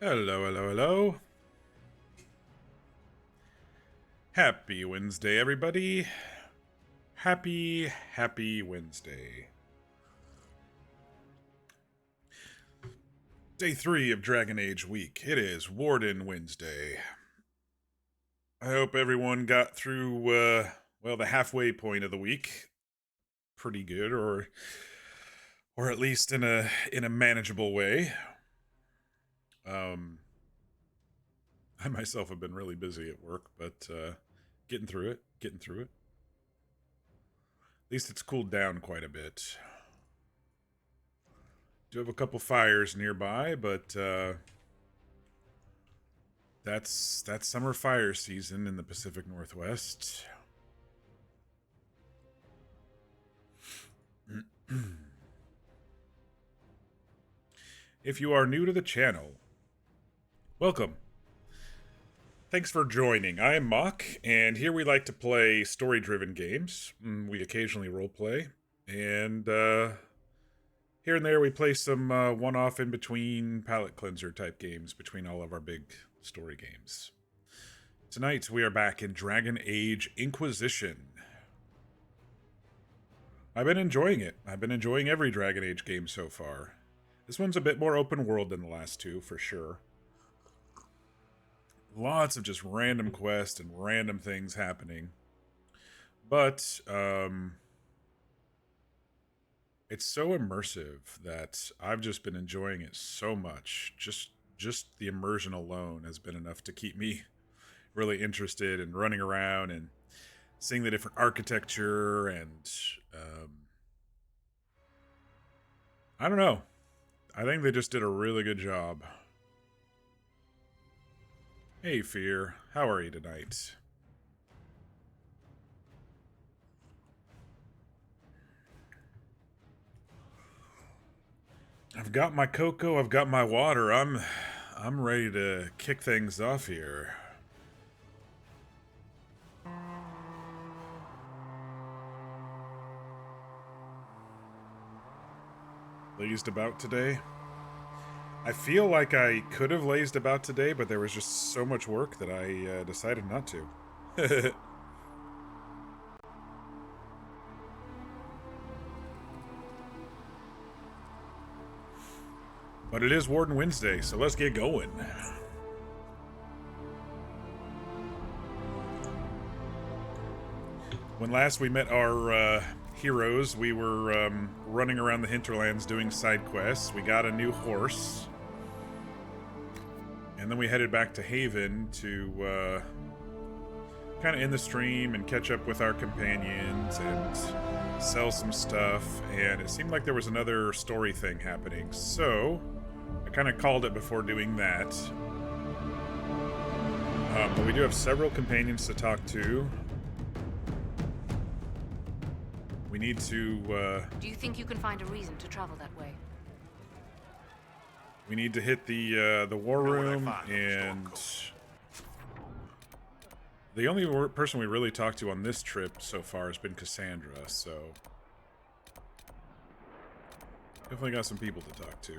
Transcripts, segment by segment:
Hello, hello, hello. Happy Wednesday, everybody. Happy Wednesday. Day 3 of Dragon Age week. It is Warden Wednesday. I hope everyone got through, the halfway point of the week pretty good, or at least in a manageable way. I myself have been really busy at work, but getting through it. At least it's cooled down quite a bit. Do have a couple fires nearby, but that's summer fire season in the Pacific Northwest. If you are new to the channel, welcome. Thanks for joining. I am Mock, and here we like to play story-driven games. We occasionally roleplay, and here and there we play some one-off in-between palate cleanser type games between all of our big story games. Tonight we are back in Dragon Age Inquisition. I've been enjoying it. I've been enjoying every Dragon Age game so far. This one's a bit more open world than the last two, for sure. Lots of just random quests and random things happening. But, it's so immersive that I've just been enjoying it so much. Just the immersion alone has been enough to keep me really interested in running around and seeing the different architecture and, I don't know. I think they just did a really good job. Hey, Fear. How are you tonight? I've got my cocoa, I've got my water. I'm ready to kick things off here. Lazed about today? I feel like I could have lazed about today, but there was just so much work that I decided not to. But it is Warden Wednesday, so let's get going. When last we met our heroes, we were running around the Hinterlands doing side quests. We got a new horse. And then we headed back to Haven to kind of end the stream and catch up with our companions and sell some stuff. And it seemed like there was another story thing happening. So I kind of called it before doing that. But we do have several companions to talk to. We need to... Do you think you can find a reason to travel that way? We need to hit the war room, and the only person we really talked to on this trip so far has been Cassandra, so definitely got some people to talk to.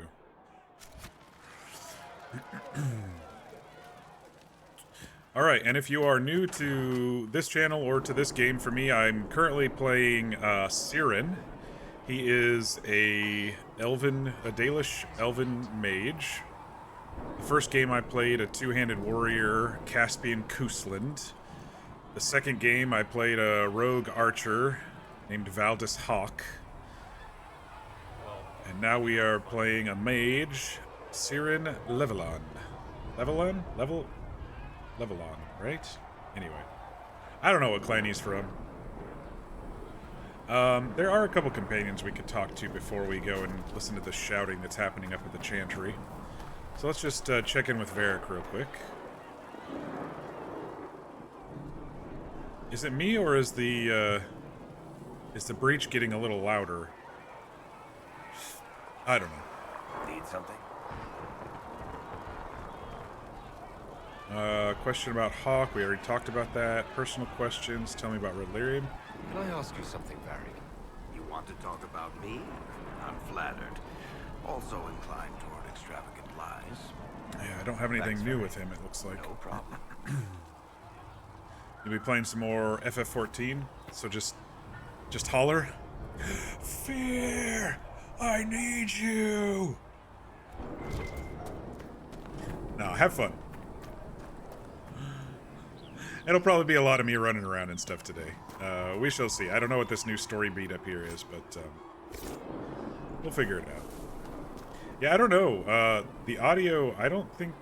Alright, and if you are new to this channel or to this game, for me, I'm currently playing Siren. He is a Dalish elven mage. The first game I played a two-handed warrior, Caspian Kusland. The second game I played a rogue archer named Valdis Hawk. And now we are playing a mage, Siren Levelon. Levelon, right? Anyway. I don't know what clan he's from. There are a couple companions we could talk to before we go and listen to the shouting that's happening up at the Chantry. So let's just check in with Varric real quick. Is it me, or is the breach getting a little louder? I don't know. Need something? Question about Hawk, we already talked about that. Personal questions, tell me about Redlyrium. Can I ask you something, Varric? You want to talk about me? I'm flattered. Also inclined toward extravagant lies. Yeah, I don't have anything new with him, it looks like. No problem. You'll be playing some more FF14, so just holler. Fear! I need you! No, have fun. It'll probably be a lot of me running around and stuff today. We shall see. I don't know what this new story beat up here is, but we'll figure it out. Yeah, I don't know. The audio, I didn't think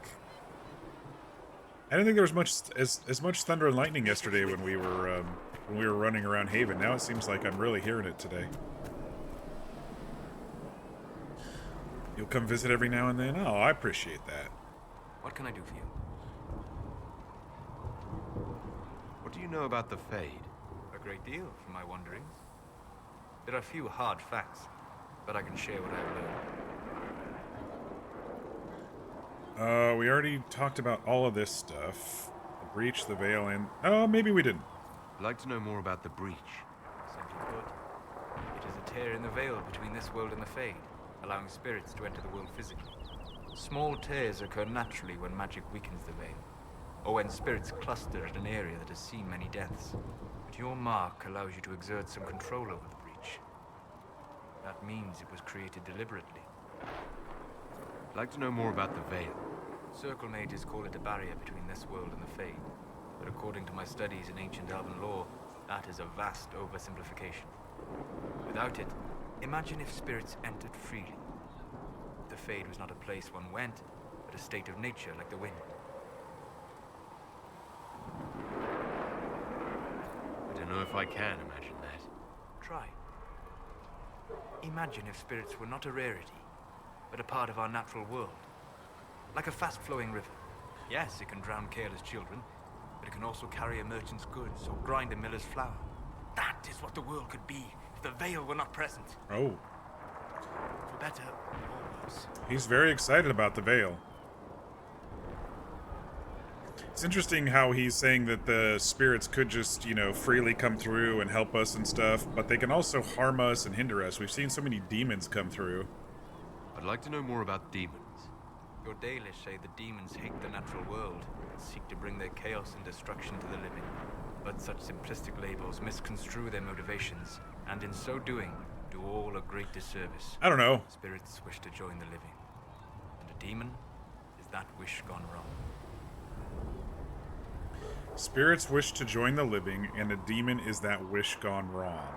there was much as much thunder and lightning yesterday when we were running around Haven. Now it seems like I'm really hearing it today. You'll come visit every now and then? Oh, I appreciate that. What can I do for you? What do you know about the Fade? A great deal, from my wanderings. There are few hard facts, but I can share what I've learned. We already talked about all of this stuff. The Breach, the Veil, and... Oh, maybe we didn't. I'd like to know more about the Breach. Simply put, it is a tear in the veil between this world and the Fade, allowing spirits to enter the world physically. Small tears occur naturally when magic weakens the veil, or when spirits cluster at an area that has seen many deaths. But your mark allows you to exert some control over the Breach. That means it was created deliberately. I'd like to know more about the Veil. Circle mages call it a barrier between this world and the Fade, but according to my studies in ancient elven lore, that is a vast oversimplification. Without it, imagine if spirits entered freely. The Fade was not a place one went, but a state of nature like the wind. I don't know if I can imagine that. Try. Imagine if spirits were not a rarity, but a part of our natural world. Like a fast-flowing river. Yes, it can drown careless children, but it can also carry a merchant's goods or grind a miller's flour. That is what the world could be if the Veil were not present. Oh. For better or worse. He's very excited about the Veil. It's interesting how he's saying that the spirits could just, you know, freely come through and help us and stuff, but they can also harm us and hinder us. We've seen so many demons come through. I'd like to know more about demons. Your Dalish say the demons hate the natural world and seek to bring their chaos and destruction to the living. But such simplistic labels misconstrue their motivations, and in so doing, do all a great disservice. I don't know. Spirits wish to join the living, and a demon is that wish gone wrong. Spirits wish to join the living, and a demon is that wish gone wrong.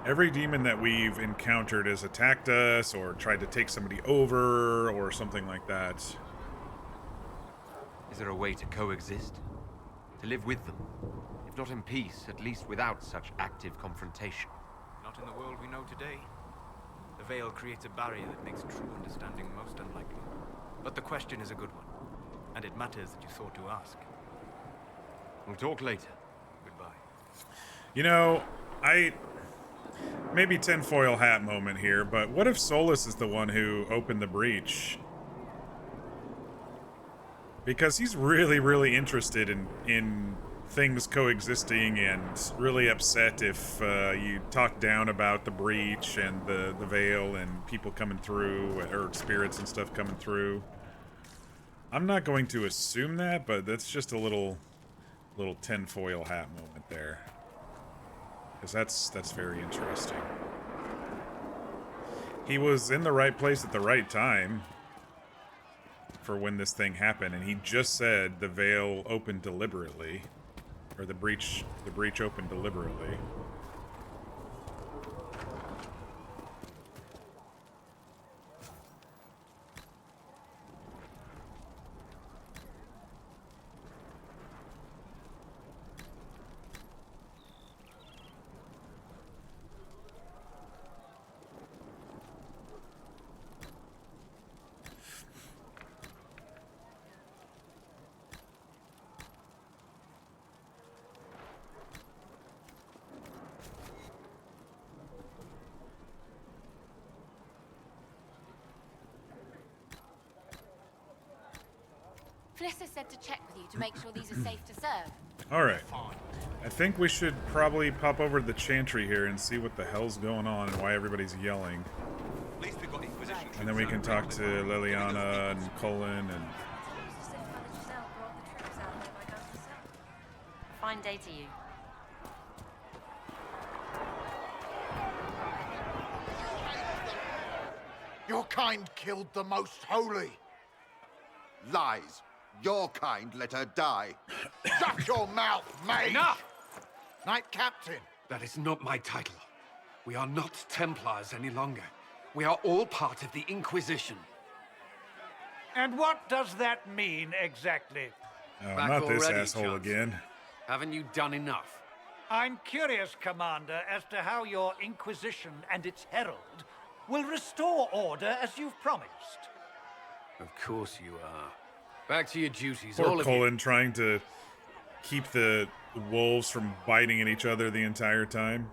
Every demon that we've encountered has attacked us, or tried to take somebody over, or something like that. Is there a way to coexist? To live with them? If not in peace, at least without such active confrontation. Not in the world we know today. The Veil creates a barrier that makes true understanding most unlikely. But the question is a good one, and it matters that you thought to ask. We'll talk later. Goodbye. You know, maybe tinfoil hat moment here, but what if Solus is the one who opened the breach? Because he's really, really interested in things coexisting and really upset if you talk down about the breach and the veil and people coming through, or spirits and stuff coming through. I'm not going to assume that, but that's just a little tinfoil hat moment there. Because that's very interesting. He was in the right place at the right time for when this thing happened, and he just said the veil opened deliberately, or the breach opened deliberately. Felissa said to check with you to make sure these are safe to serve. Alright. I think we should probably pop over to the Chantry here and see what the hell's going on and why everybody's yelling. At least we've got Inquisition And then we can talk to Liliana and Cullen and... Fine day to you. Your kind killed the most holy. Lies. Your kind let her die. Shut your mouth, mate! Enough! Knight Captain. That is not my title. We are not Templars any longer. We are all part of the Inquisition. And what does that mean exactly? Oh, Back not this already, asshole Johnson. again. Haven't you done enough? I'm curious, Commander, as to how your Inquisition and its herald will restore order as you've promised. Of course you are. Back to your duties, Poor all of you. Cullen trying to keep the wolves from biting at each other the entire time.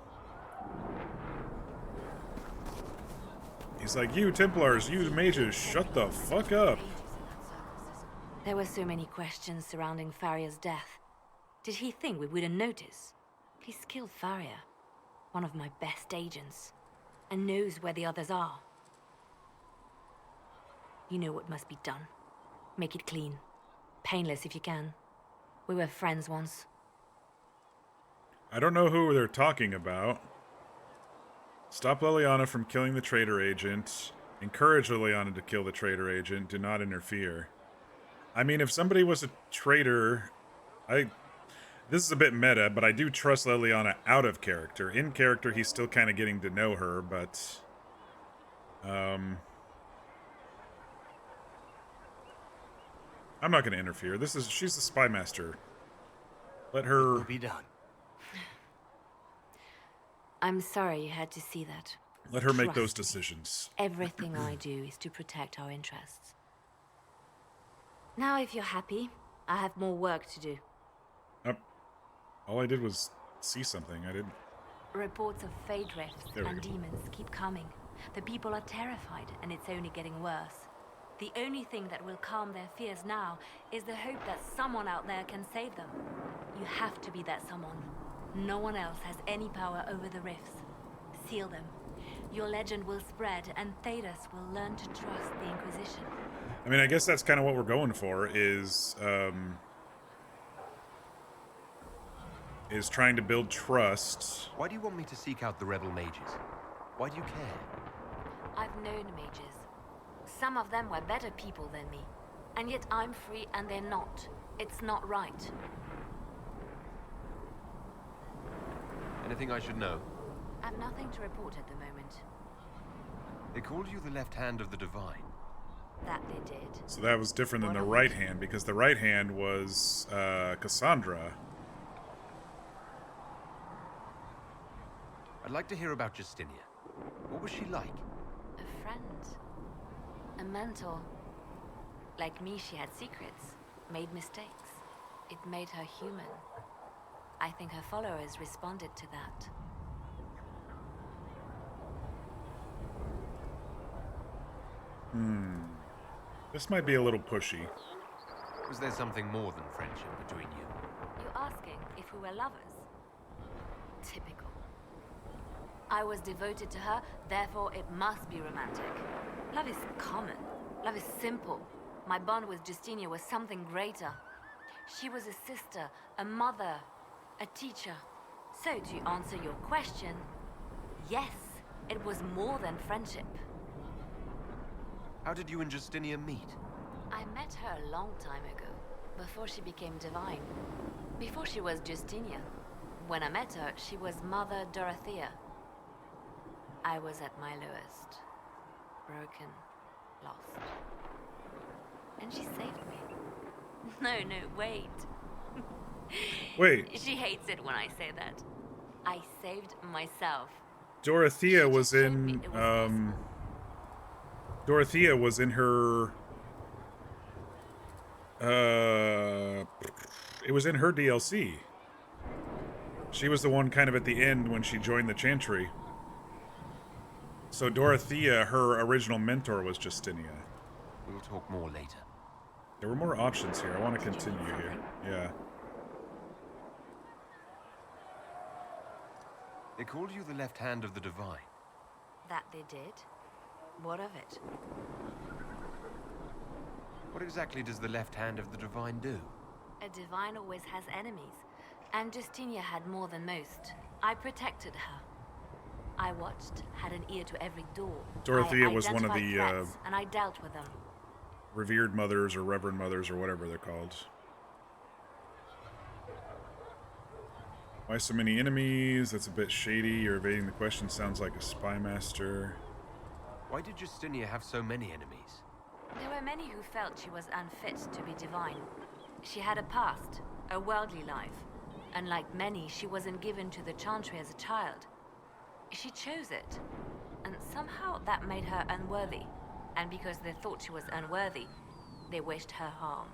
He's like, you Templars, you mages, shut the fuck up. There were so many questions surrounding Farria's death. Did he think we wouldn't notice? He's killed Farria, one of my best agents, and knows where the others are. You know what must be done. Make it clean. Painless if you can. We were friends once. I don't know who they're talking about. Stop Liliana from killing the traitor agent. Encourage Liliana to kill the traitor agent. Do not interfere. I mean, if somebody was a traitor... This is a bit meta, but I do trust Liliana out of character. In character, he's still kind of getting to know her, but... I'm not going to interfere. She's the spy master. Let her... Will be done. I'm sorry you had to see that. Let her make those Trust me. decisions. Everything I do is to protect our interests. Now, if you're happy, I have more work to do. All I did was see something. I didn't... Reports of fade rifts There we and go. demons keep coming. The people are terrified, and it's only getting worse. The only thing that will calm their fears now is the hope that someone out there can save them. You have to be that someone. No one else has any power over the rifts. Seal them. Your legend will spread, and Thedas will learn to trust the Inquisition. I mean, I guess that's kind of what we're going for, is trying to build trust. Why do you want me to seek out the rebel mages? Why do you care? I've known mages. Some of them were better people than me. And yet I'm free and they're not. It's not right. Anything I should know? I've nothing to report at the moment. They called you the left hand of the divine. That they did. So that was different than the right hand, because the right hand was Cassandra. I'd like to hear about Justinia. What was she like? A friend. A mentor. Like me, she had secrets. Made mistakes. It made her human. I think her followers responded to that. This might be a little pushy. Was there something more than friendship between you? You're asking if we were lovers? Typical. I was devoted to her, therefore it must be romantic. Love is common. Love is simple. My bond with Justinia was something greater. She was a sister, a mother, a teacher. So to answer your question, yes, it was more than friendship. How did you and Justinia meet? I met her a long time ago, before she became divine. Before she was Justinia. When I met her, she was Mother Dorothea. I was at my lowest. Broken, lost. And she saved me. No, wait. Wait, She hates it when I say that. I saved myself. Dorothea was She showed me in, it was possible. Dorothea was in her, it was in her DLC. She was the one kind of at the end when she joined the Chantry. So Dorothea, her original mentor, was Justinia. We'll talk more later. There were more options here. I want to Did you need continue here. something? Yeah. They called you the left hand of the divine. That they did. What of it? What exactly does the left hand of the Divine do? A divine always has enemies, and Justinia had more than most. I protected her. I watched, had an ear to every door. Dorothea I was one of identified the threats, and I dealt with them. revered mothers or reverend mothers or whatever they're called. Why so many enemies? That's a bit shady. You're evading the question. Sounds like a spy master. Why did Justinia have so many enemies? There were many who felt she was unfit to be divine. She had a past, a worldly life. Unlike many, she wasn't given to the Chantry as a child. She chose it, and somehow that made her unworthy. And because they thought she was unworthy, they wished her harm.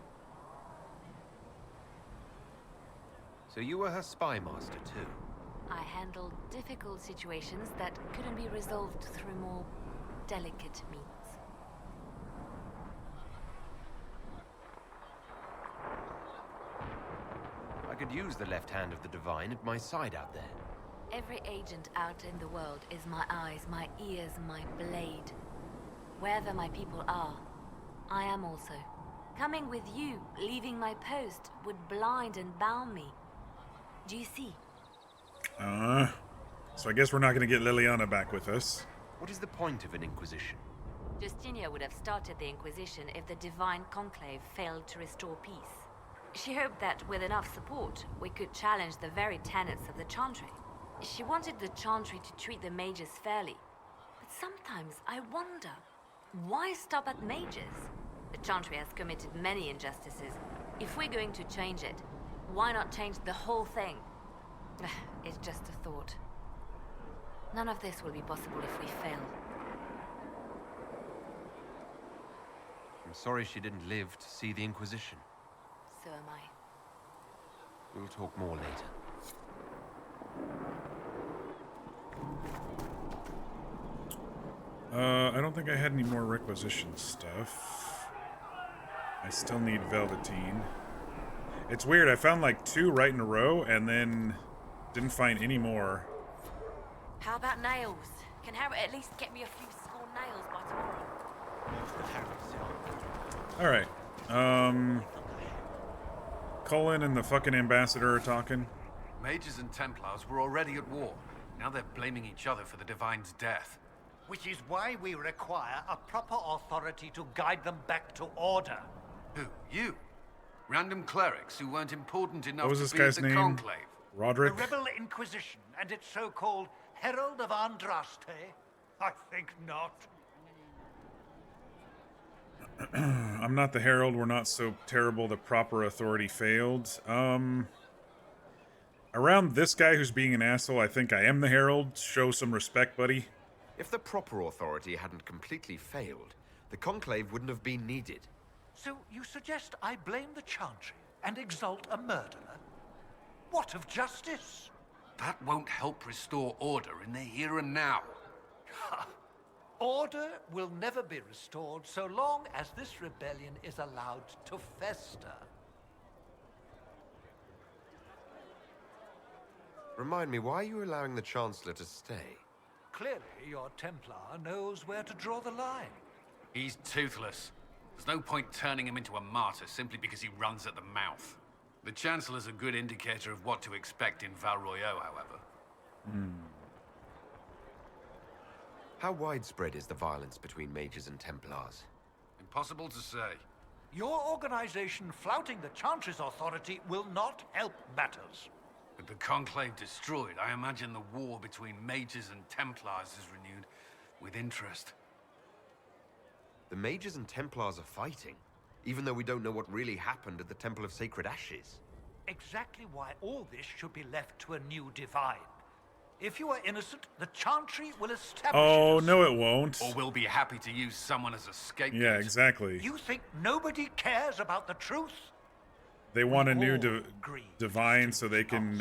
So you were her spy master too? I handled difficult situations that couldn't be resolved through more delicate means. I could use the left hand of the Divine at my side out there. Every agent out in the world is my eyes, my ears, my blade. Wherever my people are, I am also. Coming with you, leaving my post, would blind and bound me. Do you see? So I guess we're not going to get Liliana back with us. What is the point of an Inquisition? Justinia would have started the Inquisition if the Divine Conclave failed to restore peace. She hoped that with enough support, we could challenge the very tenets of the Chantry. She wanted the Chantry to treat the mages fairly. But sometimes I wonder, why stop at mages? The Chantry has committed many injustices. If we're going to change it, why not change the whole thing? It's just a thought. None of this will be possible if we fail. I'm sorry she didn't live to see the Inquisition. So am I. We'll talk more later. I don't think I had any more requisition stuff. I still need Velveteen. It's weird, I found like 2 right in a row, and then didn't find any more. How about nails? Can Harry at least get me a few small nails by tomorrow? Alright. Cullen and the fucking ambassador are talking. Mages and Templars were already at war. Now they're blaming each other for the Divine's death. Which is why we require a proper authority to guide them back to order. Who? You? Random clerics who weren't important enough What was to this be at guy's the name? Conclave. Roderick? The Rebel Inquisition and its so-called Herald of Andraste? I think not. I'm not the Herald, we're not so terrible, the proper authority failed. Around this guy who's being an asshole, I think I am the Herald. Show some respect, buddy. If the proper authority hadn't completely failed, the Conclave wouldn't have been needed. So you suggest I blame the Chantry and exalt a murderer? What of justice? That won't help restore order in the here and now. Order will never be restored so long as this rebellion is allowed to fester. Remind me, why are you allowing the Chancellor to stay? Clearly, your Templar knows where to draw the line. He's toothless. There's no point turning him into a martyr simply because he runs at the mouth. The Chancellor's a good indicator of what to expect in Val Royeaux, however. How widespread is the violence between mages and Templars? Impossible to say. Your organization flouting the Chantry's authority will not help matters. With the Conclave destroyed, I imagine the war between mages and Templars is renewed with interest. The mages and Templars are fighting, even though we don't know what really happened at the Temple of Sacred Ashes. Exactly why all this should be left to a new divine. If you are innocent, the Chantry will establish Oh, it. no it won't. Or we'll be happy to use someone as a scapegoat. Yeah, exactly. You think nobody cares about the truth? They want a new all grieve divine so they can,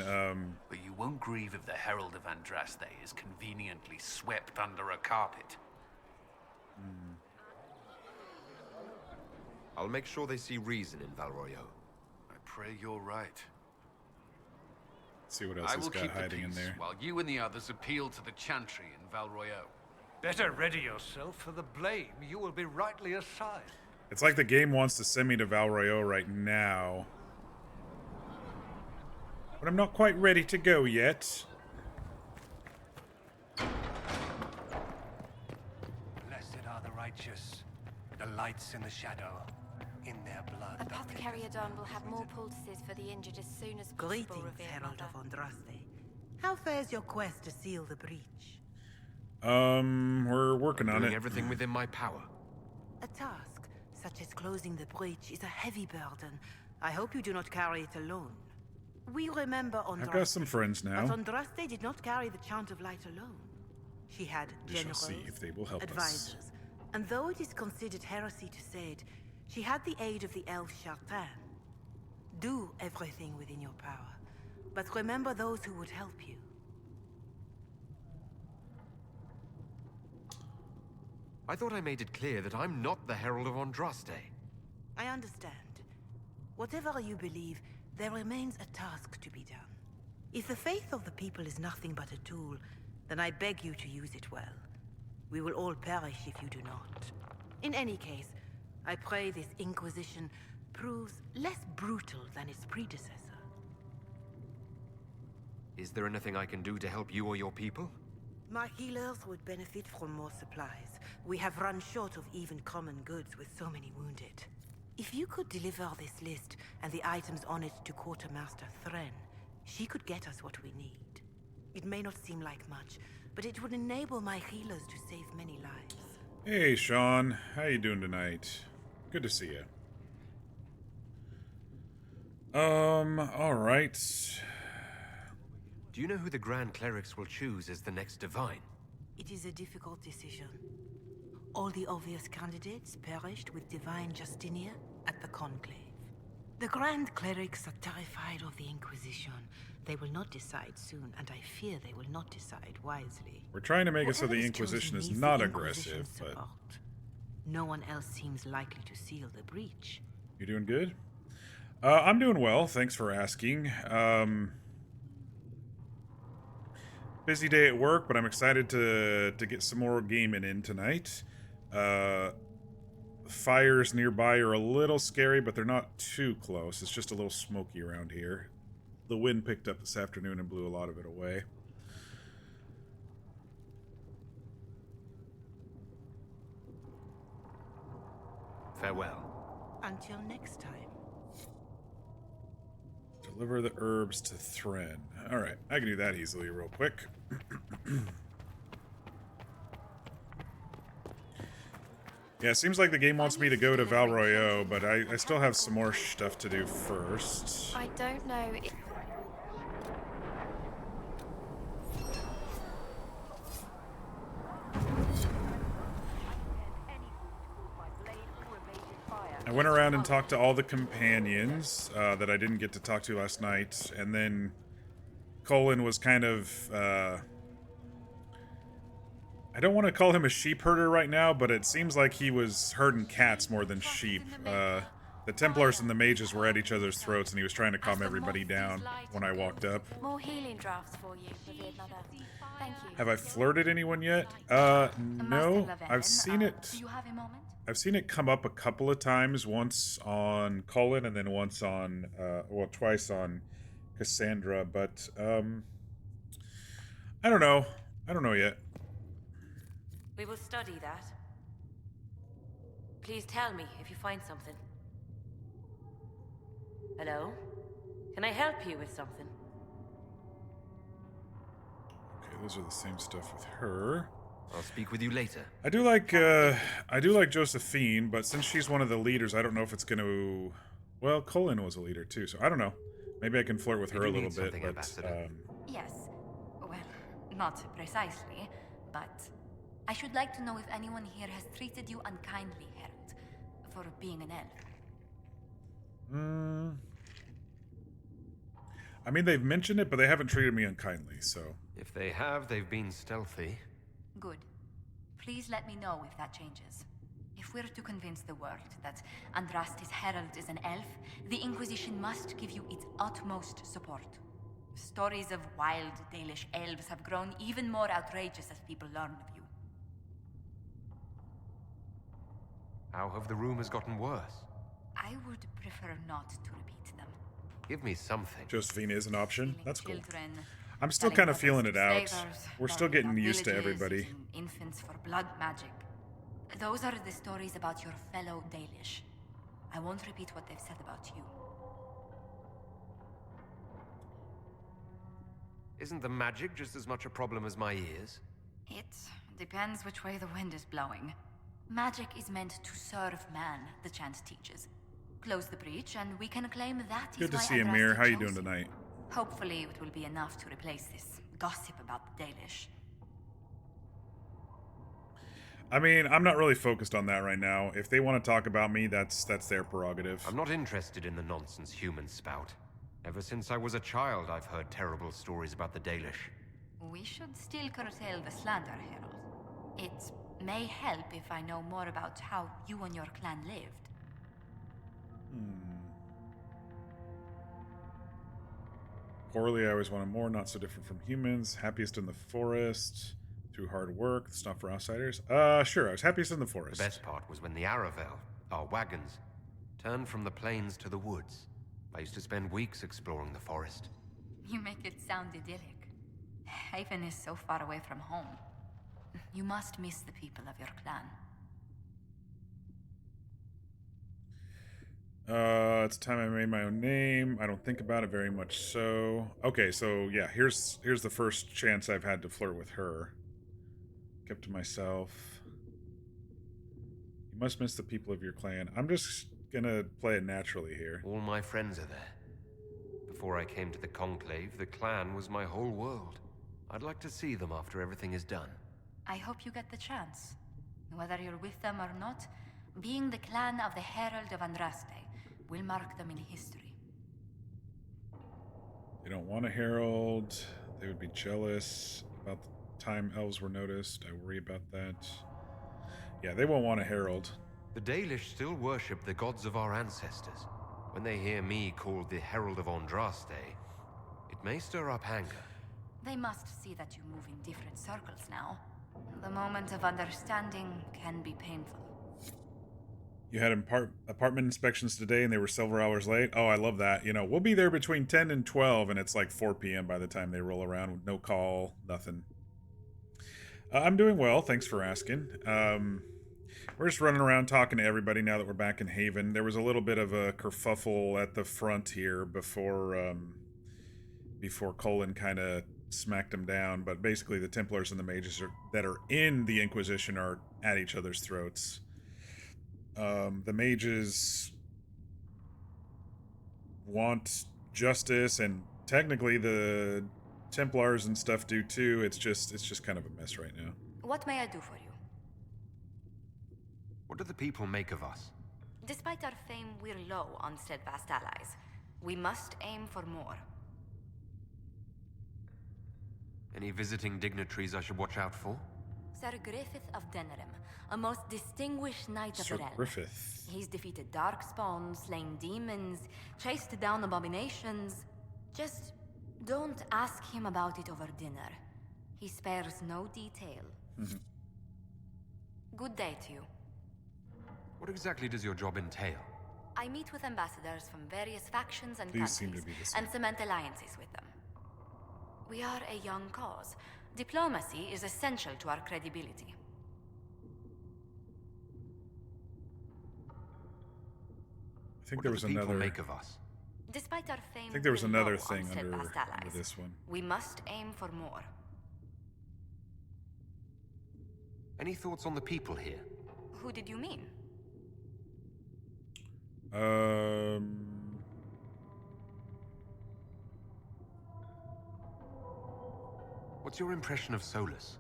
But you won't grieve if the Herald of Andraste is conveniently swept under a carpet. I'll make sure they see reason in Val Royeaux. I pray you're right. see what else I he's will got keep the hiding in peace there. while you and the others appeal to the Chantry in Val Royeaux. Better ready yourself for the blame you will be rightly assigned. It's like the game wants to send me to Val Royeaux right now. But I'm not quite ready to go yet. Blessed are the righteous, the lights in the shadow, in their blood. Apothecary Adon will have more poultices for the injured as soon as possible. Greetings, Herald of Andraste. How fares your quest to seal the breach? We're working on Doing it. everything within my power. A task such as closing the breach is a heavy burden. I hope you do not carry it alone. We remember Andraste. I've got some friends now. But Andraste did not carry the Chant of Light alone. She had We shall generals, see if they will help us. advisors, and though it is considered heresy to say it, she had the aid of the elf Chartan. Do everything within your power, but remember those who would help you. I thought I made it clear that I'm not the Herald of Andraste. I understand. Whatever you believe, there remains a task to be done. If the faith of the people is nothing but a tool, then I beg you to use it well. We will all perish if you do not. In any case, I pray this Inquisition proves less brutal than its predecessor. Is there anything I can do to help you or your people? My healers would benefit from more supplies. We have run short of even common goods with so many wounded. If you could deliver this list and the items on it to Quartermaster Thren, she could get us what we need. It may not seem like much, but it would enable my healers to save many lives. Hey, Sean. How you doing tonight? Good to see you. All right. Do you know who the Grand Clerics will choose as the next Divine? It is a difficult decision. All the obvious candidates perished with Divine Justinia at the Conclave. The Grand Clerics are terrified of the Inquisition. They will not decide soon, and I fear they will not decide wisely. We're trying to make it so the Whoever is Inquisition is chosen needs not the aggressive, Inquisition's but... support. No one else seems likely to seal the breach. You doing good? I'm doing well, thanks for asking. Busy day at work, but I'm excited to get some more gaming in tonight. Fires nearby are a little scary, but they're not too close. It's just a little smoky around here. The wind picked up this afternoon and blew a lot of it away. Farewell. Until next time. Deliver the herbs to Thren. Alright, I can do that easily real quick. Yeah, it seems like the game wants me to go to Val Royeaux, but I still have some more stuff to do first. I don't know if... I went around and talked to all the companions that I didn't get to talk to last night, and then Colin was kind of... I don't want to call him a sheep herder right now, but it seems like he was herding cats more than sheep. The Templars and the mages were at each other's throats, and he was trying to calm everybody down when I walked up. More healing drafts for you, revered mother. Thank you. Have I flirted anyone yet? No. I've seen it. Do you have a moment? I've seen it come up a couple of times, once on Colin and then once on, well, twice on Cassandra, but, I don't know. I don't know yet. We will study that. Please tell me if you find something. Hello? Can I help you with something? Okay, those are the same stuff with her. I'll speak with you later. I do like Josephine, but since she's one of the leaders, I don't know if it's gonna... Well, Colin was a leader too, so I don't know. Maybe I can flirt with her a little bit, but... Yes. Well, not precisely, but I should like to know if anyone here has treated you unkindly, Herald, for being an elf. I mean, they've mentioned it, but they haven't treated me unkindly, so... If they have, they've been stealthy. Good. Please let me know if that changes. If we're to convince the world that Andraste's herald is an elf, the Inquisition must give you its utmost support. Stories of wild Dalish elves have grown even more outrageous as people learn of you. How have the rumors gotten worse? I would prefer not to repeat them. Give me something. Josephine is an option. That's cool. Children, I'm still selling kind of weapons feeling to it out. slavers, We're still burning getting down used to villages, everybody. using infants for blood magic. Those are the stories about your fellow Dalish. I won't repeat what they've said about you. Isn't the magic just as much a problem as my ears? It depends which way the wind is blowing. Magic is meant to serve man, the chant teaches. Close the breach, and we can claim that is Good to why see you, Andraste Mir. How you chose doing tonight? Hopefully it will be enough to replace this gossip about the Dalish. I mean, I'm not really focused on that right now. If they want to talk about me, that's their prerogative. I'm not interested in the nonsense humans spout. Ever since I was a child, I've heard terrible stories about the Dalish. We should still curtail the slander, Herald. It may help if I know more about how you and your clan lived. Poorly, I always wanted more, not so different from humans. Happiest in the forest. Through hard work, it's not for outsiders. Sure, I was happiest in the forest. The best part was when the Aravel, our wagons, turned from the plains to the woods. I used to spend weeks exploring the forest. You make it sound idyllic. Haven is so far away from home. You must miss the people of your clan. It's time I made my own name. I don't think about it very much so. Okay, so yeah, here's the first chance I've had to flirt with her. Kept to myself. You must miss the people of your clan. I'm just gonna play it naturally here. All my friends are there. Before I came to the Conclave, the clan was my whole world. I'd like to see them after everything is done. I hope you get the chance. Whether you're with them or not, being the clan of the Herald of Andraste will mark them in history. They don't want a herald. They would be jealous about the time elves were noticed. I worry about that. Yeah, they won't want a herald. The Dalish still worship the gods of our ancestors. When they hear me called the Herald of Andraste, it may stir up anger. They must see that you move in different circles now. The moment of understanding can be painful. You had apartment inspections today and they were several hours late. Oh, I love that. You know, we'll be there between 10 and 12 and it's like 4 p.m. by the time they roll around with no call, nothing. I'm doing well. Thanks for asking. We're just running around talking to everybody now that we're back in Haven. There was a little bit of a kerfuffle at the front here before Colin kind of smacked him down. But basically the Templars and the mages that are in the Inquisition are at each other's throats. The mages want justice, and technically the Templars and stuff do too. It's just kind of a mess right now. What may I do for you? What do the people make of us? Despite our fame, we're low on steadfast allies. We must aim for more. Any visiting dignitaries I should watch out for? Sir Griffith of Denerim, a most distinguished knight of Sir the realm. Griffith. He's defeated darkspawn, slain demons, chased down abominations. Just don't ask him about it over dinner. He spares no detail. Good day to you. What exactly does your job entail? I meet with ambassadors from various factions and These seem countries to be the same. and cement alliances with them. We are a young cause. Diplomacy is essential to our credibility. I think What there do was the people another. make of us? Despite our fame, I think there was we're another low thing on under steadfast allies. this one. We must aim for more. Any thoughts on the people here? Who did you mean? What's your impression of Solus?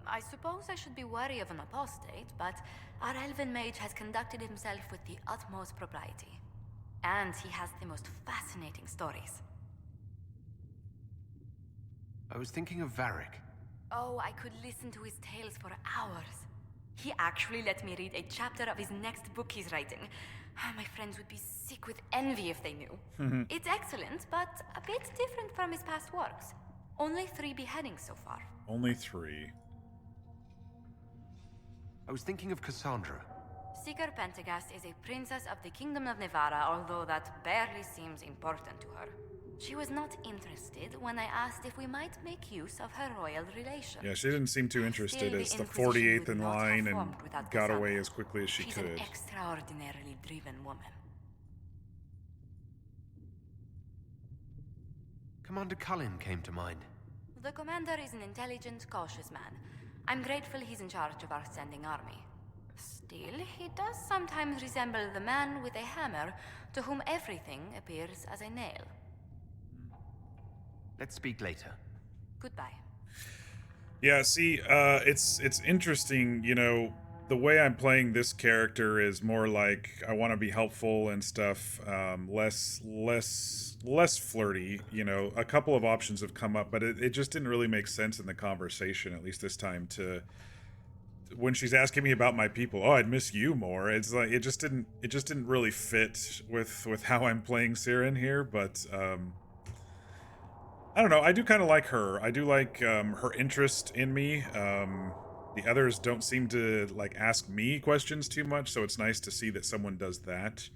I suppose I should be wary of an apostate, but our elven mage has conducted himself with the utmost propriety. And he has the most fascinating stories. I was thinking of Varric. Oh, I could listen to his tales for hours. He actually let me read a chapter of his next book he's writing. My friends would be sick with envy if they knew. It's excellent, but a bit different from his past works. Only 3 beheadings so far. Only 3. I was thinking of Cassandra. Seeker Pentagast is a princess of the Kingdom of Nevada, although that barely seems important to her. She was not interested when I asked if we might make use of her royal relation. Yeah, she didn't seem too interested Still, as the Inquisition 48th would in not have line and formed without got Cassandra. away as quickly as she She's could. an extraordinarily driven woman. Commander Cullen came to mind. The commander is an intelligent, cautious man. I'm grateful he's in charge of our standing army. Still, he does sometimes resemble the man with a hammer to whom everything appears as a nail. Let's speak later. Goodbye. Yeah, see, it's interesting, you know, the way I'm playing this character is more like I want to be helpful and stuff, less flirty, you know. A couple of options have come up, but it just didn't really make sense in the conversation, at least this time, to when she's asking me about my people. Oh, I'd miss you more. It's like it just didn't really fit with how I'm playing Siren here, but I don't know. I do kind of like her. I do like her interest in me. The others don't seem to like ask me questions too much, so it's nice to see that someone does that.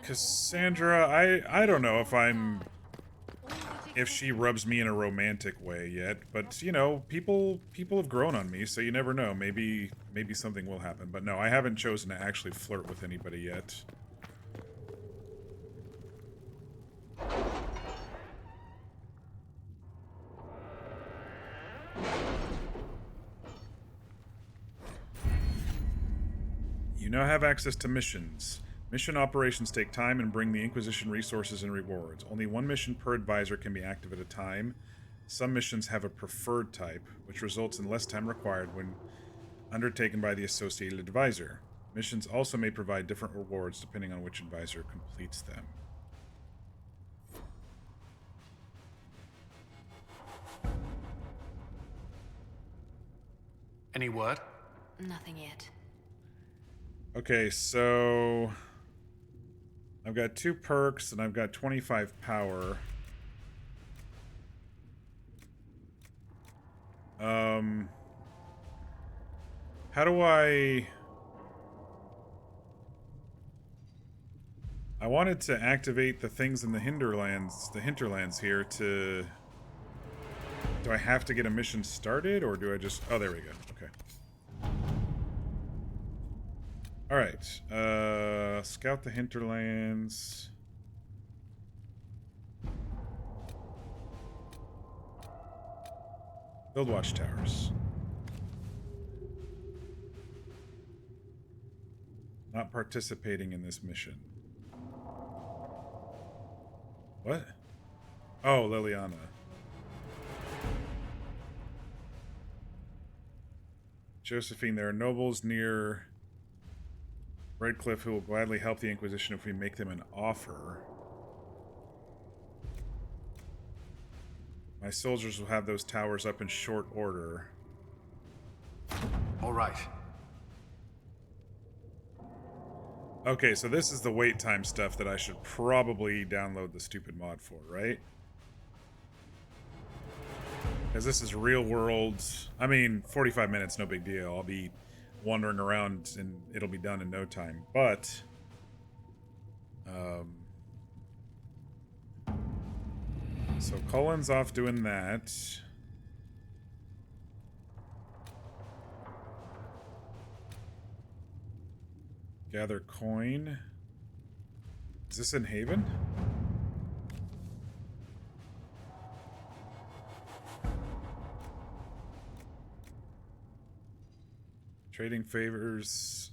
Cassandra, I don't know if she rubs me in a romantic way yet, but you know, people have grown on me, so you never know. Maybe something will happen. But no, I haven't chosen to actually flirt with anybody yet. You now have access to missions. Mission operations take time and bring the Inquisition resources and rewards. Only one mission per advisor can be active at a time. Some missions have a preferred type, which results in less time required when undertaken by the associated advisor. Missions also may provide different rewards depending on which advisor completes them. Any word? Nothing yet. Okay, so I've got 2 perks and I've got 25 power. How do I wanted to activate the things in the Hinterlands here to... Do I have to get a mission started, or do I just... Oh, there we go. Okay. Alright, scout the Hinterlands. Build watchtowers. Not participating in this mission. What? Oh, Liliana. Josephine, there are nobles near Redcliffe who will gladly help the Inquisition if we make them an offer. My soldiers will have those towers up in short order. All right. Okay, so this is the wait time stuff that I should probably download the stupid mod for, right? Because this is real world. I mean, 45 minutes, no big deal. I'll be wandering around and it'll be done in no time. But so Cullen's off doing that. Gather coin. Is this in Haven? Trading favors.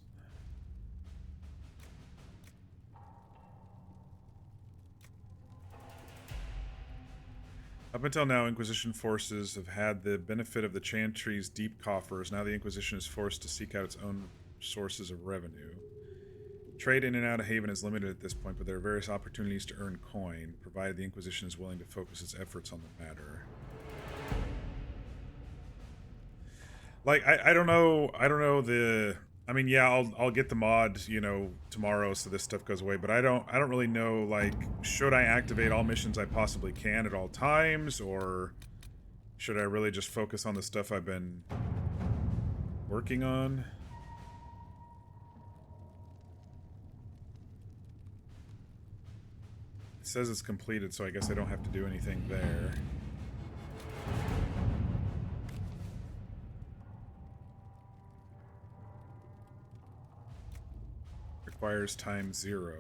Up until now, Inquisition forces have had the benefit of the Chantry's deep coffers. Now the Inquisition is forced to seek out its own sources of revenue. Trade in and out of Haven is limited at this point, but there are various opportunities to earn coin, provided the Inquisition is willing to focus its efforts on the matter. Like, I don't know the... I mean, yeah, I'll get the mod, you know, tomorrow so this stuff goes away, but I don't really know, like, should I activate all missions I possibly can at all times, or Should I really just focus on the stuff I've been working on? It says it's completed, so I guess I don't have to do anything there. Requires time 0.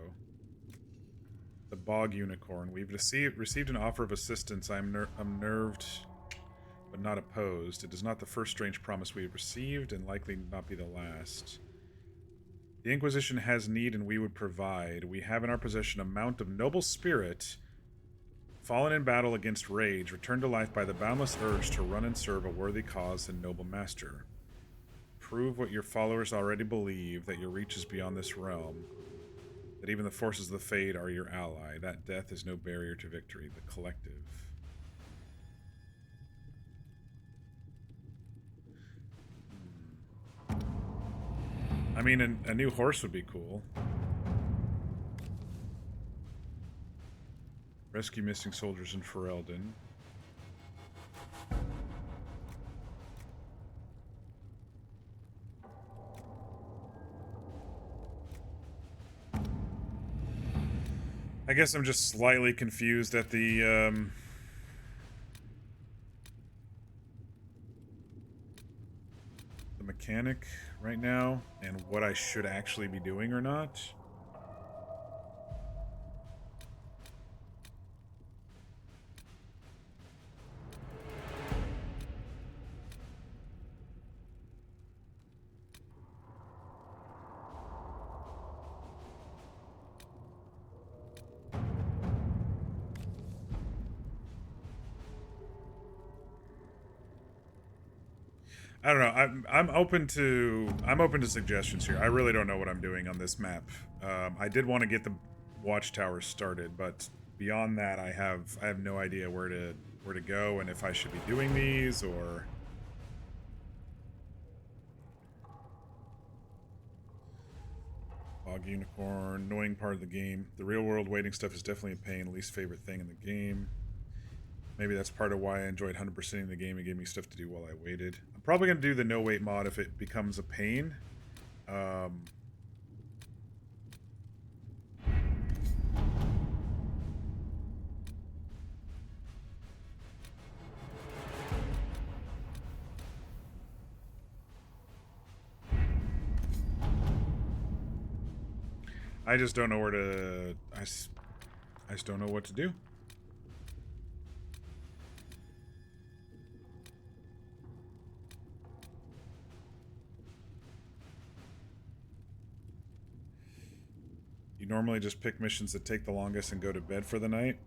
The Bog Unicorn. We've received an offer of assistance. I'm unnerved, but not opposed. It is not the first strange promise we have received, and likely not be the last. The Inquisition has need, and we would provide. We have in our possession a mount of noble spirit, fallen in battle against rage, returned to life by the boundless urge to run and serve a worthy cause and noble master. Prove what your followers already believe, that your reach is beyond this realm, that even the forces of the Fade are your ally, that death is no barrier to victory, the collective. I mean, a new horse would be cool. Rescue missing soldiers in Ferelden. I guess I'm just slightly confused at the mechanic right now and what I should actually be doing or not. I don't know. I'm open to suggestions here. I really don't know what I'm doing on this map. I did want to get the watchtower started, but beyond that, I have no idea where to go and if I should be doing these or. Bog Unicorn, annoying part of the game. The real world waiting stuff is definitely a pain. Least favorite thing in the game. Maybe that's part of why I enjoyed 100%ing the game and gave me stuff to do while I waited. I'm probably going to do the no wait mod if it becomes a pain. I just don't know where to... I just don't know what to do. You normally just pick missions that take the longest and go to bed for the night.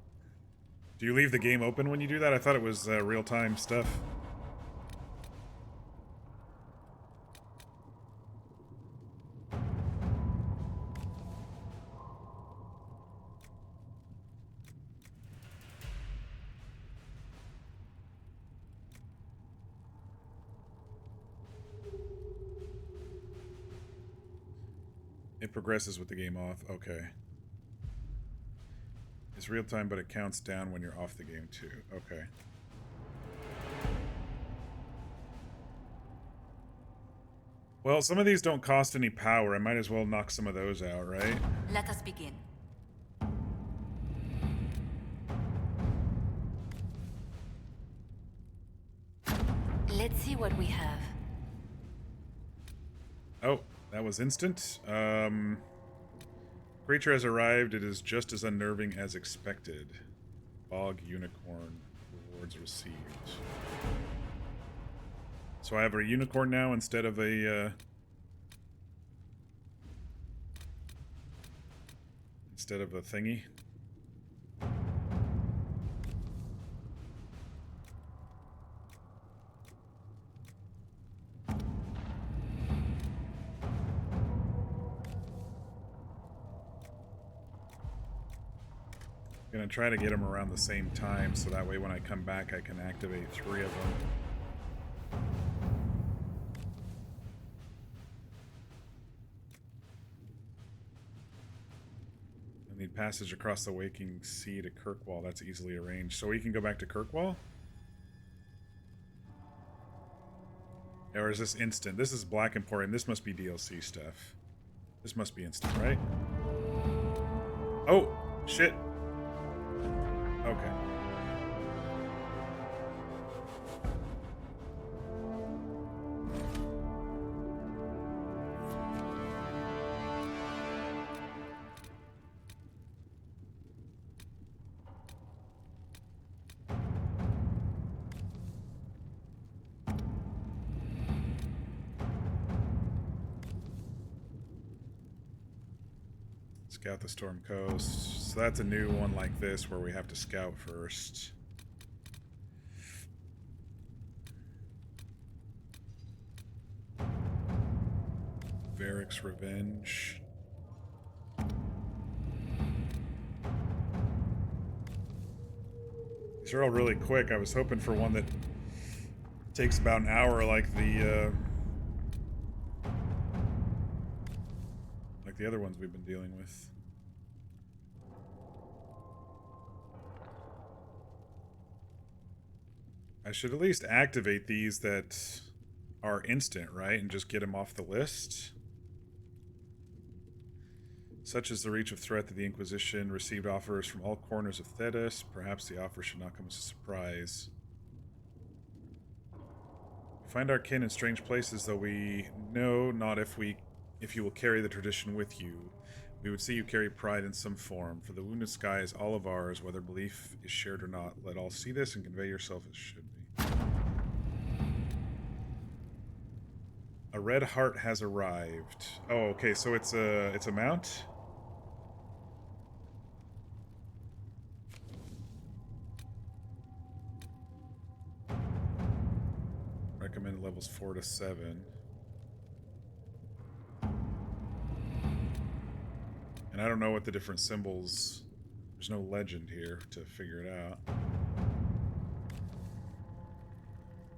Do you leave the game open when you do that? I thought it was real-time stuff. It progresses with the game off. Okay. It's real time, but it counts down when you're off the game too. Okay. Well, some of these don't cost any power. I might as well knock some of those out, right? Let us begin. Let's see what we have. Oh, that was instant. Creature has arrived. It is just as unnerving as expected. Bog Unicorn. Rewards received. So I have a unicorn now instead of a... instead of a thingy. I'm gonna try to get them around the same time so that way when I come back I can activate 3 of them. I need passage across the Waking Sea to Kirkwall. That's easily arranged. So we can go back to Kirkwall? Or is this instant? This is Black Emporium. This must be DLC stuff. This must be instant, right? Oh, shit. Okay. Scout the Storm Coast. So that's a new one like this where we have to scout first. Varric's Revenge. These are all really quick. I was hoping for one that takes about an hour like the other ones we've been dealing with. I should at least activate these that are instant, right? And just get them off the list. Such is the reach of threat that the Inquisition received offers from all corners of Thedas. Perhaps the offer should not come as a surprise. We find our kin in strange places, though we know not if you will carry the tradition with you. We would see you carry pride in some form, for the wounded sky is all of ours, whether belief is shared or not. Let all see this and convey yourself as should be. A red heart has arrived. Oh, okay, so it's a mount? Recommended levels 4 to 7. And I don't know what the different symbols... There's no legend here to figure it out.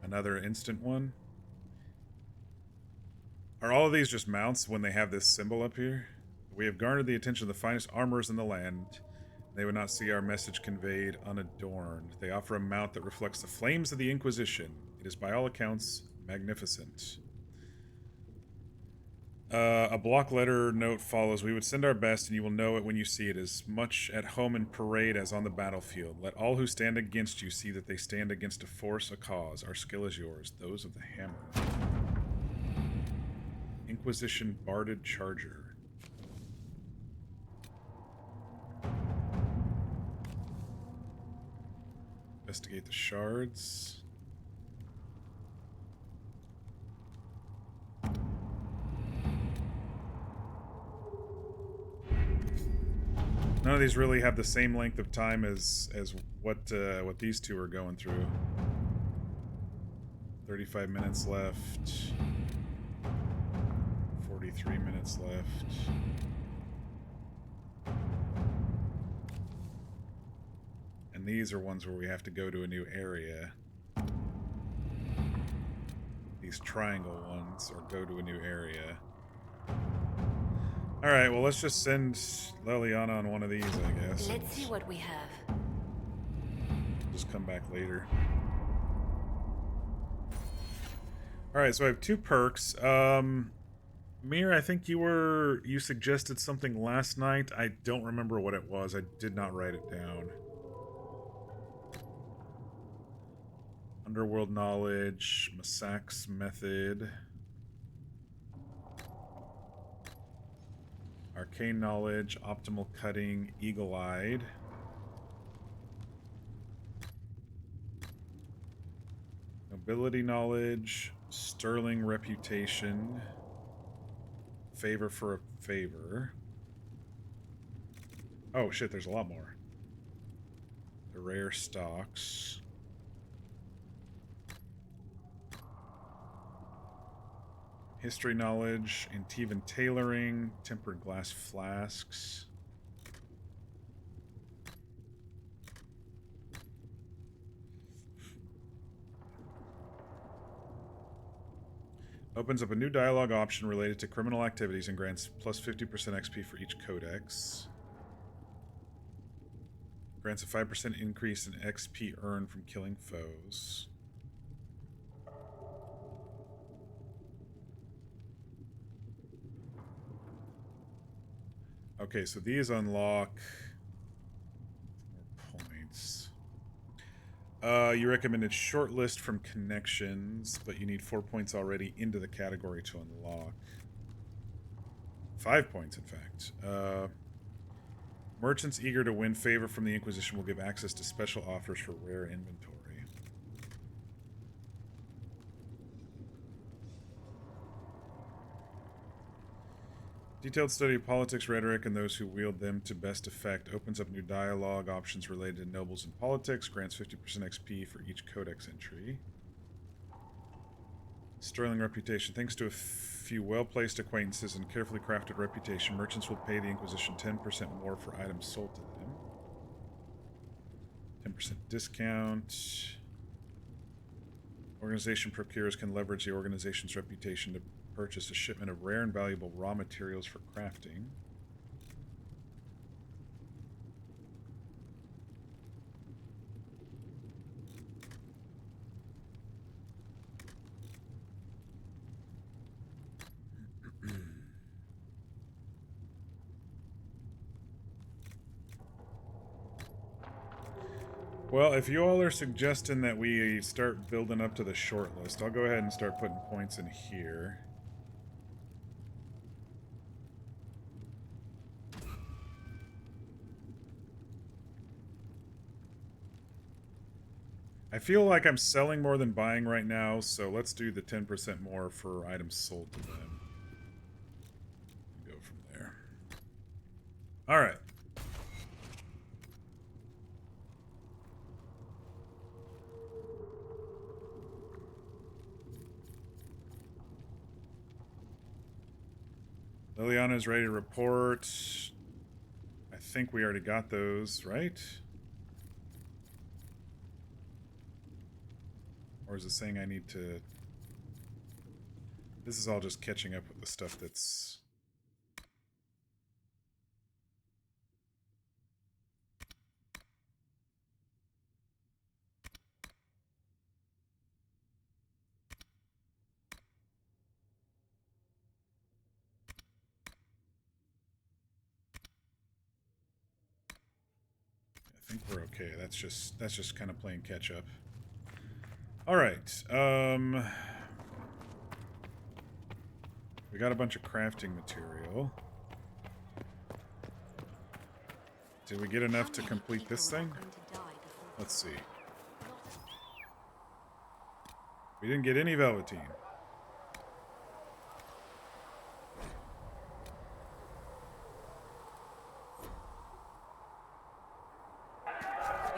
Another instant one? Are all of these just mounts when they have this symbol up here? We have garnered the attention of the finest armorers in the land. They would not see our message conveyed unadorned. They offer a mount that reflects the flames of the Inquisition. It is by all accounts magnificent. A block letter note follows. We would send our best, and you will know it when you see it, as much at home in parade as on the battlefield. Let all who stand against you see that they stand against a force, a cause. Our skill is yours, those of the hammer. Inquisition Barded Charger. Investigate the shards. None of these really have the same length of time as what these two are going through. 35 minutes left. 43 minutes left. And these are ones where we have to go to a new area. These triangle ones, or go to a new area. Alright, well, let's just send Leliana on one of these, I guess. Let's see what we have. Just come back later. Alright, so I have 2 perks. Mir, I think you suggested something last night. I don't remember what it was. I did not write it down. Underworld knowledge, Masak's method. Arcane knowledge, optimal cutting, eagle-eyed. Nobility knowledge, sterling reputation, favor for a favor. Oh shit, there's a lot more. The rare stocks. History knowledge, Antivan tailoring, tempered glass flasks. Opens up a new dialogue option related to criminal activities and grants plus 50% XP for each codex. Grants a 5% increase in XP earned from killing foes. Okay, so these unlock more points. You recommended shortlist from connections, but you need 4 points already into the category to unlock. 5 points, in fact. Merchants eager to win favor from the Inquisition will give access to special offers for rare inventory. Detailed study of politics, rhetoric, and those who wield them to best effect opens up new dialogue options related to nobles and politics, grants 50% XP for each codex entry. Sterling reputation. Thanks to a few well-placed acquaintances and carefully crafted reputation, merchants will pay the Inquisition 10% more for items sold to them. 10% discount. Organization procurers can leverage the organization's reputation to purchase a shipment of rare and valuable raw materials for crafting. Well, if you all are suggesting that we start building up to the short list, I'll go ahead and start putting points in here. I feel like I'm selling more than buying right now, so let's do the 10% more for items sold to them. Go from there. All right. Liliana's ready to report. I think we already got those, right? Or is it saying I need to... This is all just catching up with the stuff that's... I think we're okay. That's just kind of playing catch up. All right. We got a bunch of crafting material. Did we get enough to complete this thing? Let's see. We didn't get any velveteen.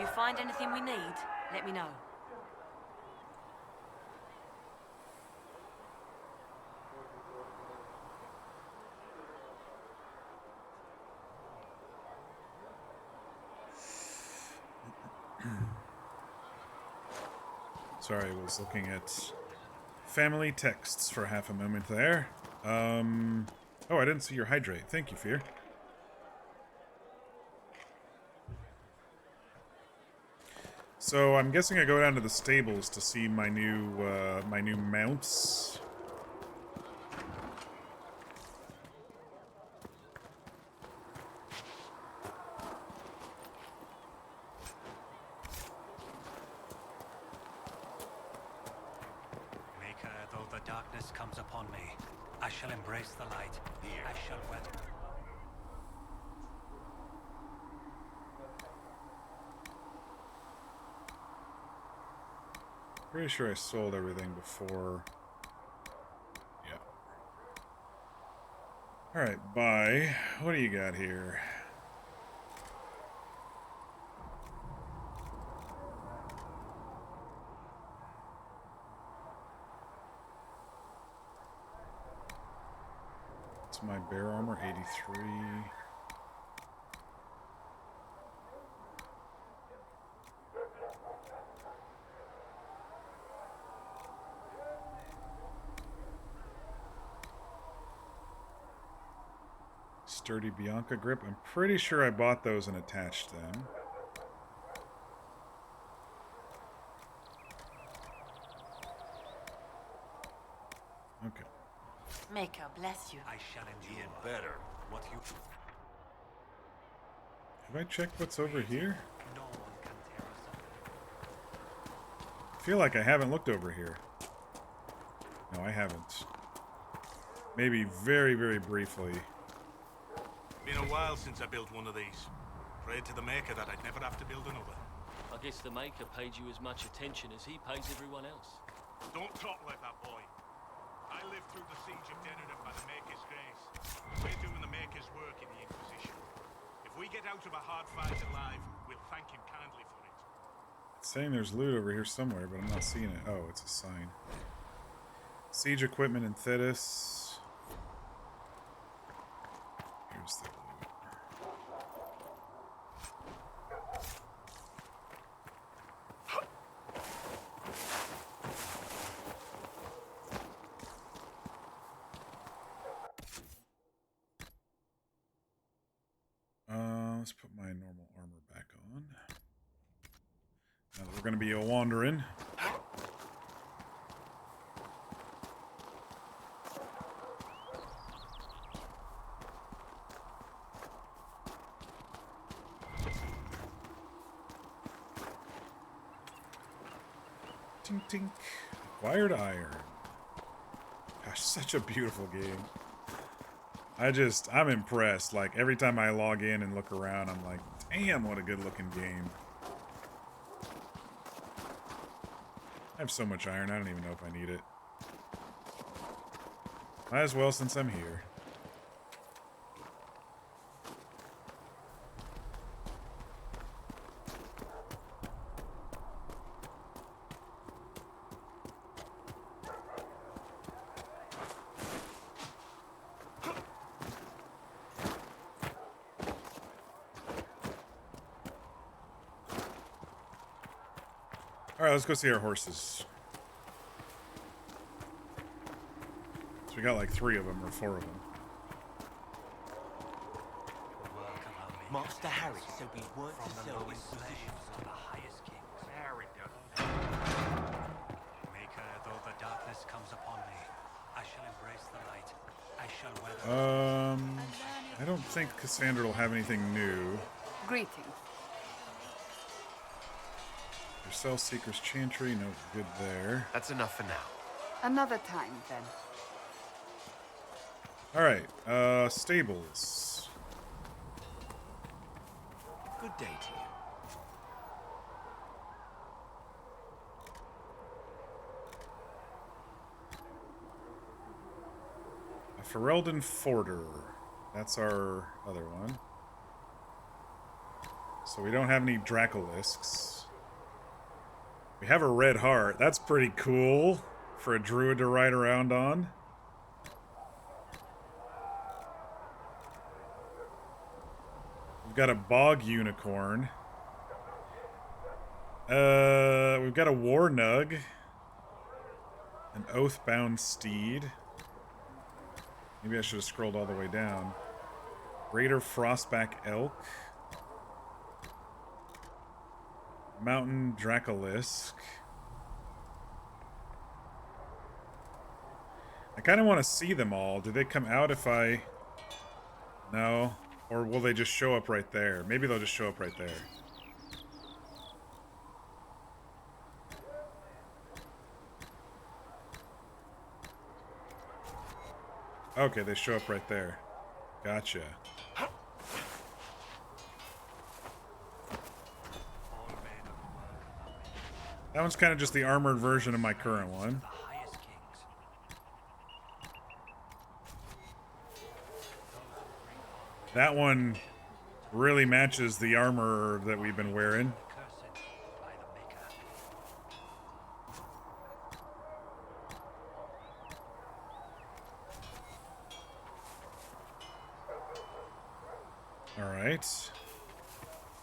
You find anything we need, let me know. Sorry, I was looking at family texts for half a moment there. Oh, I didn't see your hydrate. Thank you, Fear. So I'm guessing I go down to the stables to see my new mounts. Though the darkness comes upon me, I shall embrace the light. Here. I shall weather. Pretty sure I sold everything before. Yeah. Alright, bye. What do you got here? It's my bear armor, 83. Sturdy Bianca grip. I'm pretty sure I bought those and attached them. Okay. Maker, bless you. I shall endure better what you... Have I checked what's over here? I feel like I haven't looked over here. No, I haven't. Maybe very, very briefly. Been a while since I built one of these. Prayed to the Maker that I'd never have to build another. I guess the Maker paid you as much attention as he pays everyone else. Don't talk like that, boy. I lived through the siege of Dennerham by the Maker's grace. We're doing the Maker's work in the Inquisition. If we get out of a hard fight alive, we'll thank him kindly for it. It's saying there's loot over here somewhere, but I'm not seeing it. Oh, it's a sign. Siege equipment in Thetis. Here's the loot. Let's put my normal armor back on. Now that we're going to be wandering. Tink tink. Acquired iron. Gosh, such a beautiful game. I'm impressed. Like, every time I log in and look around, I'm like, damn, what a good looking game. I have so much iron, I don't even know if I need it. Might as well since I'm here. Alright, let's go see our horses. So we got like 3 of them or 4 of them. Master Harry said we weren't to sell Inquisition to the highest kings. Maker, though the darkness comes upon me, I shall embrace the light. I shall weather. I don't think Cassandra will have anything new. Greetings. Cell Seeker's Chantry, no good there. That's enough for now. Another time, then. Alright, stables. Good day to you. A Ferelden Forder. That's our other one. So we don't have any Dracolisks. We have a red heart. That's pretty cool for a druid to ride around on. We've got a bog unicorn. We've got a war nug. An oathbound steed. Maybe I should have scrolled all the way down. Greater Frostback elk. Mountain Dracolisk. I kind of want to see them all. Do they come out if I... No? Or will they just show up right there? Maybe they'll just show up right there. Okay, they show up right there. Gotcha. That one's kind of just the armored version of my current one. That one really matches the armor that we've been wearing. Alright.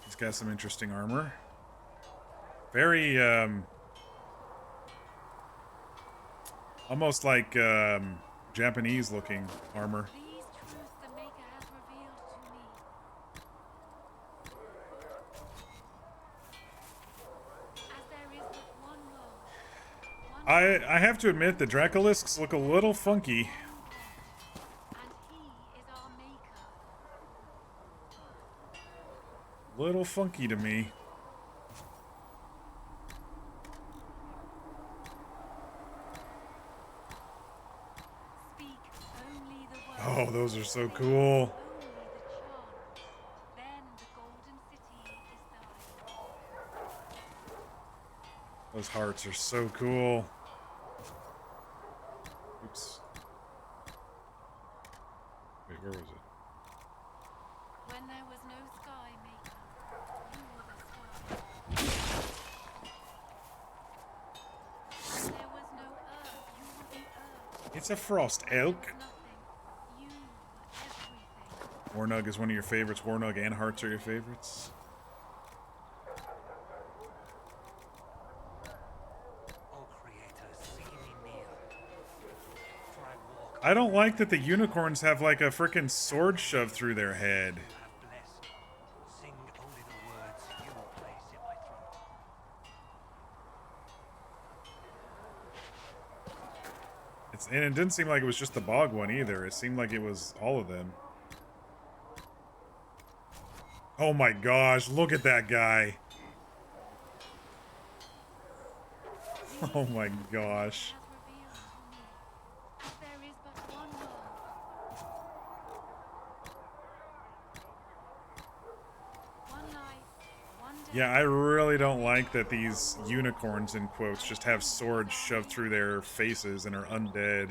He's got some interesting armor. Very, almost like, Japanese-looking armor. I have to admit, the Dracolisks look a little funky. little funky to me. Oh, those are so cool. Those hearts are so cool. Oops. Wait, where was it? When there was no sky maker, you were the sky. When there was no earth, you were the earth. It's a frost elk. You were everything. Warnug is one of your favorites. Warnug and hearts are your favorites. I don't like that the unicorns have like a frickin' sword shoved through their head. And it didn't seem like it was just the bog one either. It seemed like it was all of them. Oh my gosh, look at that guy. Oh my gosh. Yeah, I really don't like that these unicorns, in quotes, just have swords shoved through their faces and are undead.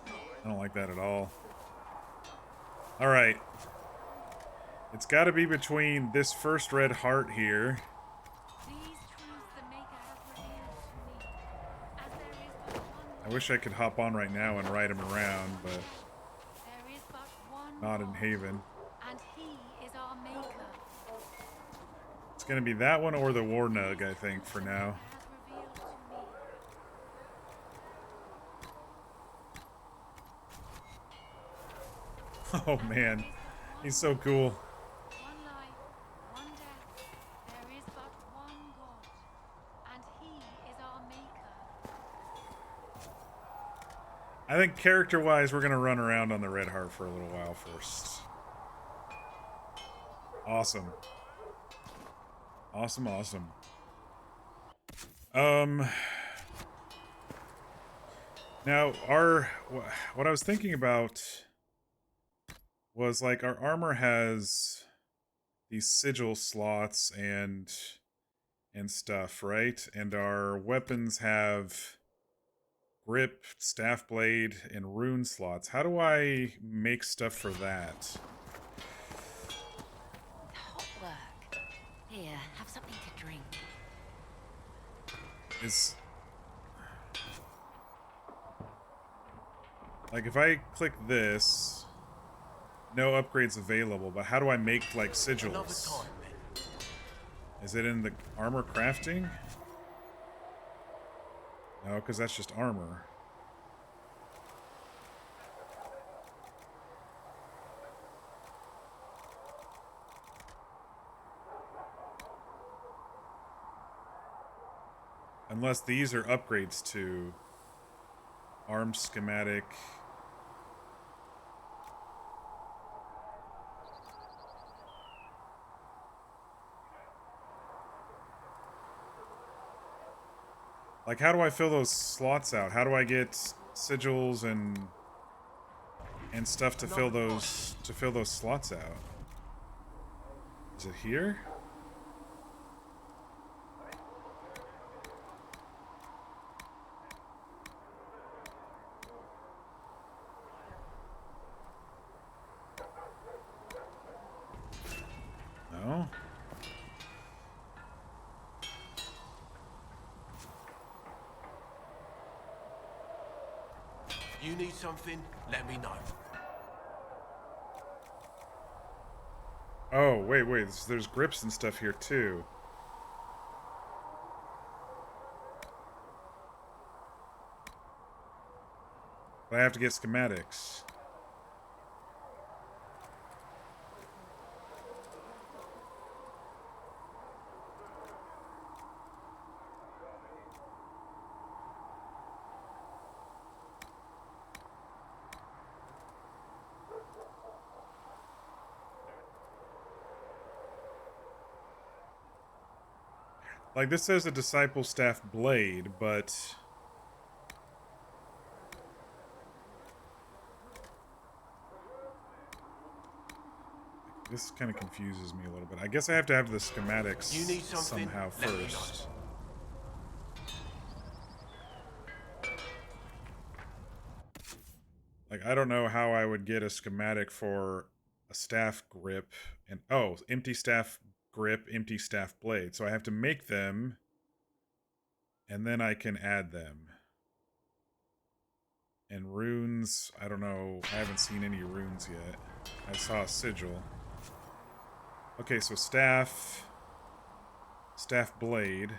I don't like that at all. Alright. It's gotta be between this first red heart here. I wish I could hop on right now and ride him around, but not in Haven. And he is our maker. It's gonna be that one or the Warnug, I think, for now. Oh man, he's so cool. One life, one death. There is but one God, and he is our maker. I think character-wise, we're gonna run around on the red heart for a little while first. Awesome. Awesome, awesome. Now, what I was thinking about was, like, our armor has these sigil slots and stuff, right? And our weapons have grip, staff blade, and rune slots. How do I make stuff for that? Hot work. Here, have something to drink. Like, if I click this, no upgrades available, but how do I make, like, sigils? Is it in the armor crafting? No, because that's just armor. Unless these are upgrades to arm schematic. Like, how do I fill those slots out? How do I get sigils and stuff to fill those slots out? Is it here? No. You need something? Let me know. Oh, wait, there's grips and stuff here too. But I have to get schematics. Like, this says a disciple staff blade, but... This kind of confuses me a little bit. I guess I have to have the schematics somehow first. Like, I don't know how I would get a schematic for a staff grip and... Oh, empty staff grip, empty staff blade. So I have to make them, and then I can add them. And runes, I don't know. I haven't seen any runes yet. I saw a sigil. Okay, so staff blade.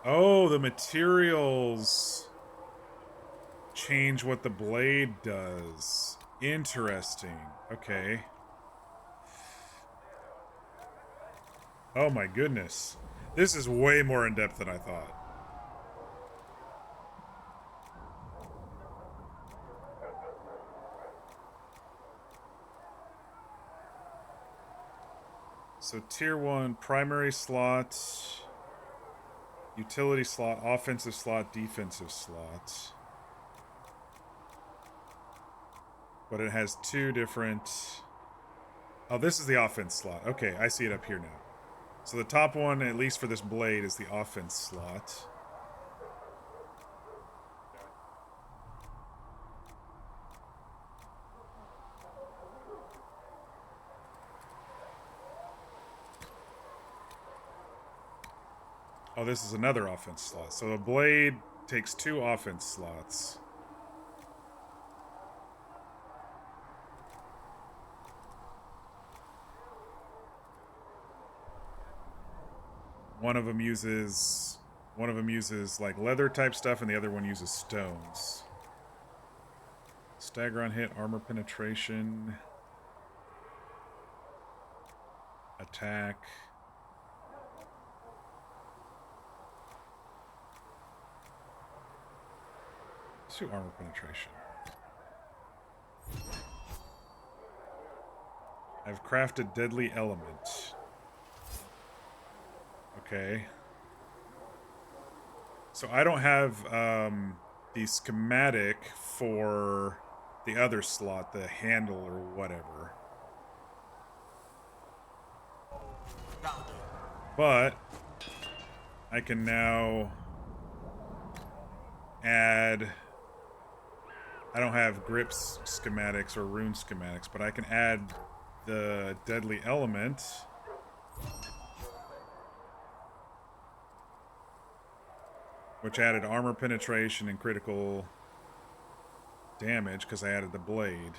Oh, the materials change what the blade does. Interesting. Okay. Oh my goodness. This is way more in-depth than I thought. So tier 1, primary slot, utility slot, offensive slot, defensive slot. But it has two different... Oh, this is the offense slot. Okay, I see it up here now. So the top one, at least for this blade, is the offense slot. Oh, this is another offense slot. So the blade takes two offense slots. One of them uses like leather type stuff, and the other one uses stones. Stagger on hit, armor penetration, attack. Let's do armor penetration. I've crafted deadly element. Okay. So I don't have the schematic for the other slot, the handle or whatever. But I can now add... I don't have grips schematics or rune schematics, but I can add the deadly element. Which added armor penetration and critical damage because I added the blade.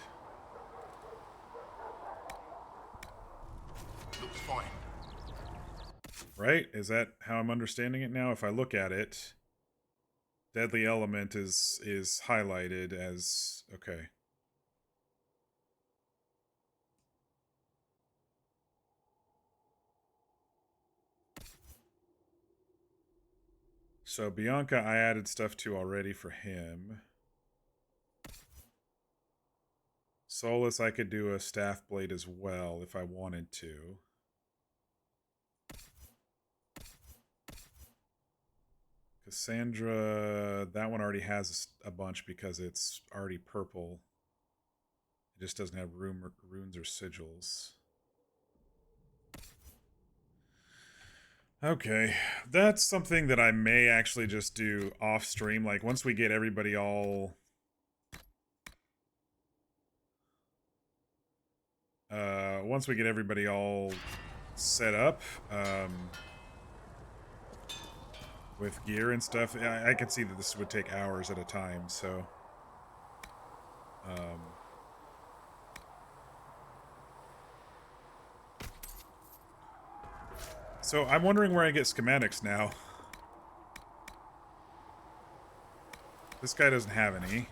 Looks fine. Right? Is that how I'm understanding it now? If I look at it, deadly element is highlighted as... Okay. So Bianca, I added stuff to already for him. Solus, I could do a staff blade as well if I wanted to. Cassandra, that one already has a bunch because it's already purple. It just doesn't have runes or sigils. Okay, that's something that I may actually just do off stream. Like once we get everybody all set up with gear and stuff, I can see that this would take hours at a time. So so I'm wondering where I get schematics now. This guy doesn't have any.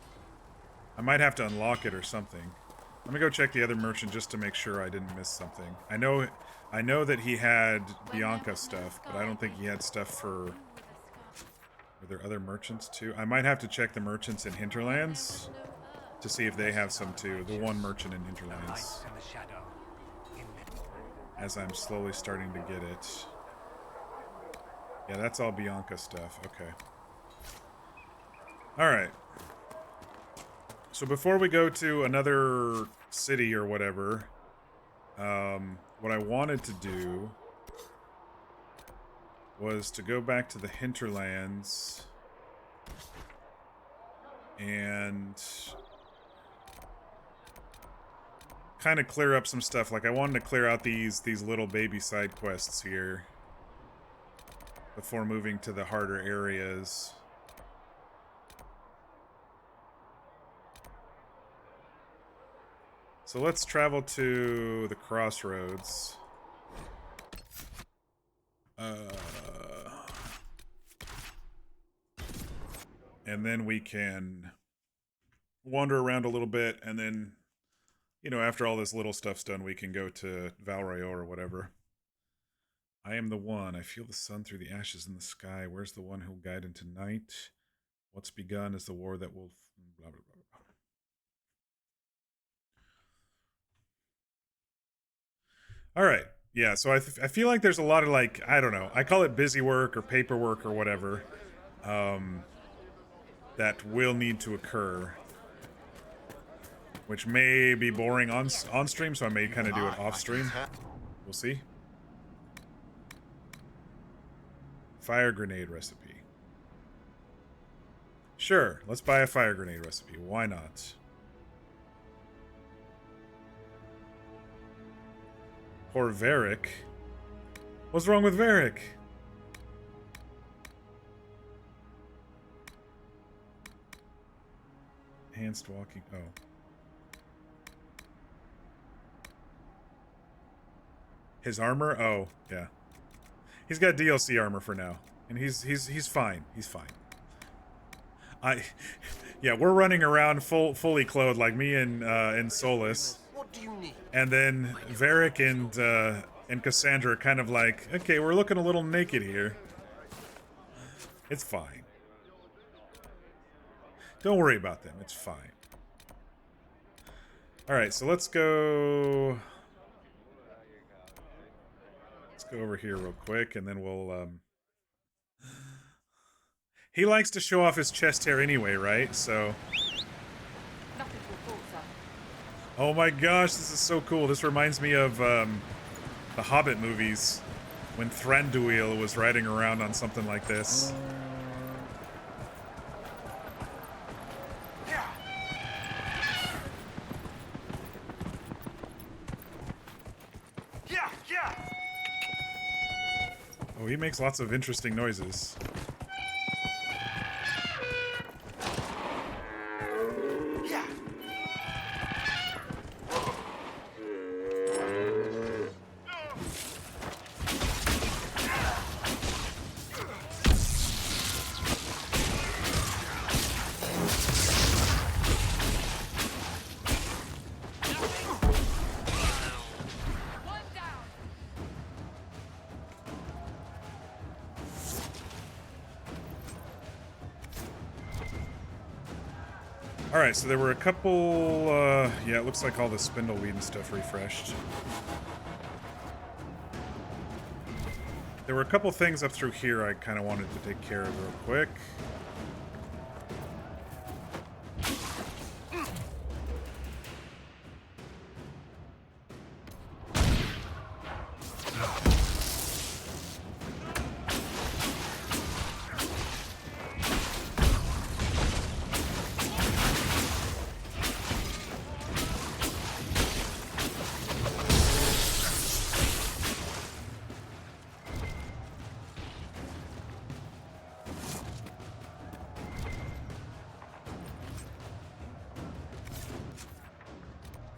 I might have to unlock it or something. Let me go check the other merchant just to make sure I didn't miss something. I know that he had Bianca stuff, but I don't think he had stuff for... Are there other merchants too? I might have to check the merchants in Hinterlands to see if they have some too. The one merchant in Hinterlands. as I'm slowly starting to get it. Yeah, that's all Bianca stuff. Okay. Alright. So before we go to another city or whatever, what I wanted to do was to go back to the Hinterlands and kind of clear up some stuff. Like, I wanted to clear out these little baby side quests here before moving to the harder areas. So let's travel to the crossroads. And then we can wander around a little bit, and then, you know, after all this little stuff's done, we can go to Val Royeaux or whatever. I am the one. I feel the sun through the ashes in the sky. Where's the one who'll guide into night? What's begun is the war that will... Blah, blah, blah, blah. All right. Yeah, so I feel like there's a lot of, like, I don't know. I call it busy work or paperwork or whatever. That will need to occur. Which may be boring on stream, so I may kind of do it off stream. We'll see. Fire grenade recipe. Sure, let's buy a fire grenade recipe. Why not? Poor Varric. What's wrong with Varric? Enhanced walking. Oh. His armor? Oh, yeah. He's got DLC armor for now. And he's fine. He's fine. Yeah, we're running around fully clothed like me and Solus. What do you need? And then Varric and Cassandra are kind of like, okay, we're looking a little naked here. It's fine. Don't worry about them. It's fine. Alright, so let's go over here real quick, and then we'll, He likes to show off his chest hair anyway, right? So... Oh my gosh, this is so cool. This reminds me of, the Hobbit movies, when Thranduil was riding around on something like this. Oh, he makes lots of interesting noises. Alright, so there were a couple, yeah, it looks like all the spindleweed and stuff refreshed. There were a couple things up through here I kind of wanted to take care of real quick.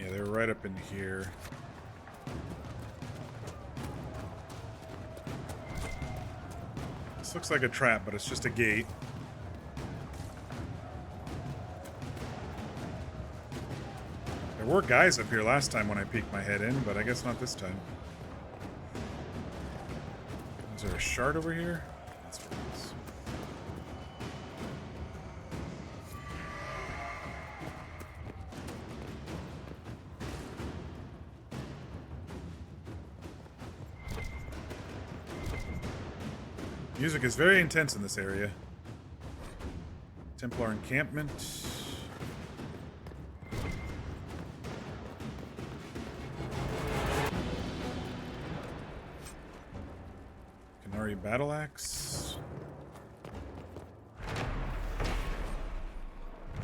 Yeah, they're right up in here. This looks like a trap, but it's just a gate. There were guys up here last time when I peeked my head in, but I guess not this time. Is there a shard over here? That's what it is. Music is very intense in this area. Templar encampment. Canary battle axe.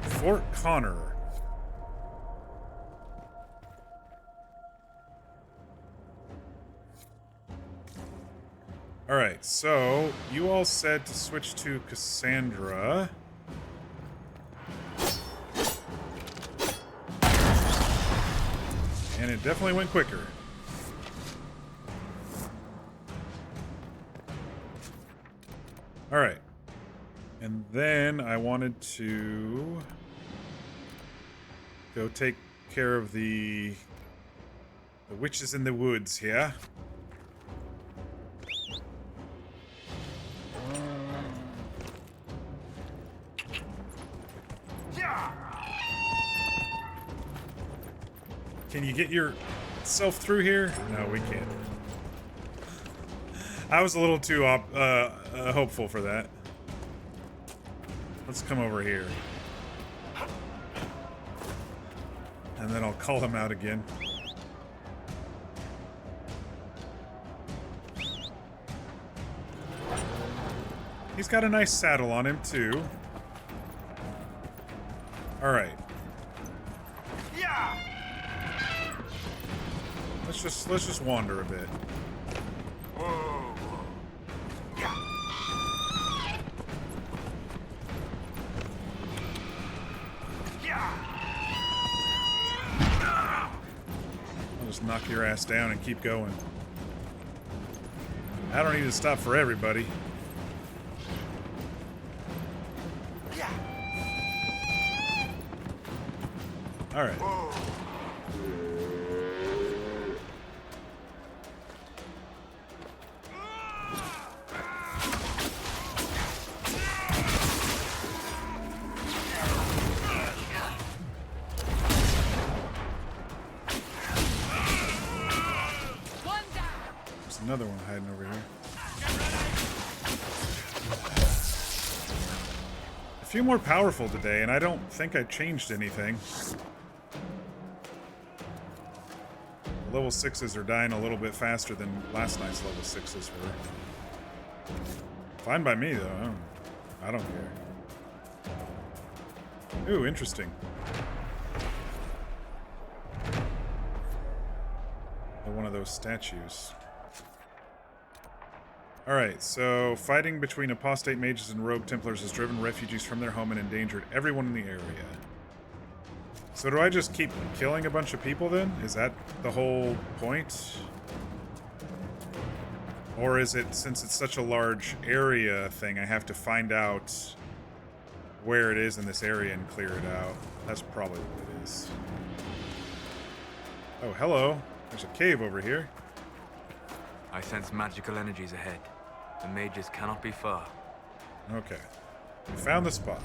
Fort Connor. Alright, so you all said to switch to Cassandra. And it definitely went quicker. Alright. And then I wanted to go take care of the witches in the woods here. Can you get yourself through here? No, we can't. I was a little too hopeful for that. Let's come over here. And then I'll call him out again. He's got a nice saddle on him, too. Alright. Let's just wander a bit. I'll just knock your ass down and keep going. I don't need to stop for everybody. All right. There's another one hiding over here. A few more powerful today, and I don't think I changed anything. Level 6s are dying a little bit faster than last night's level 6s were. Fine by me, though. I don't care. Ooh, interesting. One of those statues. Alright, so fighting between apostate mages and rogue Templars has driven refugees from their home and endangered everyone in the area. So do I just keep killing a bunch of people then? Is that the whole point? Or is it, since it's such a large area thing, I have to find out where it is in this area and clear it out? That's probably what it is. Oh, hello. There's a cave over here. I sense magical energies ahead. The mages cannot be far. Okay. We found the spot.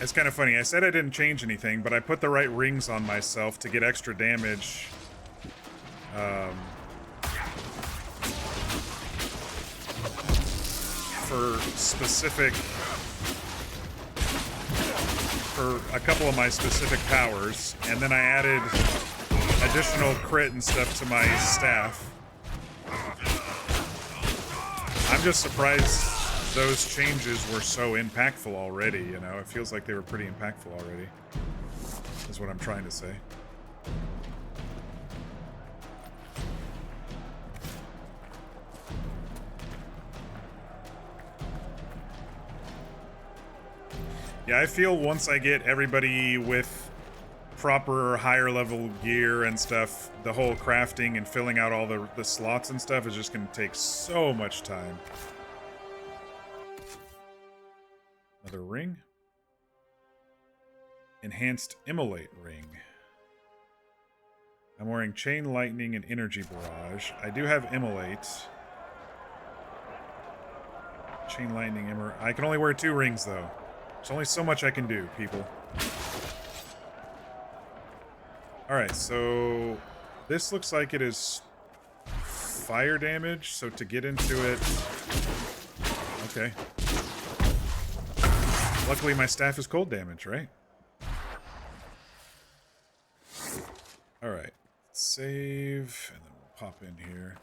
It's kind of funny. I said I didn't change anything, but I put the right rings on myself to get extra damage. For a couple of my specific powers, and then I added additional crit and stuff to my staff. I'm just surprised those changes were so impactful already, you know? It feels like they were pretty impactful already, is what I'm trying to say. Yeah, I feel once I get everybody with proper higher level gear and stuff, the whole crafting and filling out all the slots and stuff is just going to take so much time. Another ring. Enhanced Immolate ring. I'm wearing Chain Lightning and Energy Barrage. I do have Immolate. Chain Lightning, I can only wear 2 rings, though. There's only so much I can do, people. Alright, so... this looks like it is fire damage, so to get into it... okay. Luckily, my staff is cold damage, right? Alright. Save, and then we'll pop in here.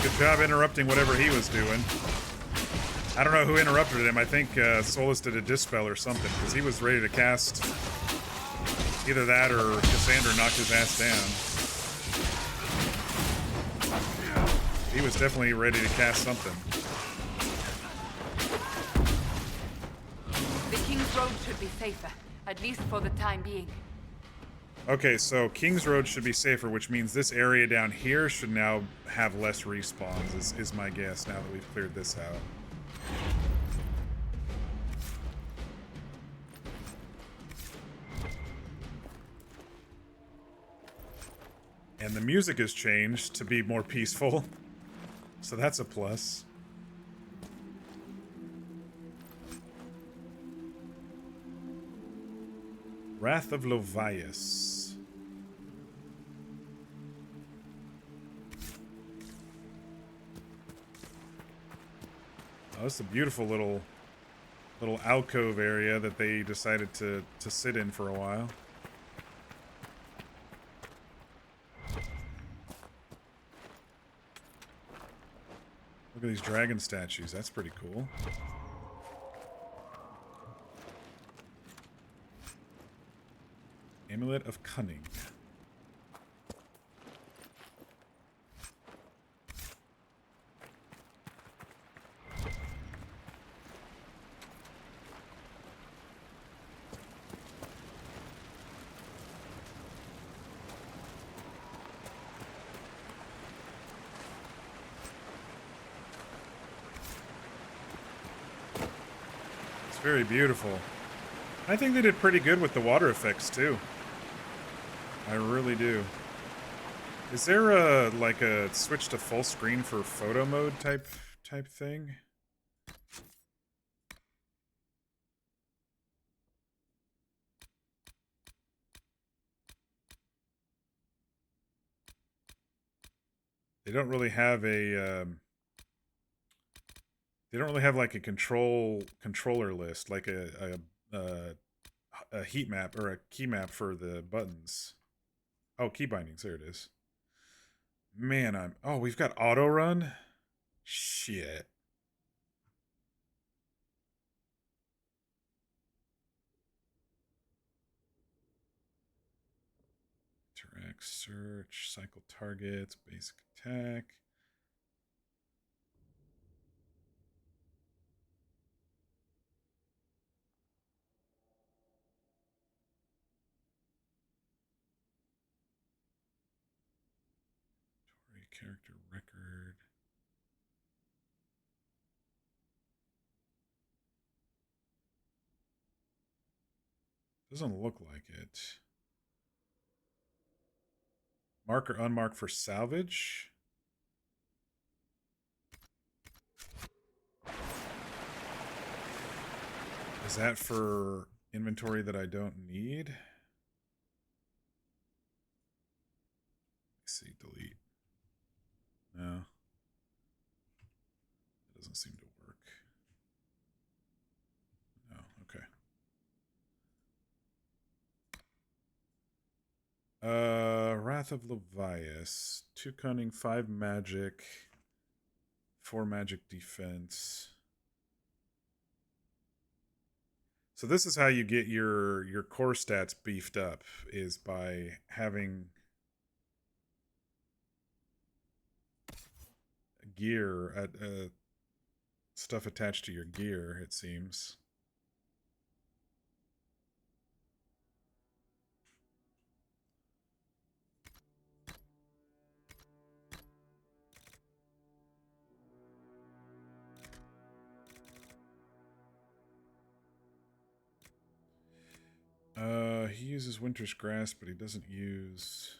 Good job interrupting whatever he was doing. I don't know who interrupted him. I think Solus did a dispel or something, because he was ready to cast either that or Cassandra knocked his ass down. He was definitely ready to cast something. The King's Road should be safer, at least for the time being. Okay, so King's Road should be safer, which means this area down here should now have less respawns, is my guess, now that we've cleared this out. And the music has changed to be more peaceful, so that's a plus. Wrath of Lovias. Oh, it's a beautiful little alcove area that they decided to sit in for a while. Look at these dragon statues. That's pretty cool. Amulet of Cunning. It's very beautiful. I think they did pretty good with the water effects too. I really do. Is there a like a switch to full screen for photo mode type thing? They don't really have a they don't really have like a controller list, like a heat map or a key map for the buttons. Oh, key bindings, there it is. Man, oh, we've got auto run? Shit. Interact, search, cycle targets, basic attack. Character record. Doesn't look like it. Mark or unmark for salvage. Is that for inventory that I don't need? Let's see, delete. No. It doesn't seem to work. No, okay. Wrath of Levias. 2 cunning, 5 magic, 4 magic defense. So this is how you get your core stats beefed up, is by having gear, stuff attached to your gear, it seems. He uses Winter's Grasp, but he doesn't use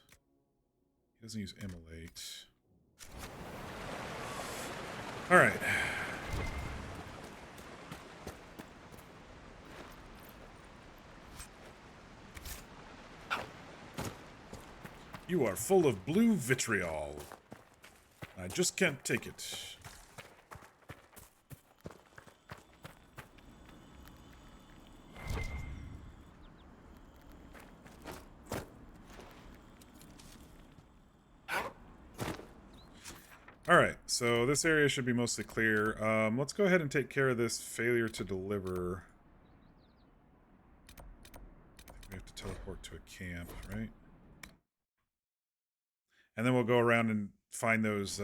Immolate. All right. You are full of blue vitriol. I just can't take it. Alright, so this area should be mostly clear. Let's go ahead and take care of this failure to deliver. I think we have to teleport to a camp, right? And then we'll go around and find those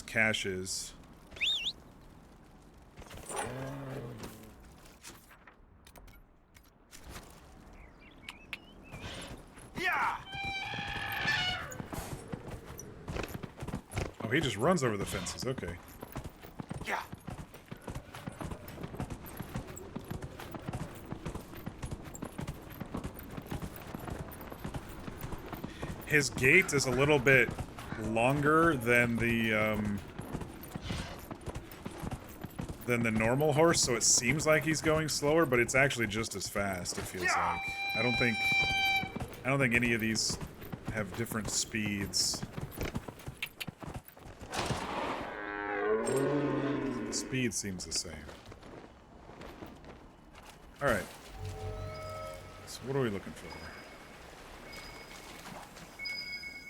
caches. Yeah. Oh, he just runs over the fences. Okay. Yeah. His gait is a little bit longer than the normal horse, so it seems like he's going slower, but it's actually just as fast, it feels like. I don't think any of these have different speeds. The speed seems the same. Alright. So what are we looking for?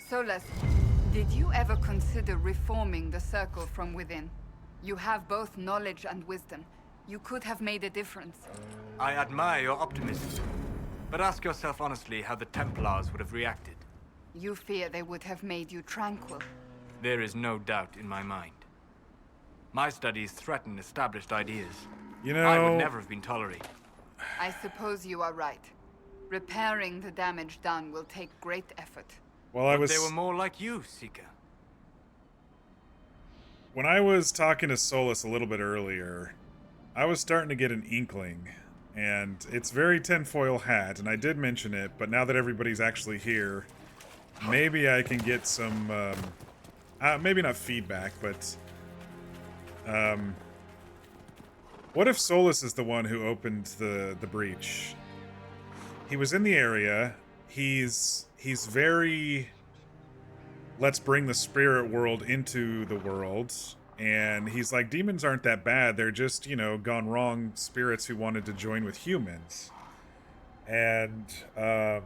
Solus, did you ever consider reforming the Circle from within? You have both knowledge and wisdom. You could have made a difference. I admire your optimism. But ask yourself honestly how the Templars would have reacted. You fear they would have made you tranquil. There is no doubt in my mind. My studies threaten established ideas. You know, I would never have been tolerated. I suppose you are right. Repairing the damage done will take great effort. Well, I was... They were more like you, Seeker. When I was talking to Solus a little bit earlier, I was starting to get an inkling. And it's very tinfoil hat, and I did mention it, but now that everybody's actually here, maybe I can get some, maybe not feedback, but, what if Solus is the one who opened the breach? He was in the area, he's very, let's bring the spirit world into the world, and he's like, demons aren't that bad, they're just, you know, gone wrong spirits who wanted to join with humans. And, I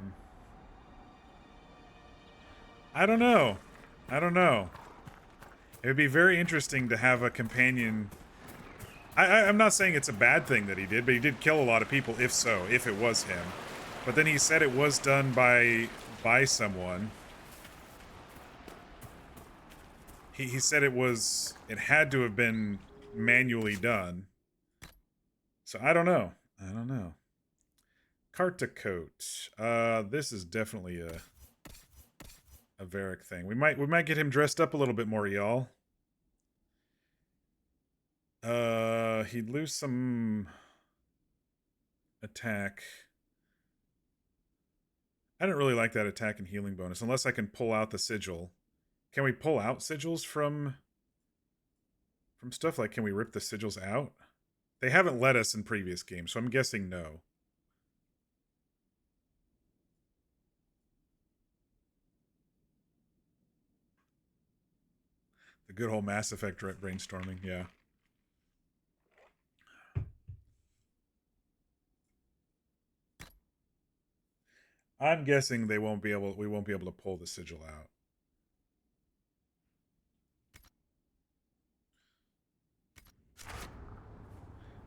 don't know. It would be very interesting to have a companion. I'm not saying it's a bad thing that he did, but he did kill a lot of people, if it was him. But then he said it was done by someone. He said it had to have been manually done. So I don't know. Cart to coat. This is definitely a Varric thing. We might get him dressed up a little bit more, y'all. He'd lose some attack. I don't really like that attack and healing bonus unless I can pull out the sigil. Can we pull out sigils from stuff? Like, can we rip the sigils out? They haven't let us in previous games, so I'm guessing no. The good old Mass Effect brainstorming, yeah. I'm guessing we won't be able to pull the sigil out.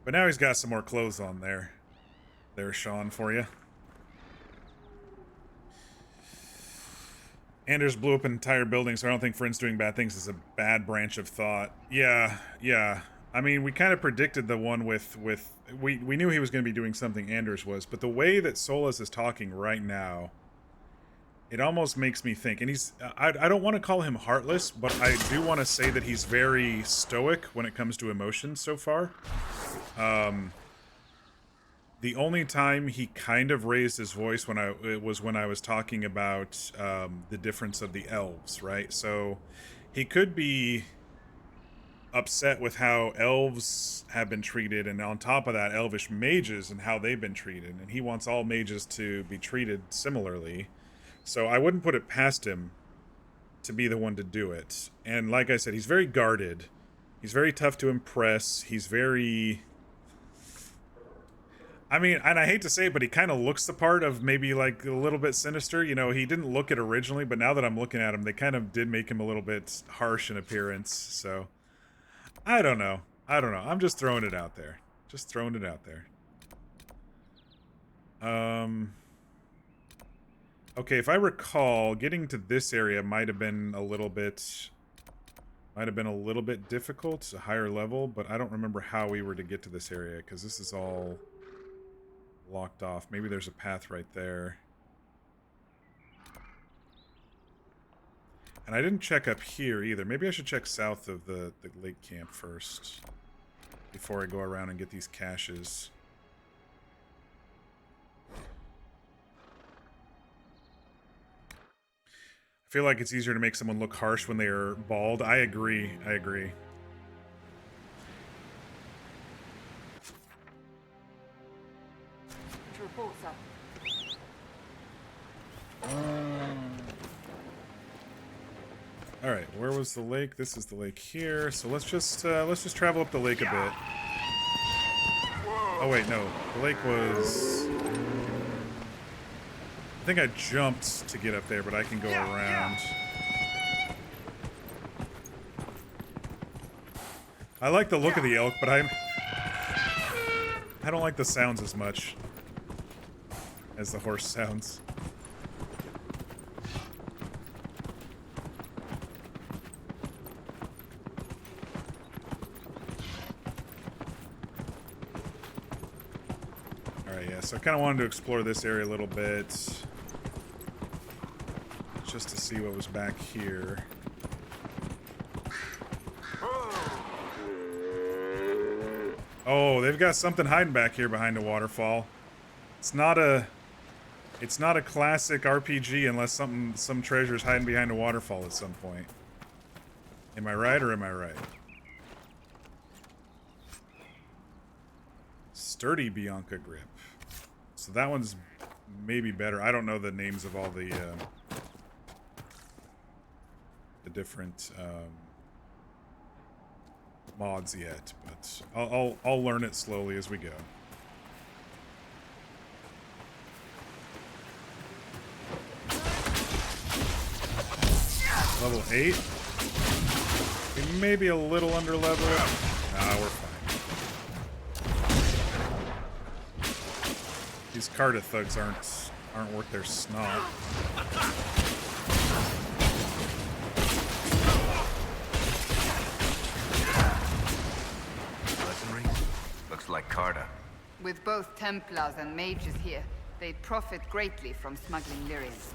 But now he's got some more clothes on there. There's Sean for you. Anders blew up an entire building, so I don't think friends doing bad things is a bad branch of thought. Yeah, yeah. I mean, we kind of predicted the one with we knew he was going to be doing something, Anders was, but the way that Solas is talking right now, it almost makes me think, and he's, I don't want to call him heartless, but I do want to say that he's very stoic when it comes to emotions so far. The only time he kind of raised his voice when it was when I was talking about the difference of the elves, right? So he could be upset with how elves have been treated, and on top of that, elvish mages and how they've been treated, and he wants all mages to be treated similarly. So I wouldn't put it past him to be the one to do it. And like I said, he's very guarded. He's very tough to impress. He's very... I mean, and I hate to say it, but he kind of looks the part of maybe like a little bit sinister. You know, he didn't look it originally, but now that I'm looking at him, they kind of did make him a little bit harsh in appearance. So, I don't know. I don't know. I'm just throwing it out there. Just throwing it out there. Okay, if I recall, getting to this area might have been a little bit difficult, a higher level, but I don't remember how we were to get to this area, because this is all locked off. Maybe there's a path right there. And I didn't check up here either. Maybe I should check south of the lake camp first, before I go around and get these caches. I feel like it's easier to make someone look harsh when they are bald. I agree. I agree. Report, sir. All right, where was the lake? This is the lake here. So let's just travel up the lake a bit. Oh wait, no, the lake was. I think I jumped to get up there, but I can go around. I like the look of the elk, but I don't like the sounds as much as the horse sounds. Alright, yeah, so I kind of wanted to explore this area a little bit, just to see what was back here. Oh, they've got something hiding back here behind the waterfall. It's not a classic RPG unless some treasure's hiding behind a waterfall at some point. Am I right or am I right? Sturdy Bianca grip. So that one's maybe better. I don't know the names of all the different mods yet, but I'll learn it slowly as we go. Level 8. We may be a little under level. Nah, we're fine. These Carta thugs aren't worth their snot. Looks like Carta. With both Templars and mages here, they profit greatly from smuggling Lyrians.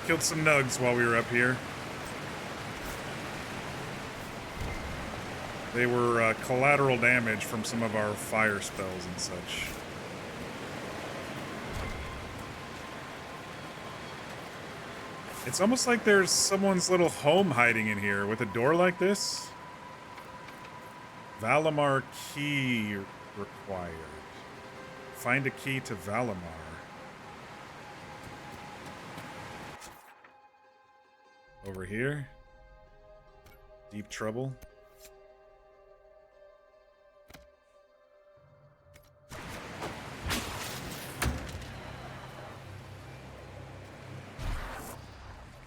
Killed some nugs while we were up here. They were collateral damage from some of our fire spells and such. It's almost like there's someone's little home hiding in here with a door like this. Valimar key required. Find a key to Valimar. Over here. Deep trouble.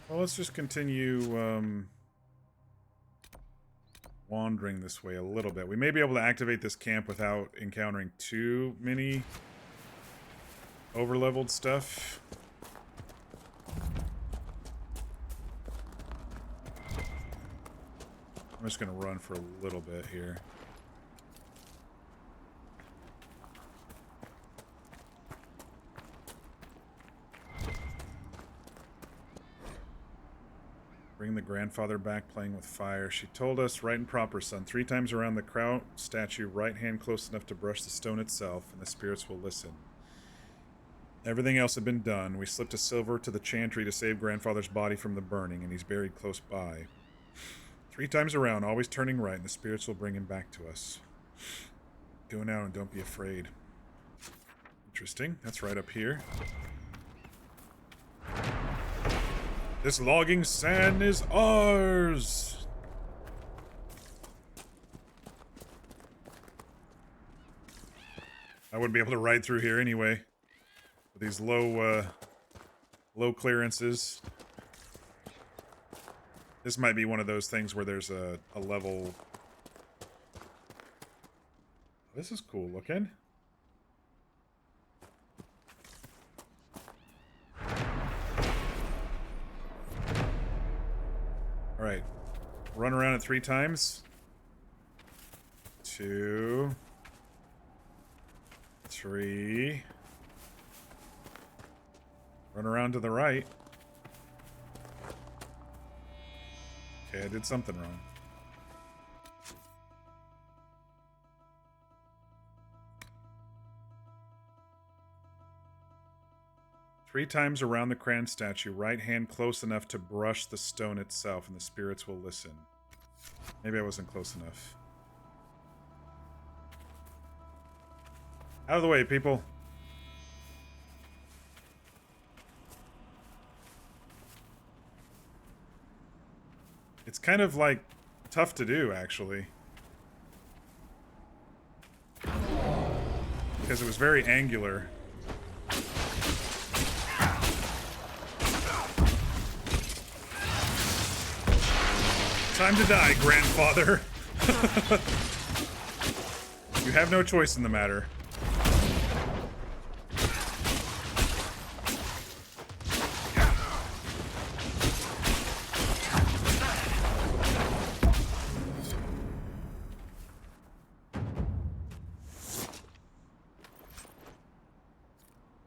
Well, let's just continue wandering this way a little bit. We may be able to activate this camp without encountering too many overleveled stuff. I'm just gonna run for a little bit here. Bring the grandfather back playing with fire. She told us, right and proper, son. 3 times around the crown statue, right hand close enough to brush the stone itself, and the spirits will listen. Everything else had been done. We slipped a silver to the chantry to save grandfather's body from the burning, and he's buried close by. 3 times around, always turning right, and the spirits will bring him back to us. Go now and don't be afraid. Interesting. That's right up here. This logging sand is ours! I wouldn't be able to ride through here anyway. With these low clearances. This might be one of those things where there's a level... This is cool looking. Alright. Run around it 3 times. 2. 3. Run around to the right. Okay, I did something wrong. Three times around the Cran statue, right hand close enough to brush the stone itself, and the spirits will listen. Maybe I wasn't close enough. Out of the way, people. It's kind of, like, tough to do, actually. Because it was very angular. Time to die, grandfather. You have no choice in the matter.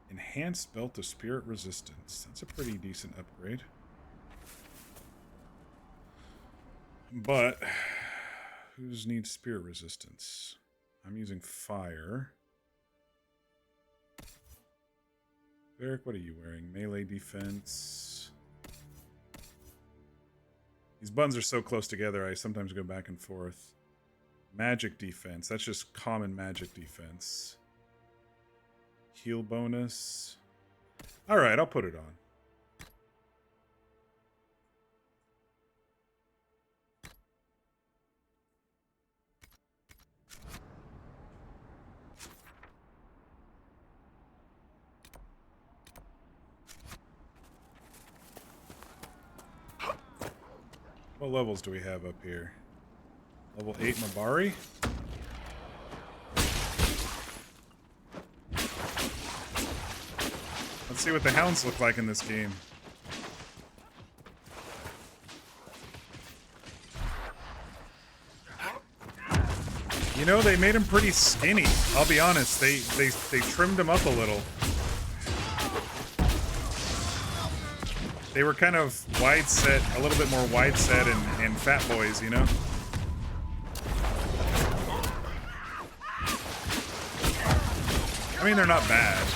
Enhanced belt of spirit resistance. That's a pretty decent upgrade. But who's needs spirit resistance? I'm using fire. Varric, what are you wearing? Melee defense. These buttons are so close together, I sometimes go back and forth. Magic defense. That's just common magic defense. Heal bonus. Alright, I'll put it on. What levels do we have up here? Level 8 Mabari? Let's see what the hounds look like in this game. You know, they made him pretty skinny. I'll be honest, they trimmed him up a little. They were kind of wide set, a little bit more wide set and fat boys, you know? I mean, they're not bad.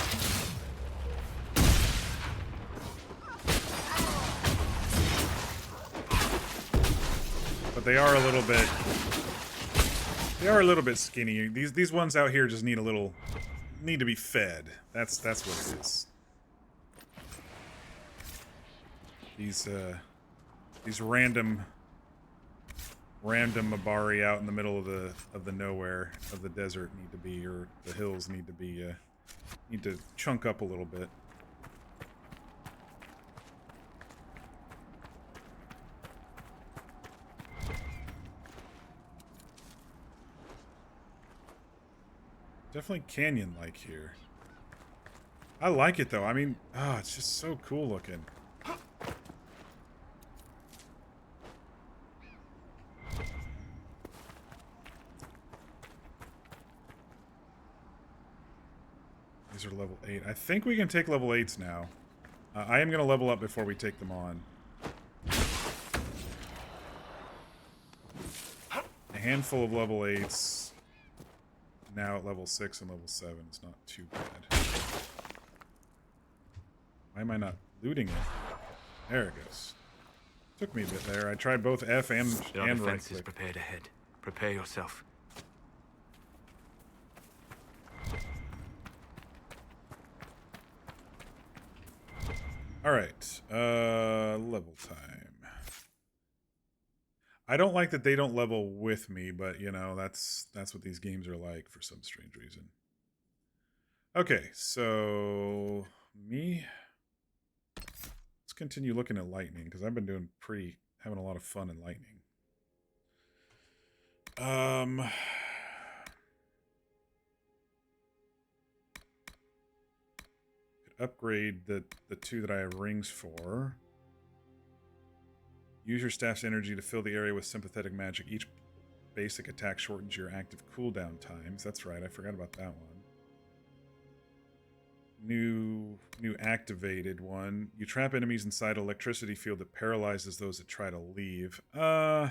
But they are a little bit... They are a little bit skinny. These ones out here just need a little... need to be fed. That's what it is. These random Mabari out in the middle of the nowhere of the desert need to be, or the hills need to be, need to chunk up a little bit. Definitely canyon-like here. I like it though. I mean, it's just so cool looking. These are level 8. I think we can take level 8s now. I am going to level up before we take them on. A handful of level 8s. Now at level 6 and level 7 is not too bad. Why am I not looting it? There it goes. Took me a bit there. I tried both F and right click. Prepared ahead. Prepare yourself. Alright. Level time. I don't like that they don't level with me, but you know, that's what these games are like for some strange reason. Okay, so me. Let's continue looking at lightning, because I've been having a lot of fun in lightning. Could upgrade the two that I have rings for. Use your staff's energy to fill the area with sympathetic magic. Each basic attack shortens your active cooldown times. That's right, I forgot about that one. New activated one. You trap enemies inside an electricity field that paralyzes those that try to leave. I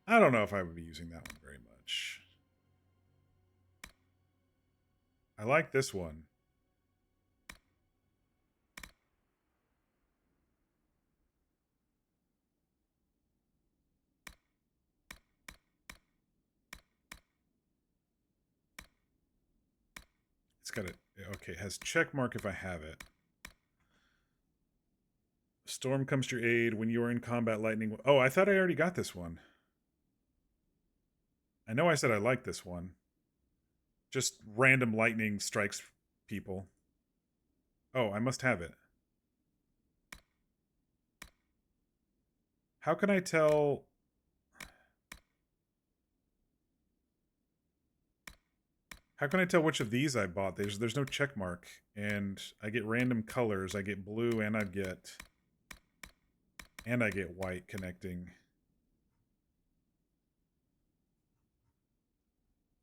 don't know if I would be using that one very much. I like this one. It's got it. Okay, it has check mark if I have it. Storm comes to your aid when you are in combat. Lightning. Oh, I thought I already got this one. I know I said I like this one. Just random lightning strikes people. Oh, I must have it. How can I tell? How can I tell which of these I bought? There's no check mark, and I get random colors. I get blue, and I get white connecting.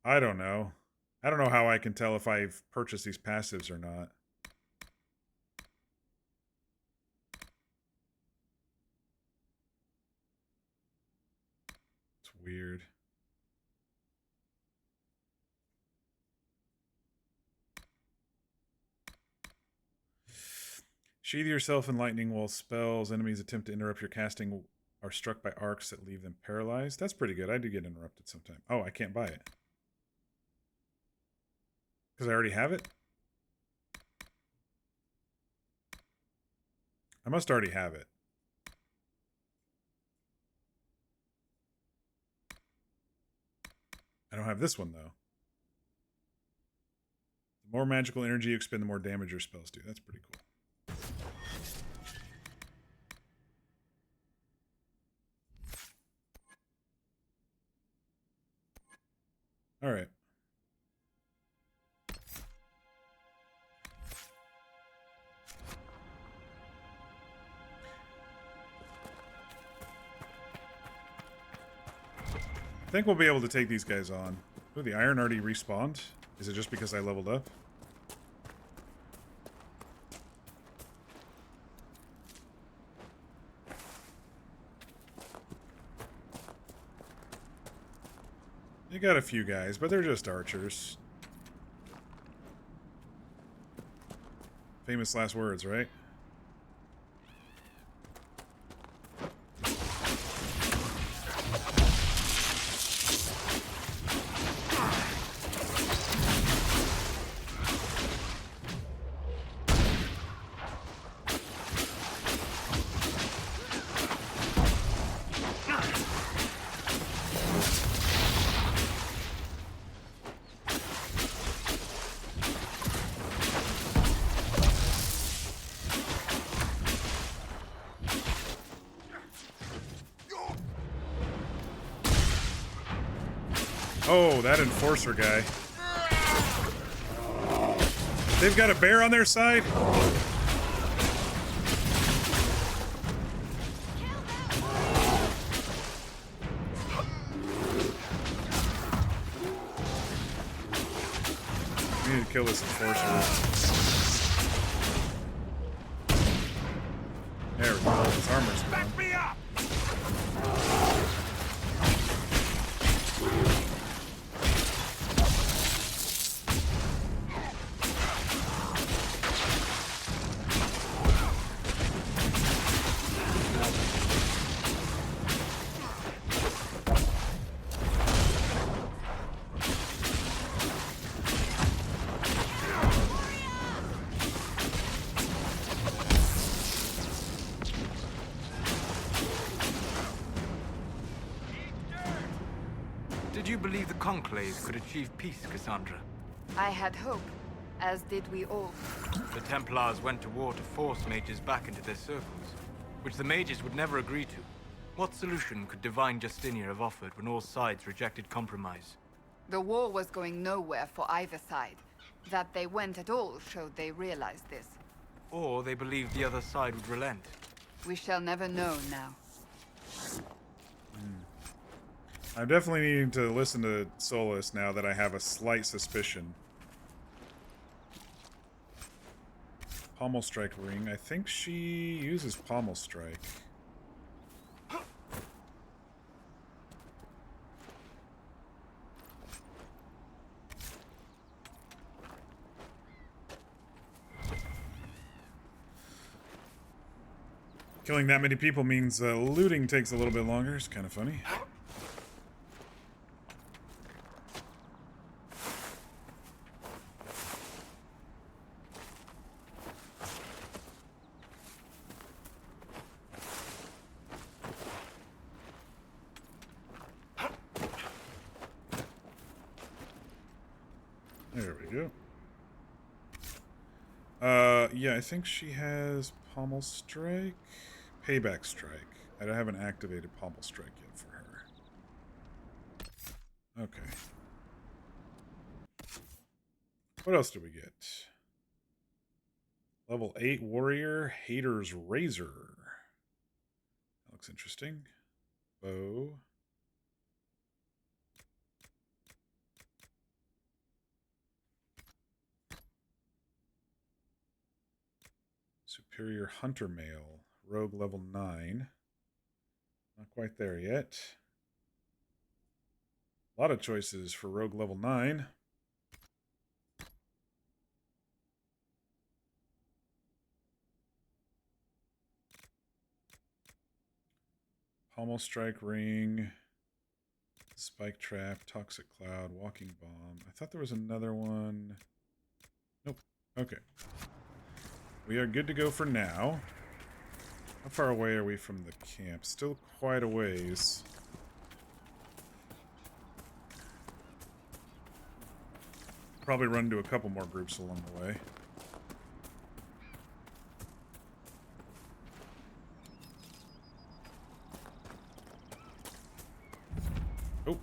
I don't know. I don't know how I can tell if I've purchased these passives or not. It's weird. Sheathe yourself in lightning while spells. Enemies attempt to interrupt your casting are struck by arcs that leave them paralyzed. That's pretty good. I do get interrupted sometimes. Oh, I can't buy it. Because I already have it? I must already have it. I don't have this one, though. The more magical energy you expend, the more damage your spells do. That's pretty cool. All right. I think we'll be able to take these guys on. Ooh, the iron already respawned? Is it just because I leveled up? They got a few guys, but they're just archers. Famous last words, right? Oh, that enforcer guy. They've got a bear on their side? We need to kill this enforcer. There we go. His armor's gone. Back me up! Did you believe the Conclave could achieve peace, Cassandra? I had hope, as did we all. The Templars went to war to force mages back into their circles, which the mages would never agree to. What solution could Divine Justinia have offered when all sides rejected compromise? The war was going nowhere for either side. That they went at all showed they realized this. Or they believed the other side would relent. We shall never know now. I'm definitely needing to listen to Solus now that I have a slight suspicion. Pommel Strike Ring. I think she uses Pommel Strike. Killing that many people means looting takes a little bit longer. It's kind of funny. There we go. Yeah, I think she has Pommel Strike. Payback Strike. I haven't activated Pommel Strike yet for her. Okay. What else do we get? Level 8 Warrior, Hater's Razor. That looks interesting. Bow. Superior Hunter Mail. Rogue level 9. Not quite there yet. A lot of choices for Rogue level 9. Pommel Strike Ring. Spike Trap. Toxic Cloud. Walking Bomb. I thought there was another one. Nope. Okay. We are good to go for now. How far away are we from the camp? Still quite a ways. Probably run into a couple more groups along the way. Oh.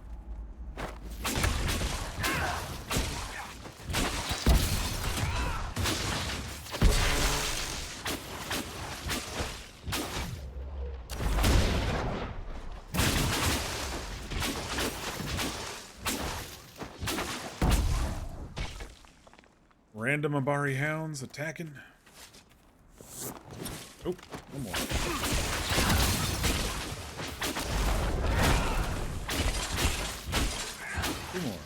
Random Abari hounds attacking. Oh, one more. Two more.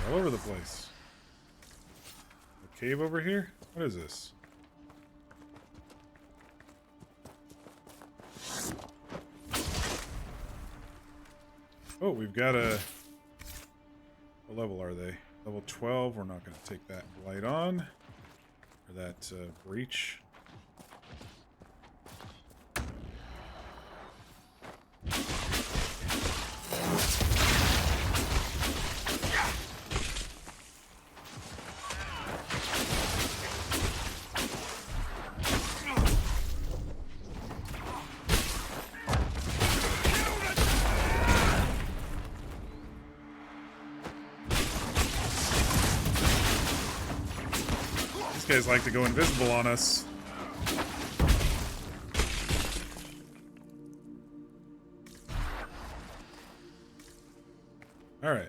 All over the place. A cave over here? What is this? Oh, we've got a... What level are they? Level 12. We're not going to take that blight on. Or that breach. guys like to go invisible on us. Alright.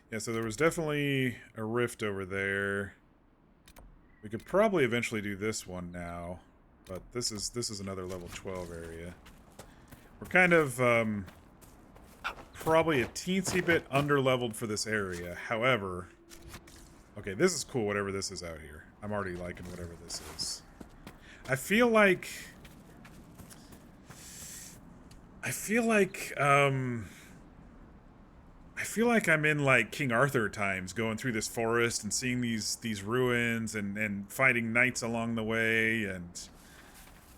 Yeah, so there was definitely a rift over there. We could probably eventually do this one now, but this is another level 12 area. We're kind of probably a teensy bit under-leveled for this area. However, okay, this is cool, whatever this is out here. I'm already liking whatever this is. I feel like I'm in like King Arthur times, going through this forest and seeing these ruins and fighting knights along the way, and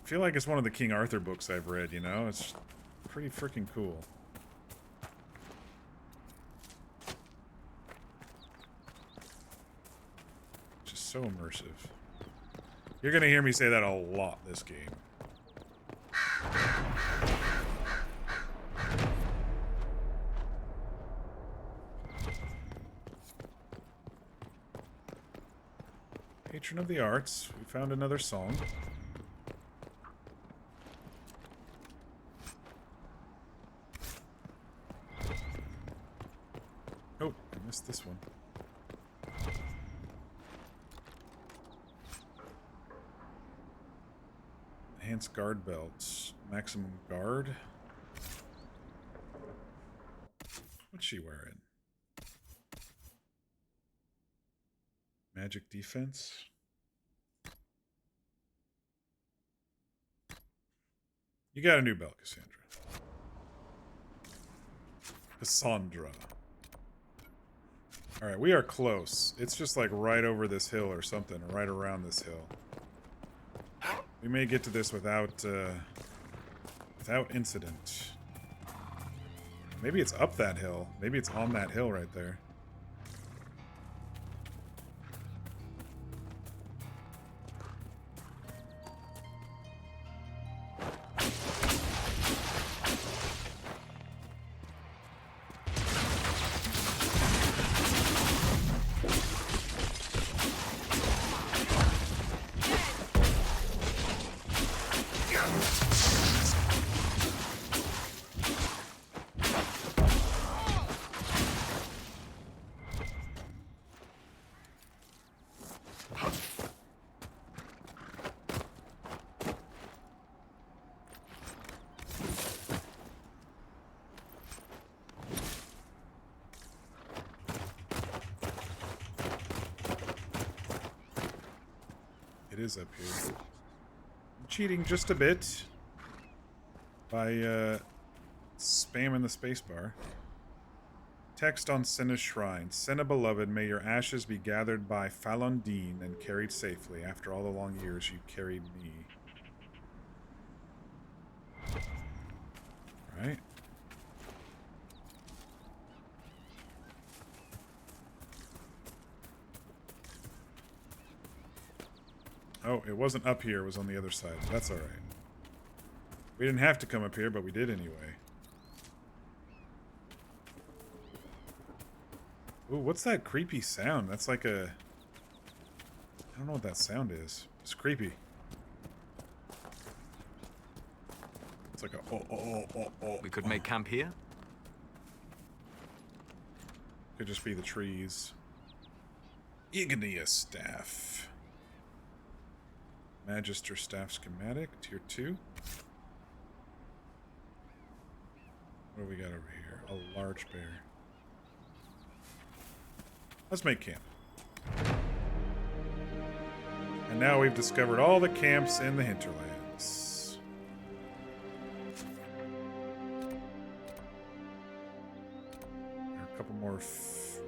I feel like it's one of the King Arthur books I've read, you know? It's pretty freaking cool. Just so immersive. You're gonna hear me say that a lot this game. Patron of the Arts. We found another song. Oh, I missed this one. Enhanced guard belts. Maximum guard. What's she wearing? Magic defense. You got a new belt, Cassandra. Cassandra. Alright, we are close. It's just like right over this hill or something, or right around this hill. We may get to this without incident. Maybe it's up that hill. Maybe it's on that hill right there. It is up here. I'm cheating just a bit by spamming the spacebar. Text on Senna's shrine. Senna beloved, may your ashes be gathered by Falondine and carried safely after all the long years you carried me. Right. Oh, it wasn't up here, it was on the other side. That's alright. We didn't have to come up here, but we did anyway. Ooh, what's that creepy sound? That's like a... I don't know what that sound is. It's creepy. It's like a oh. We could make camp here? Could just be the trees. Igneous staff. Magister staff schematic, tier 2. What do we got over here? A large bear. Let's make camp. And now we've discovered all the camps in the Hinterlands. There are a couple more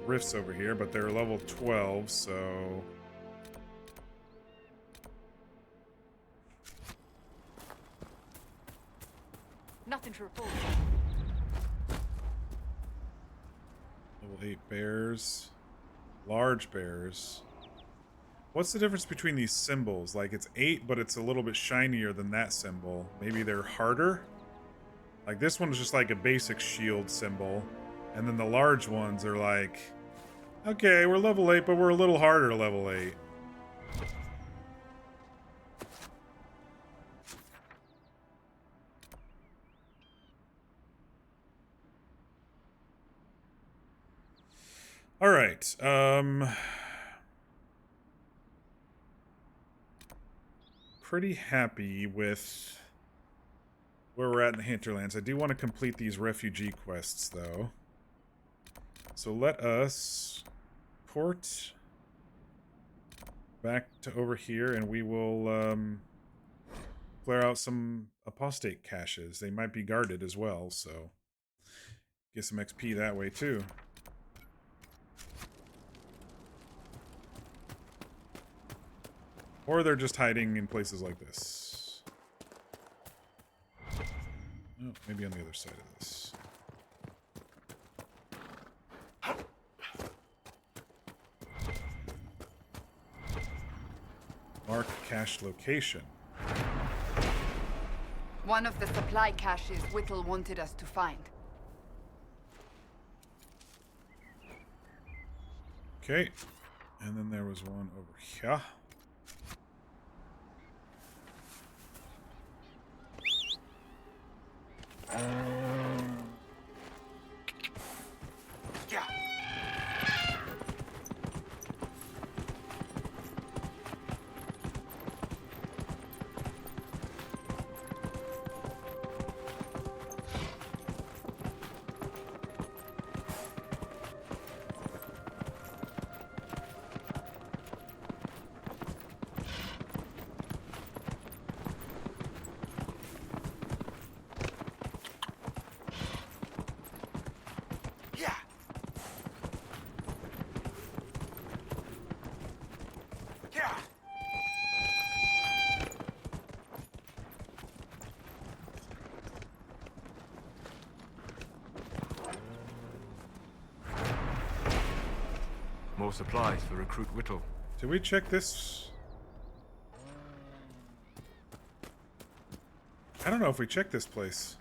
rifts over here, but they're level 12, so... Nothing to report. Level 8 bears. Large bears. What's the difference between these symbols? Like, it's 8, but it's a little bit shinier than that symbol. Maybe they're harder? Like, this one is just like a basic shield symbol. And then the large ones are like Okay, we're level 8, but we're a little harder to level 8. All right. Pretty happy with where we're at in the Hinterlands. I do want to complete these refugee quests, though. So let us port back to over here, and we will clear out some apostate caches. They might be guarded as well, so get some XP that way, too. Or they're just hiding in places like this. Oh, maybe on the other side of this. Mark cache location. One of the supply caches Whittle wanted us to find. Okay. And then there was one over here. More supplies for Recruit Whittle. Did we check this? I don't know if we checked this place.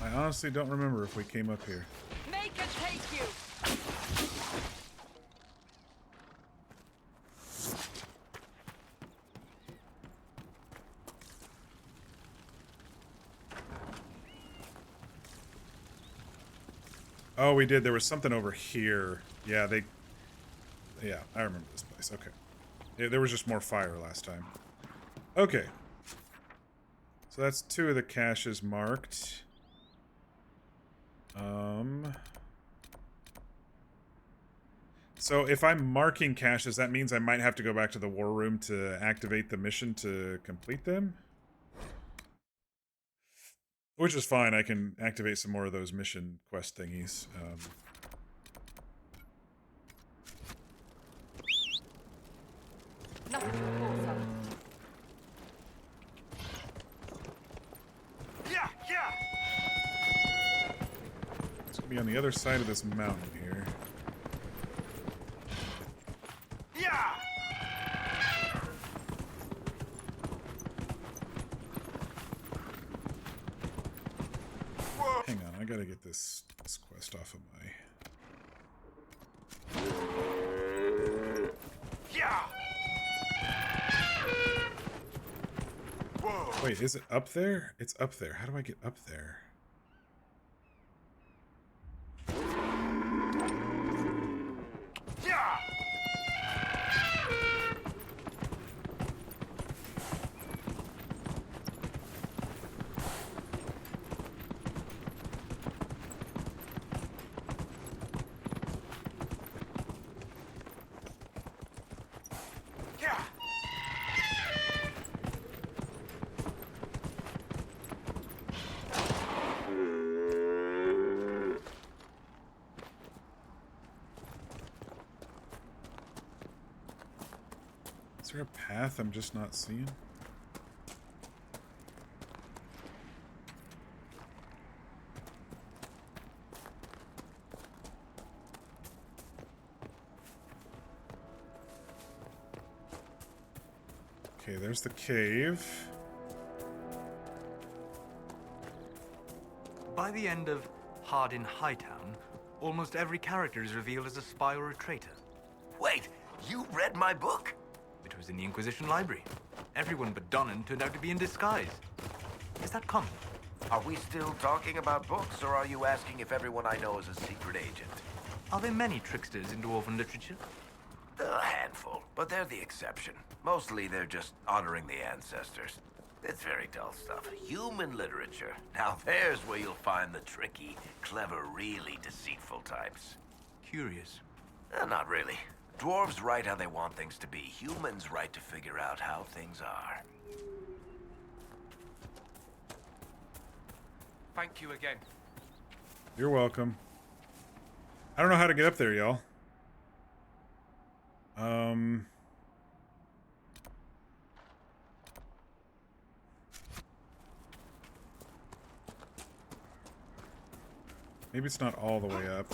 I honestly don't remember if we came up here. Make it take you. Oh, we did. There was something over here. Yeah, yeah, I remember this place. Okay. Yeah, there was just more fire last time. Okay. So that's 2 of the caches marked. So if I'm marking caches, that means I might have to go back to the war room to activate the mission to complete them? Which is fine, I can activate some more of those mission quest thingies. Nothing to report, sir. It's gonna be on the other side of this mountain here. Hang on, I gotta get this quest off of my... Wait, is it up there? It's up there. How do I get up there? Is there a path I'm just not seeing? Okay, there's the cave. By the end of Hardin Hightown, almost every character is revealed as a spy or a traitor. Wait, you read my book? It was in the Inquisition library. Everyone but Donnan turned out to be in disguise. Is that common? Are we still talking about books, or are you asking if everyone I know is a secret agent? Are there many tricksters in dwarven literature? A handful, but they're the exception. Mostly they're just honoring the ancestors. It's very dull stuff. Human literature. Now there's where you'll find the tricky, clever, really deceitful types. Curious. Not really. Dwarves write how they want things to be. Humans write to figure out how things are. Thank you again. You're welcome. I don't know how to get up there, y'all. Maybe it's not all the way up.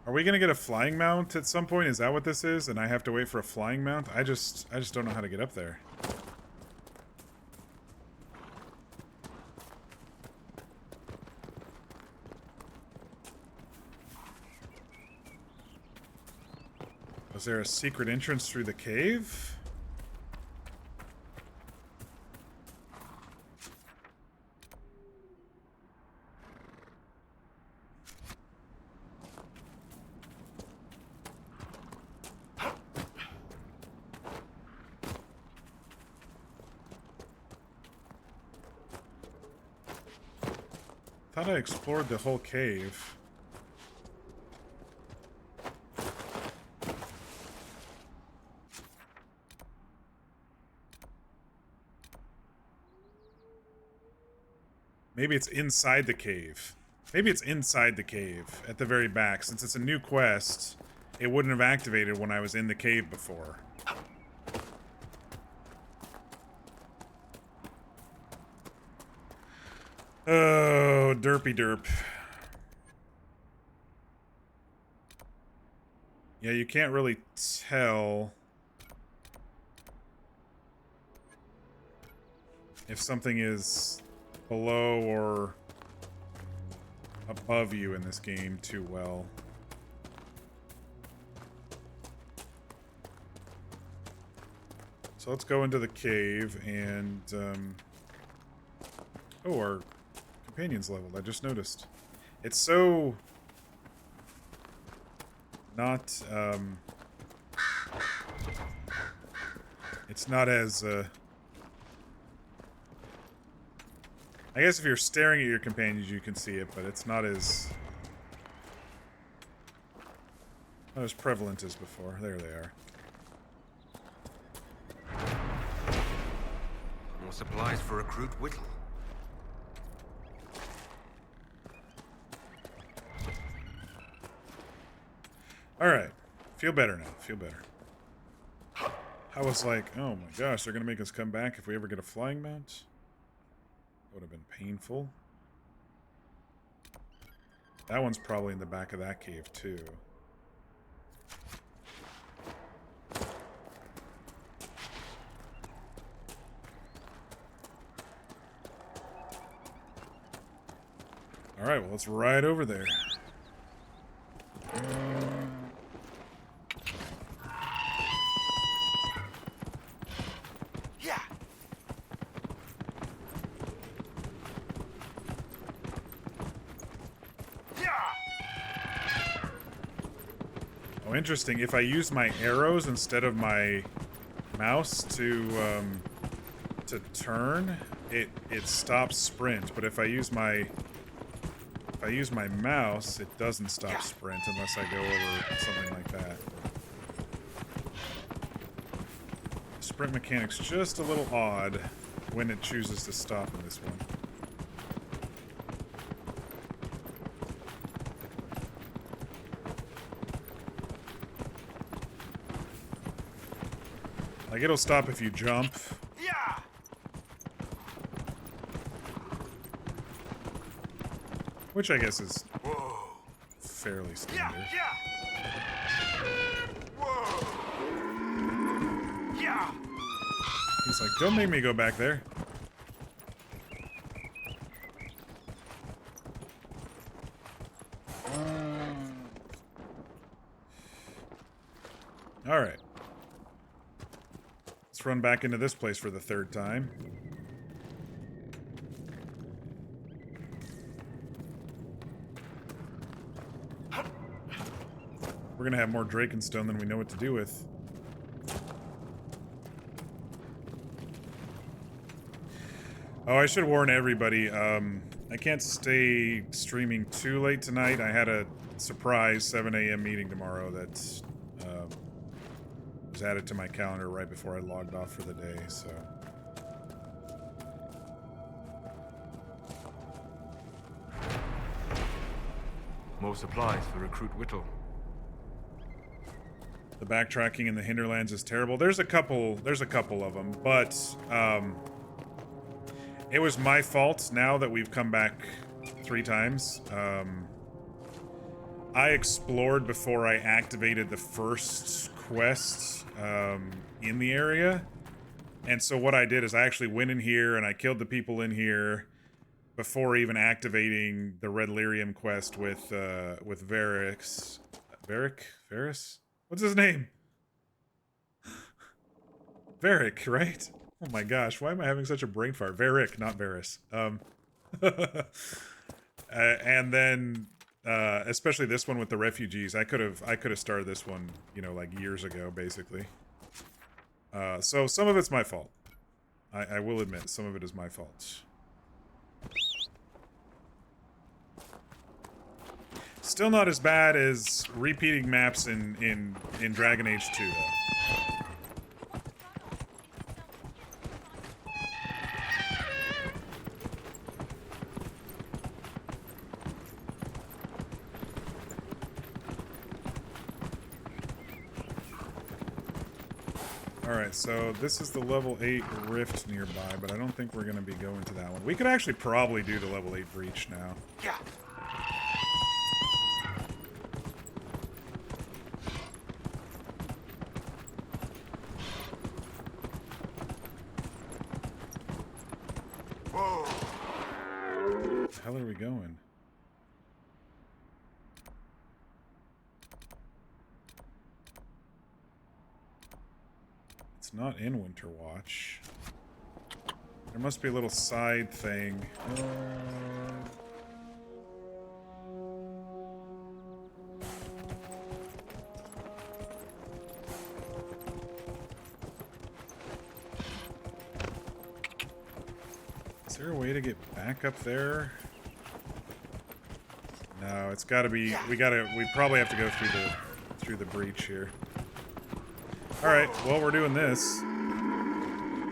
Are we gonna get a flying mount at some point? Is that what this is? And I have to wait for a flying mount? I just don't know how to get up there. Was there a secret entrance through the cave? Thought I explored the whole cave. Maybe it's inside the cave. Maybe it's inside the cave at the very back. Since it's a new quest, it wouldn't have activated when I was in the cave before. Oh, derpy derp. Yeah, you can't really tell if something is below or above you in this game too well. So let's go into the cave and, oh, our companion's leveled, I just noticed. It's so not, it's not as, I guess if you're staring at your companions, you can see it, but it's not as prevalent as before. There they are. More supplies for Recruit Whittle. Alright. Feel better now. Feel better. I was like, oh my gosh, they're gonna make us come back if we ever get a flying mount? That would have been painful. That one's probably in the back of that cave, too. Alright, well, let's ride over there. Oh, interesting. If I use my arrows instead of my mouse to turn, it stops sprint. But if I use my mouse, it doesn't stop sprint unless I go over something like that. Sprint mechanic's just a little odd when it chooses to stop in this one. Like, it'll stop if you jump. Yeah. Which I guess is fairly standard. Whoa. Yeah. He's like, don't make me go back there. Alright. Let's run back into this place for the third time. We're gonna have more Drakenstone than we know what to do with. Oh, I should warn everybody, I can't stay streaming too late tonight. I had a surprise 7 a.m. meeting tomorrow that was added to my calendar right before I logged off for the day, so... More supplies for Recruit Whittle. The backtracking in the Hinterlands is terrible. There's a couple of them, but it was my fault now that we've come back 3 times. I explored before I activated the first quest in the area. And so what I did is I actually went in here and I killed the people in here before even activating the Red Lyrium quest with Varys. Varys? What's his name? Varric, right? Oh my gosh, why am I having such a brain fart? Varric, not Varys. And then, especially this one with the refugees, I could have started this one, you know, like years ago, basically. So some of it's my fault. I will admit, some of it is my fault. Still not as bad as repeating maps in Dragon Age 2, though. Alright, so this is the level 8 rift nearby, but I don't think we're going to be going to that one. We could actually probably do the level 8 breach now. Yeah. Whoa. Where the hell are we going? It's not in Winterwatch. There must be a little side thing. Is there a way to get back up there? No, it's gotta be, we probably have to go through the breach here. Alright, well, we're doing this.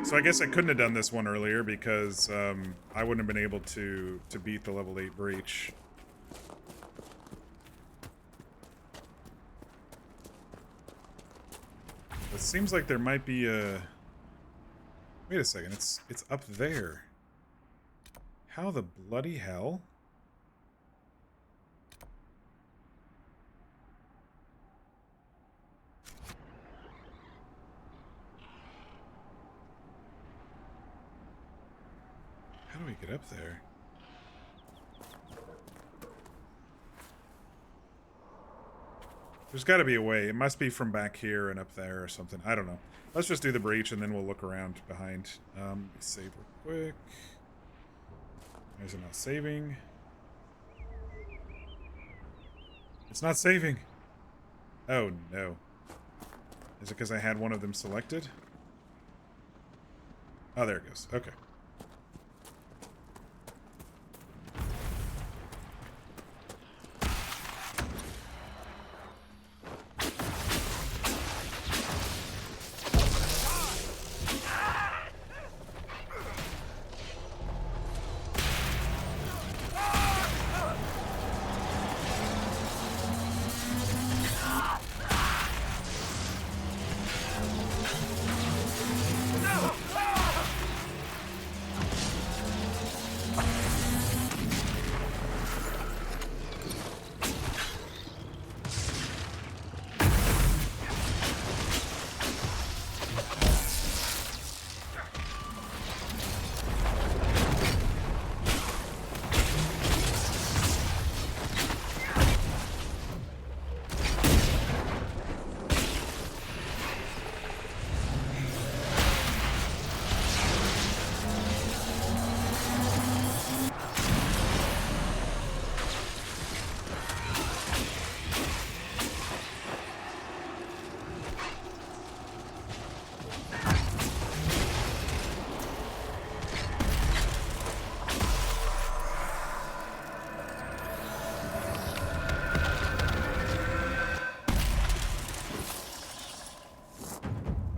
So I guess I couldn't have done this one earlier because I wouldn't have been able to beat the level 8 breach. It seems like there might be a... Wait a second, it's up there. How the bloody hell? How do we get up there? There's got to be a way. It must be from back here and up there or something. I don't know. Let's just do the breach and then we'll look around behind. Save real quick. Why is it not saving? It's not saving. Oh no. Is it because I had one of them selected? Oh, there it goes. Okay.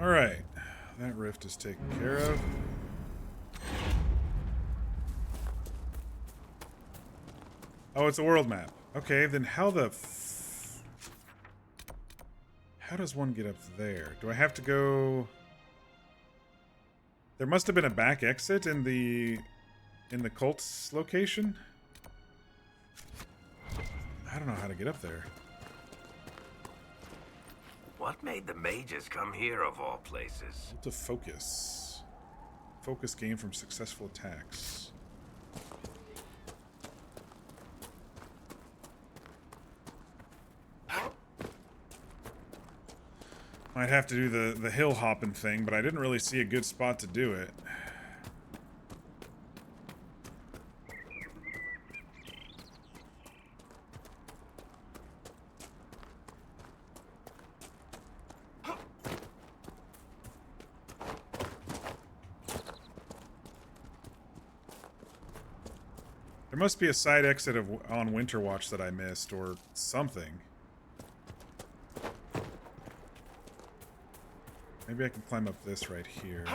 Alright. That rift is taken care of. Oh, it's a world map. Okay, then how the how does one get up there? Do I have to go... There must have been a back exit in the cult's location? I don't know how to get up there. What made the mages come here of all places? To focus. Focus gained from successful attacks. Might have to do the hill hopping thing, but I didn't really see a good spot to do it. There must be a side exit on Winter Watch that I missed, or something. Maybe I can climb up this right here.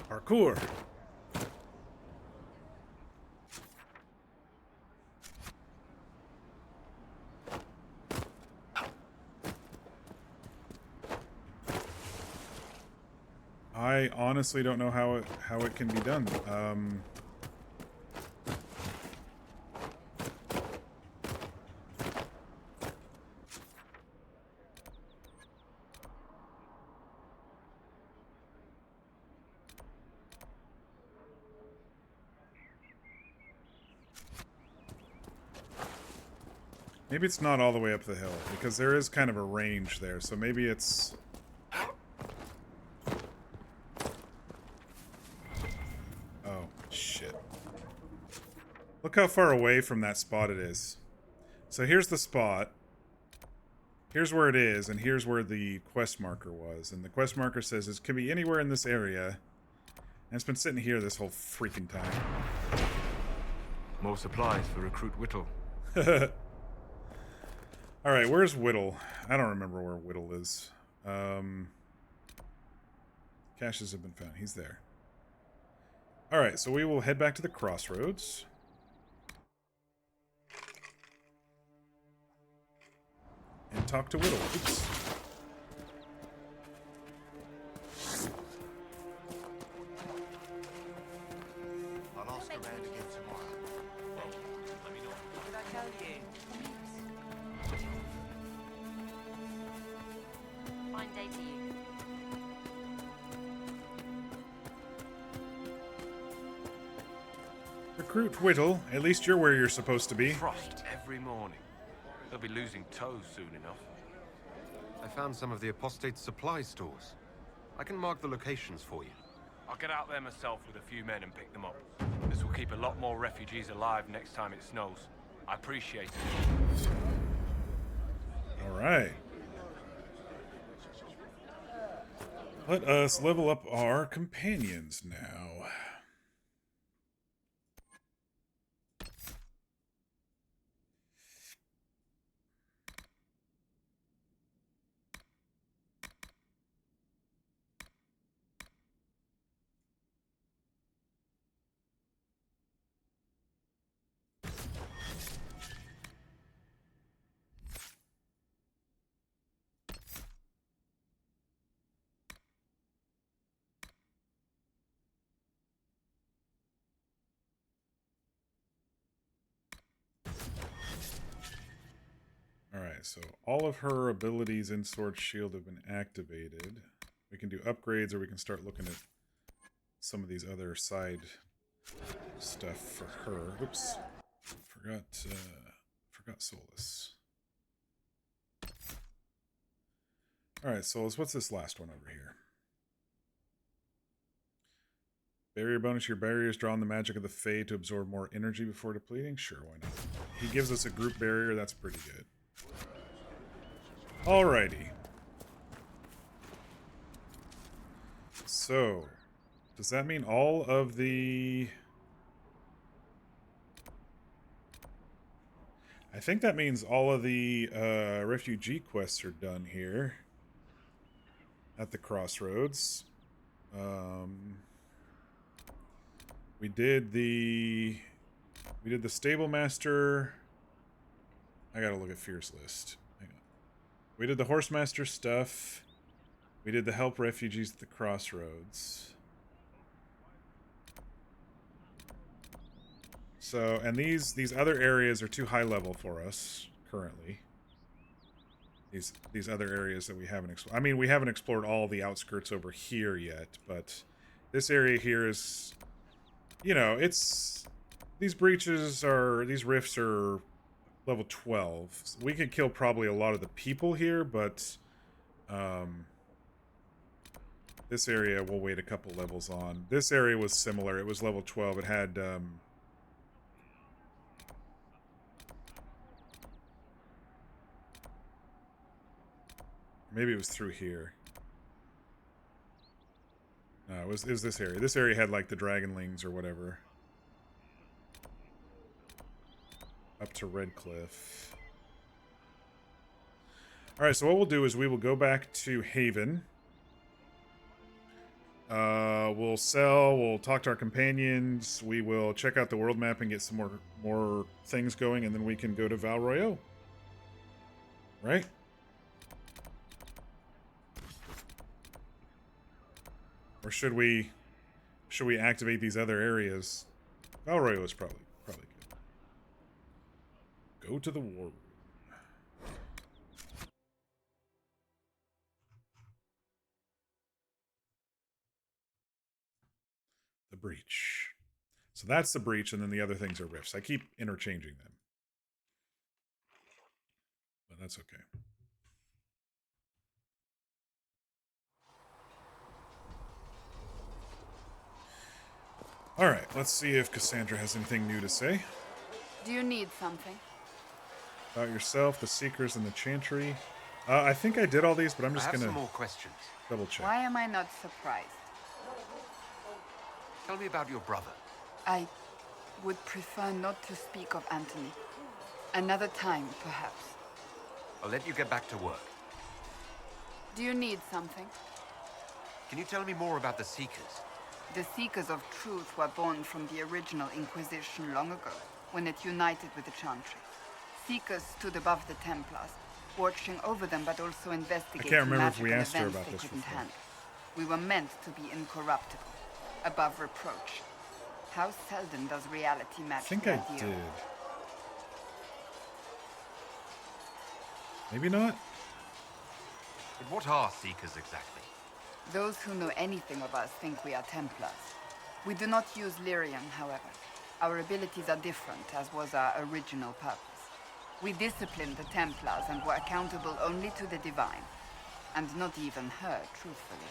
Parkour! I honestly don't know how it can be done. Maybe it's not all the way up the hill, because there is kind of a range there, so maybe it's... Oh, shit. Look how far away from that spot it is. So here's the spot. Here's where it is, and here's where the quest marker was. And the quest marker says it could be anywhere in this area. And it's been sitting here this whole freaking time. More supplies for Recruit Whittle. Alright, where's Whittle? I don't remember where Whittle is. Caches have been found. He's there. Alright, so we will head back to the crossroads. And talk to Whittle. Oops. I'll ask around again tomorrow. Well, let me know. What did I tell you? Fine day to you. Recruit Whittle. At least you're where you're supposed to be. Frost every morning. They'll be losing toes soon enough. I found some of the apostate's supply stores. I can mark the locations for you. I'll get out there myself with a few men and pick them up. This will keep a lot more refugees alive next time it snows. I appreciate it. Alright. Let us level up our companions now. Alright, so all of her abilities in Sword Shield have been activated. We can do upgrades, or we can start looking at some of these other side stuff for her. Oops. Forgot Solus. Alright, Solus, what's this last one over here? Barrier bonus. Your barriers draw on the magic of the Fade to absorb more energy before depleting. Sure, why not? He gives us a group barrier. That's pretty good. Alrighty. So, does that mean all of the... I think that means all of the refugee quests are done here at the crossroads. We did the stable master. I gotta look at Fierce list. Hang on. We did the horse master stuff. We did the help refugees at the crossroads. So, and these other areas are too high level for us currently. These other areas that we haven't explored. I mean, we haven't explored all the outskirts over here yet, but this area here is, you know, it's these rifts are level 12. So we could kill probably a lot of the people here, but this area we'll wait a couple levels on. This area was similar. It was level 12. It had maybe it was through here. No, it was this area. This area had like the dragonlings or whatever. Up to Redcliffe. Alright, so what we'll do is we will go back to Haven. We'll sell, we'll talk to our companions, we will check out the world map and get some more things going, and then we can go to Val Royeaux. Right? Or should we activate these other areas? Val Royeaux is probably good. Go to the war room. The breach. So that's the breach, and then the other things are rifts. I keep interchanging them. But that's okay. Alright, let's see if Cassandra has anything new to say. Do you need something? About yourself, the Seekers, and the Chantry. I think I did all these, but I'm just gonna some more questions. Double check. Why am I not surprised? Tell me about your brother. I would prefer not to speak of Anthony. Another time, perhaps. I'll let you get back to work. Do you need something? Can you tell me more about the Seekers? The Seekers of Truth were born from the original Inquisition long ago, when it united with the Chantry. Seekers stood above the Templars, watching over them but also investigating magical events they couldn't handle. We were meant to be incorruptible, above reproach. How seldom does reality match the ideal? I did. Maybe not? But what are Seekers exactly? Those who know anything of us think we are Templars. We do not use lyrium, however. Our abilities are different, as was our original purpose. We disciplined the Templars and were accountable only to the Divine. And not even her, truthfully.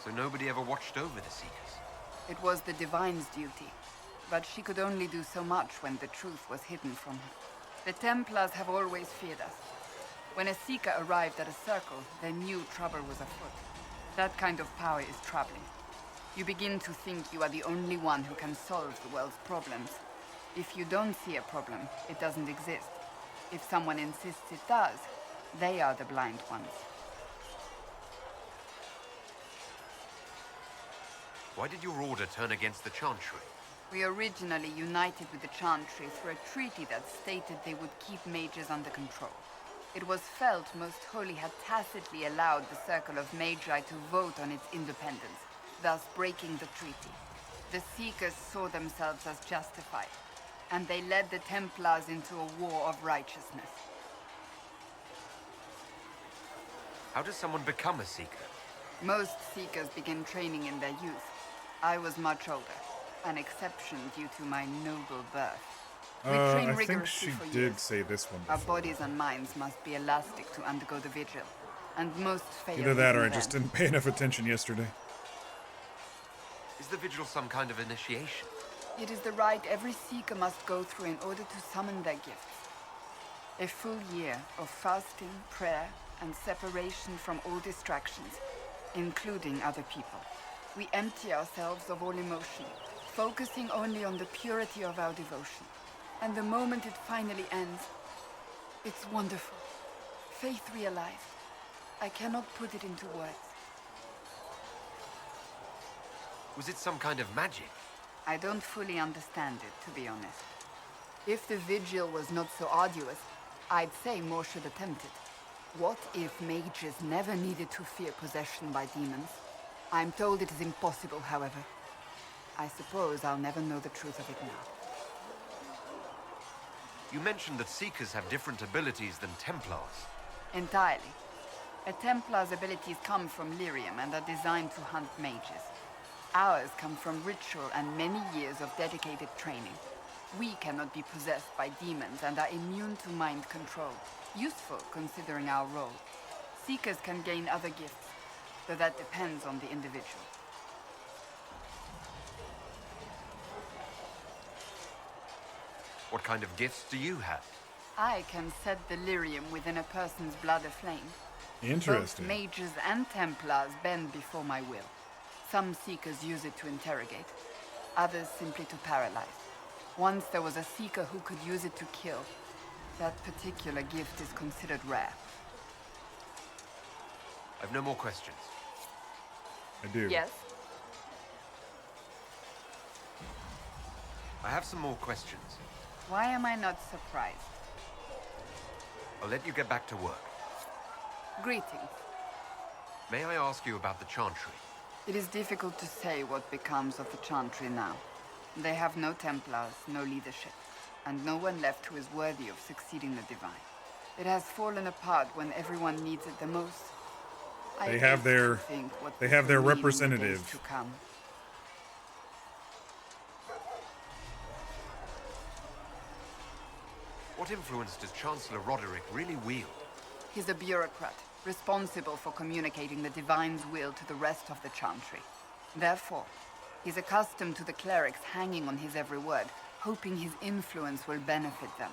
So nobody ever watched over the Seekers? It was the Divine's duty. But she could only do so much when the truth was hidden from her. The Templars have always feared us. When a Seeker arrived at a circle, they knew trouble was afoot. That kind of power is troubling. You begin to think you are the only one who can solve the world's problems. If you don't see a problem, it doesn't exist. If someone insists it does, they are the blind ones. Why did your order turn against the Chantry? We originally united with the Chantry through a treaty that stated they would keep mages under control. It was felt Most Holy had tacitly allowed the Circle of Magi to vote on its independence, thus breaking the treaty. The Seekers saw themselves as justified, and they led the Templars into a war of righteousness. How does someone become a Seeker? Most Seekers begin training in their youth. I was much older, an exception due to my noble birth. We train I think she for did years. say this one before. Our bodies and minds must be elastic to undergo the vigil, and most fail. Either that or I even just then. didn't pay enough attention yesterday. Is the vigil some kind of initiation? It is the rite every Seeker must go through in order to summon their gifts. A full year of fasting, prayer, and separation from all distractions, including other people. We empty ourselves of all emotion, focusing only on the purity of our devotion. And the moment it finally ends, it's wonderful. Faith realized. I cannot put it into words. Was it some kind of magic? I don't fully understand it, to be honest. If the vigil was not so arduous, I'd say more should attempt it. What if mages never needed to fear possession by demons? I'm told it is impossible, however. I suppose I'll never know the truth of it now. You mentioned that Seekers have different abilities than Templars. Entirely. A Templar's abilities come from lyrium and are designed to hunt mages. Ours come from ritual and many years of dedicated training. We cannot be possessed by demons and are immune to mind control. Useful, considering our role. Seekers can gain other gifts, though that depends on the individual. What kind of gifts do you have? I can set the lyrium within a person's blood aflame. Interesting. Both mages and Templars bend before my will. Some Seekers use it to interrogate, others simply to paralyze. Once there was a Seeker who could use it to kill. That particular gift is considered rare. I've no more questions. I do. Yes? I have some more questions. Why am I not surprised? I'll let you get back to work. Greetings. May I ask you about the Chantry? It is difficult to say what becomes of the Chantry now. They have no Templars, no leadership, and no one left who is worthy of succeeding the Divine. It has fallen apart when everyone needs it the most. They have their representative. To come. What influence does Chancellor Roderick really wield? He's a bureaucrat, responsible for communicating the Divine's will to the rest of the Chantry. Therefore, he's accustomed to the clerics hanging on his every word, hoping his influence will benefit them.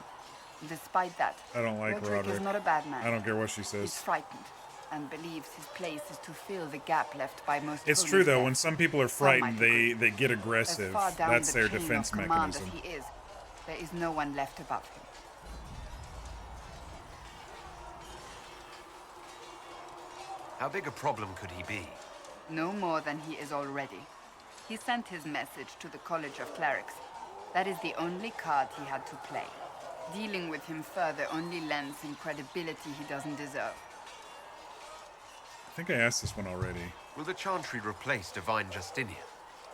Despite that, I don't like Roderick. is not a bad man. I don't care what she He's says. frightened and believes his place is to fill the gap left by most. It's holy true though. dead. When some people are frightened, they get aggressive. As far down That's the their chain defense of command mechanism. as he is, there is no one left above him. How big a problem could he be? No more than he is already. He sent his message to the College of Clerics. That is the only card he had to play. Dealing with him further only lends him credibility he doesn't deserve. I think I asked this one already. Will the Chantry replace Divine Justinian?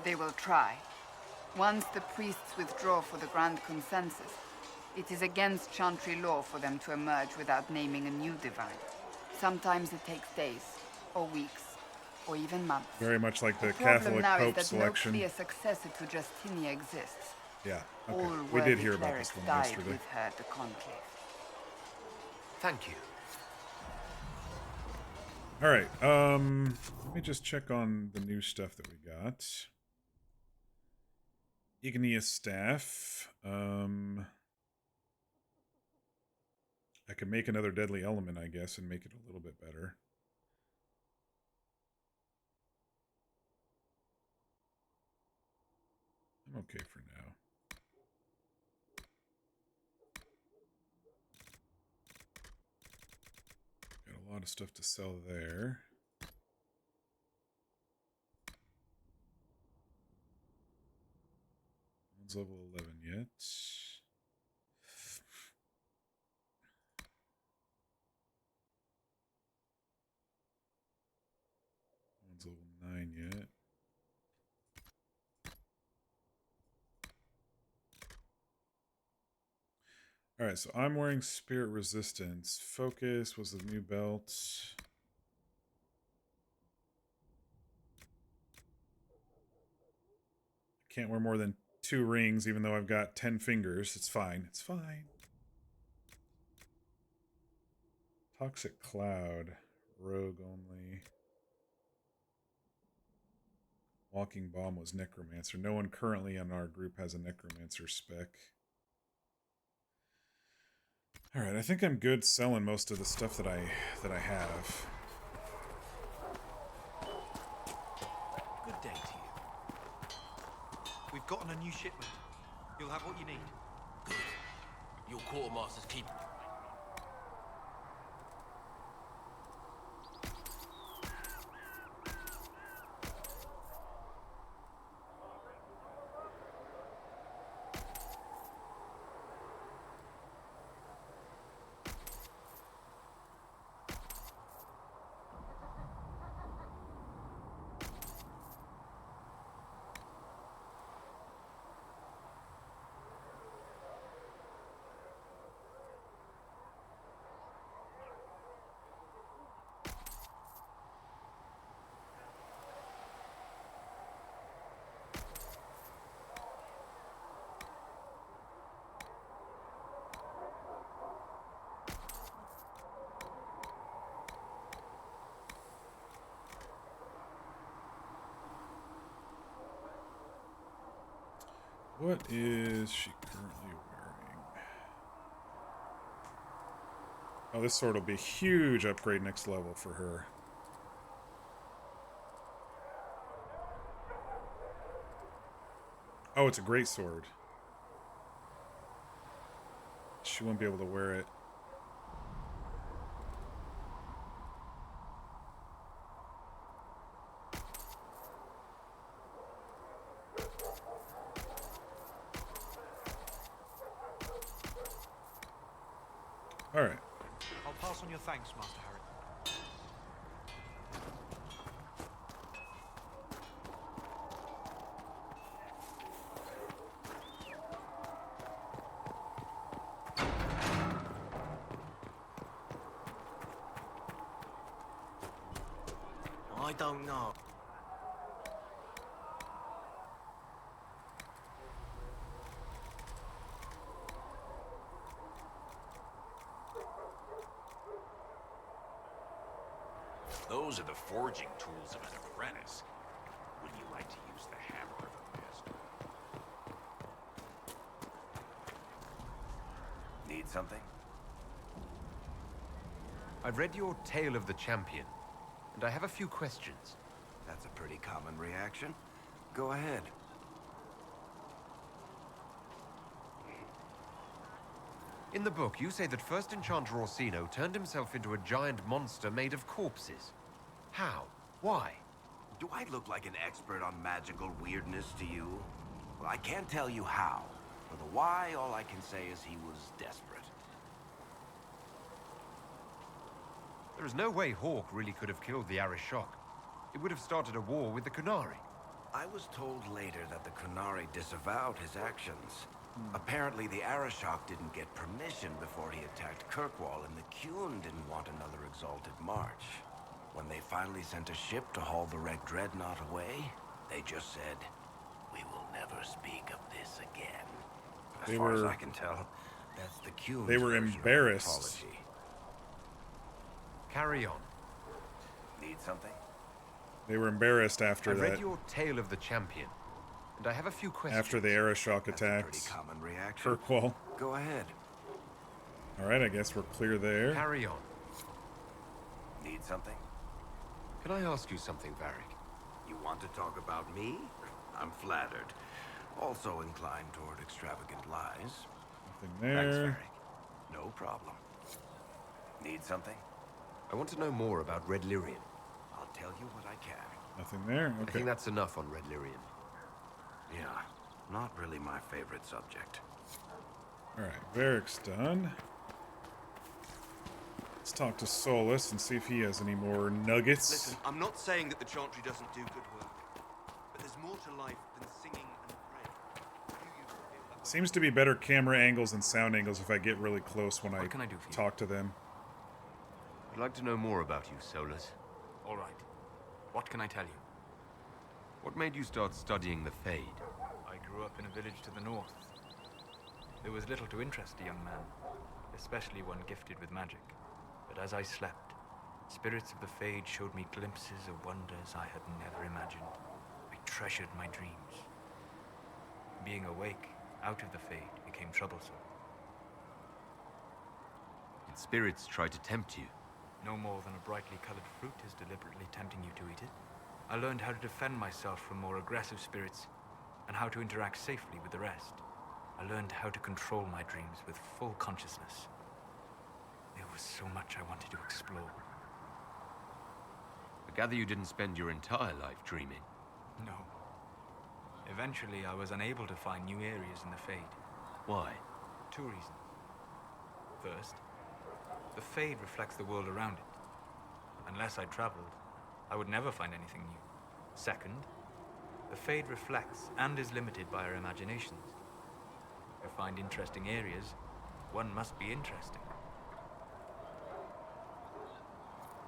They will try. Once the priests withdraw for the Grand Consensus, it is against Chantry law for them to emerge without naming a new Divine. Sometimes it takes days, or weeks, or even months. Very much like the problem Catholic now Pope is that selection. no clear successor to Justinia exists. Yeah, okay. All We did worthy hear about clerics this one died yesterday. with her at the conclave. Thank you. All right. Let me just check on the new stuff that we got. Igneous Staff. I can make another deadly element, I guess, and make it a little bit better. I'm okay for now. Got a lot of stuff to sell there. One's level 11 yet. One's level 9 yet. Alright, so I'm wearing Spirit Resistance. Focus was the new belt. I can't wear more than 2 rings, even though I've got 10 fingers. It's fine. It's fine. Toxic Cloud. Rogue only. Walking bomb was necromancer. No one currently in our group has a necromancer spec. Alright, I think I'm good selling most of the stuff that I have. Good day to you. We've gotten a new shipment. You'll have what you need. Good. Your quartermasters keep... What is she currently wearing? Oh, this sword will be a huge upgrade next level for her. Oh, it's a great sword. She won't be able to wear it. All right. I'll pass on your thanks, Master Harry. I don't know. Those are the forging tools of an apprentice. Wouldn't you like to use the hammer of a master? Need something? I've read your Tale of the Champion, and I have a few questions. That's a pretty common reaction. Go ahead. In the book, you say that First Enchanter Orsino turned himself into a giant monster made of corpses. How? Why? Do I look like an expert on magical weirdness to you? Well, I can't tell you how. For the why, all I can say is he was desperate. There is no way Hawk really could have killed the Arishok. It would have started a war with the Kunari. I was told later that the Kunari disavowed his actions. Apparently, the Arishok didn't get permission before he attacked Kirkwall, and the Qun didn't want another exalted march. When they finally sent a ship to haul the Red Dreadnought away, they just said, "We will never speak of this again." As far as I can tell, that's the Qun's They were version of embarrassed. apology. Carry on. Need something? They were embarrassed after I've that. read your Tale of the Champion, and I have a few questions. After the Arishok That's a pretty attacks common reaction. Kirkwall. Go ahead. All right, I guess we're clear there. Carry on. Need something? Can I ask you something, Varric? You want to talk about me? I'm flattered. Also inclined toward extravagant lies. Nothing Thanks, there. Varric. No problem. Need something? I want to know more about Red Lyrian. I'll tell you what I can. Nothing there. I Okay. think that's enough on Red Lyrian. Yeah, not really my favorite subject. All right, Varric's done. Let's talk to Solus and see if he has any more nuggets. Listen, I'm not saying that the Chantry doesn't do good work, but there's more to life than singing and praying. You used to feel that way. Seems to be better camera angles and sound angles if I get really close when I can I do for you? talk to them. I'd like to know more about you, Solus. All right. What can I tell you? What made you start studying the Fade? I grew up in a village to the north. There was little to interest a young man, especially one gifted with magic. But as I slept, spirits of the Fade showed me glimpses of wonders I had never imagined. I treasured my dreams. Being awake, out of the Fade, became troublesome. Did spirits try to tempt you? No more than a brightly colored fruit is deliberately tempting you to eat it. I learned how to defend myself from more aggressive spirits, and how to interact safely with the rest. I learned how to control my dreams with full consciousness. There was so much I wanted to explore. I gather you didn't spend your entire life dreaming. No. Eventually, I was unable to find new areas in the Fade. Why? 2 reasons. First, the Fade reflects the world around it. Unless I traveled, I would never find anything new. Second, the Fade reflects and is limited by our imaginations. To find interesting areas, one must be interesting.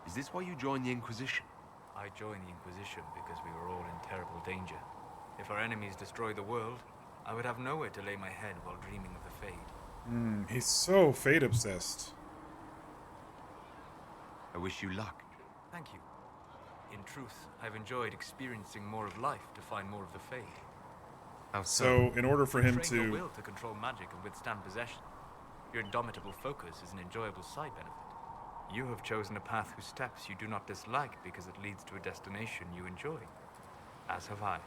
Is this why you joined the Inquisition? I joined the Inquisition because we were all in terrible danger. If our enemies destroyed the world, I would have nowhere to lay my head while dreaming of the Fade. He's so Fade obsessed. I wish you luck. Thank you. In truth, I've enjoyed experiencing more of life to find more of the Fade. How so? In order for him Train your to will to control magic and withstand possession. Your indomitable focus is an enjoyable side benefit. You have chosen a path whose steps you do not dislike because it leads to a destination you enjoy. As have I.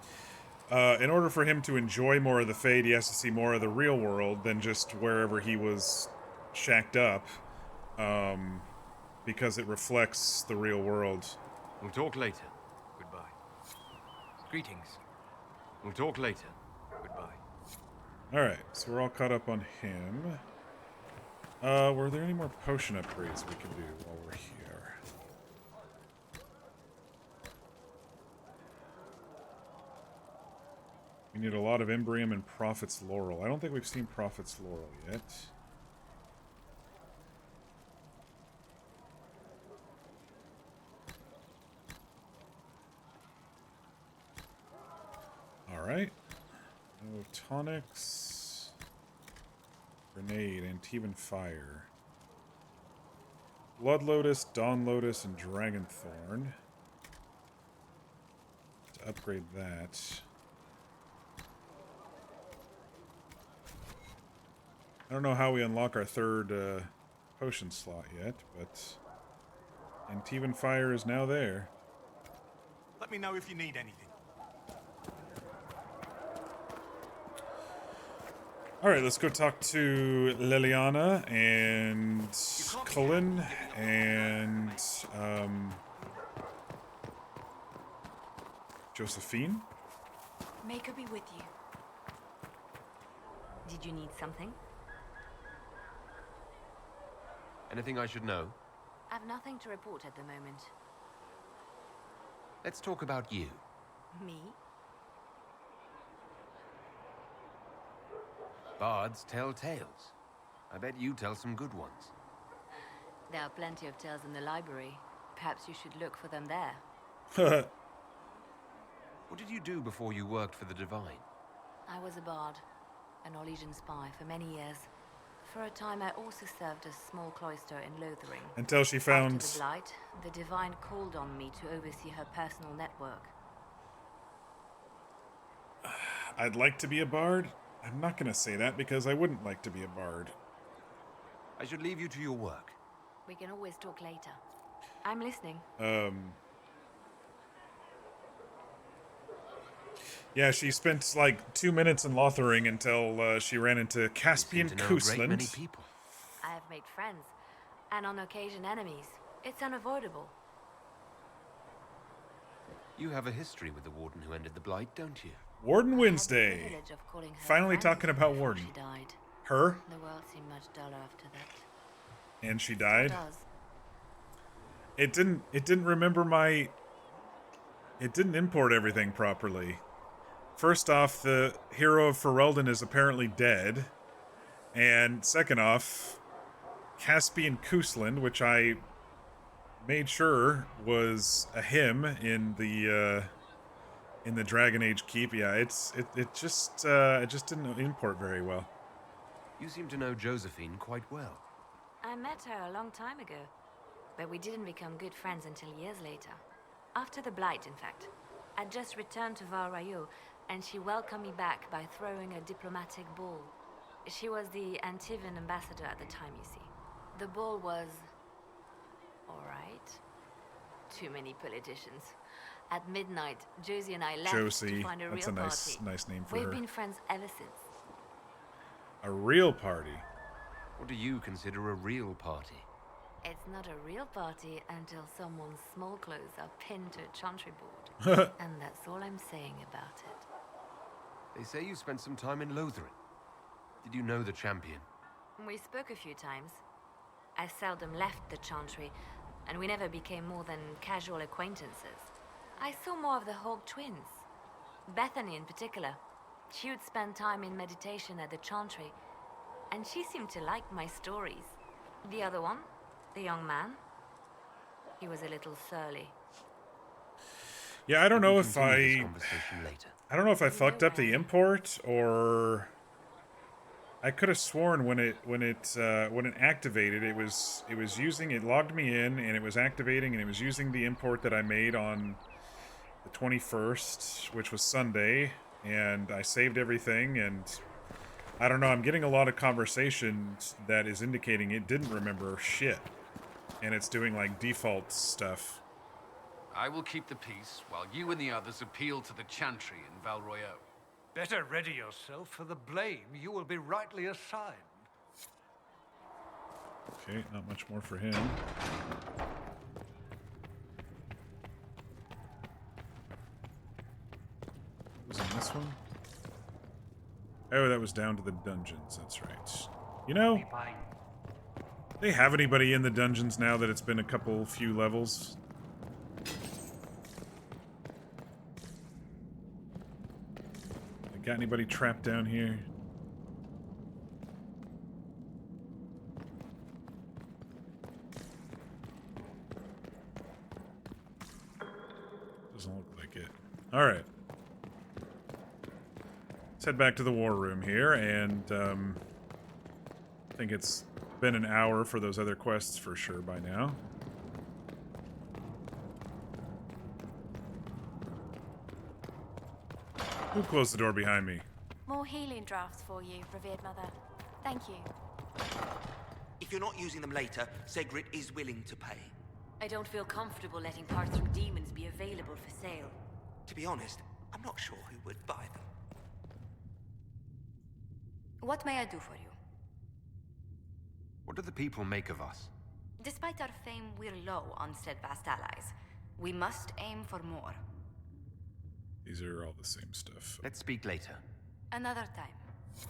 In order for him to enjoy more of the Fade, he has to see more of the real world than just wherever he was shacked up, because it reflects the real world. We'll talk later. Goodbye. Greetings. We'll talk later. Goodbye. Alright, so we're all caught up on him. Were there any more potion upgrades we could do while we're here? We need a lot of Imbrium and Prophet's Laurel. I don't think we've seen Prophet's Laurel yet. Alright. No tonics. Grenade, Antivan Fire. Blood Lotus, Dawn Lotus, and Dragonthorn. To upgrade that. I don't know how we unlock our third potion slot yet, but Antivan Fire is now there. Let me know if you need anything. Alright, let's go talk to Liliana and Cullen and Josephine. Maker be with you. Did you need something? Anything I should know? I've nothing to report at the moment. Let's talk about you. Me? Bards tell tales. I bet you tell some good ones. There are plenty of tales in the library. Perhaps you should look for them there. What did you do before you worked for the Divine? I was a bard, an Orlesian spy for many years. For a time, I also served a small cloister in Lothering. Until she found... After the Blight, the Divine called on me to oversee her personal network. I'd like to be a bard. I'm not going to say that because I wouldn't like to be a bard. I should leave you to your work. We can always talk later. I'm listening. Yeah, she spent like 2 minutes in Lothering until she ran into Caspian Coastland. I have made friends, and on occasion enemies. It's unavoidable. You have a history with the Warden who ended the Blight, don't you? Warden Wednesday. Finally talking about Warden. She died. Her? The world seemed much duller after that. And she died? It does. It didn't remember my... It didn't import everything properly. First off, the hero of Ferelden is apparently dead. And second off, Caspian Coastland, which I made sure was a hymn in the Dragon Age Keep. Yeah, it just didn't import very well. You seem to know Josephine quite well. I met her a long time ago, but we didn't become good friends until years later. After the Blight, in fact. I'd just returned to Val Royeaux, and she welcomed me back by throwing a diplomatic ball. She was the Antivan ambassador at the time, you see. The ball was... alright. Too many politicians. At midnight, Josie and I left Josie, to find a that's real a party. nice name for We've her. been friends ever since. A real party? What do you consider a real party? It's not a real party until someone's small clothes are pinned to a chantry board. And that's all I'm saying about it. They say you spent some time in Lotharen. Did you know the champion? We spoke a few times. I seldom left the chantry, and we never became more than casual acquaintances. I saw more of the Hawk twins. Bethany in particular. She would spend time in meditation at the chantry, and she seemed to like my stories. The other one, the young man, he was a little surly. Yeah, I don't know if I don't know if I No fucked up the way. import, or I could have sworn when it activated, it was using, it logged me in and it was activating and it was using the import that I made on the 21st, which was Sunday, and I saved everything, and I don't know, I'm getting a lot of conversations that is indicating it didn't remember shit, and it's doing like default stuff. I will keep the peace while you and the others appeal to the Chantry in Val Royeaux. Better ready yourself for the blame you will be rightly assigned. Okay, not much more for him. Was in this one? Oh, that was down to the dungeons, that's right. You know, they have anybody in the dungeons now that it's been a few levels? They got anybody trapped down here? Doesn't look like it. Alright. Let's head back to the war room here, and I think it's been an hour for those other quests for sure by now. Who closed the door behind me? More healing drafts for you, revered mother. Thank you. If you're not using them later, Segrit is willing to pay. I don't feel comfortable letting parts from demons be available for sale. To be honest, I'm not sure who would buy them. What may I do for you? What do the people make of us? Despite our fame, we're low on steadfast allies. We must aim for more. These are all the same stuff. Let's speak later. Another time.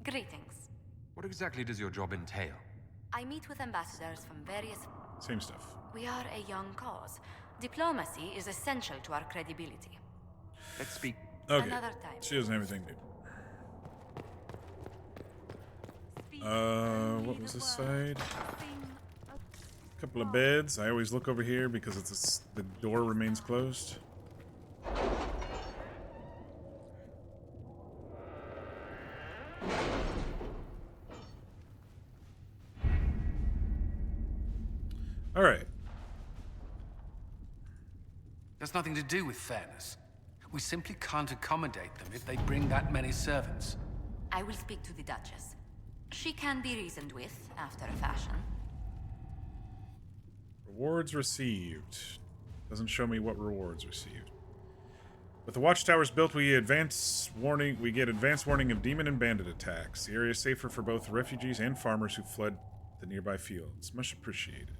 Greetings. What exactly does your job entail? I meet with ambassadors from various... Same stuff. We are a young cause. Diplomacy is essential to our credibility. Let's speak... Okay. Another time. She doesn't have anything new. What was this side? Couple of beds. I always look over here because the door remains closed. All right. That's nothing to do with fairness. We simply can't accommodate them if they bring that many servants. I will speak to the Duchess. She can be reasoned with, after a fashion. Rewards received. Doesn't show me what rewards received. With the watchtowers built, we get advance warning of demon and bandit attacks. The area is safer for both refugees and farmers who fled the nearby fields. Much appreciated.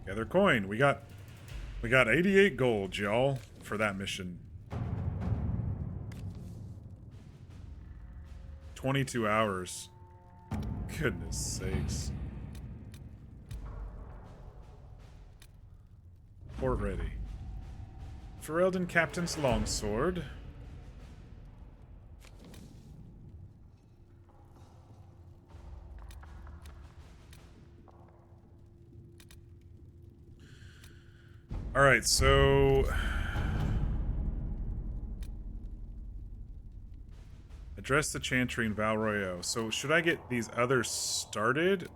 Gather coin. We got 88 gold, y'all, for that mission. 22 hours. Goodness sakes. Port ready. Ferelden Captain's Longsword. Alright, so... Address the Chantry in Val Royeaux. So, should I get these others started?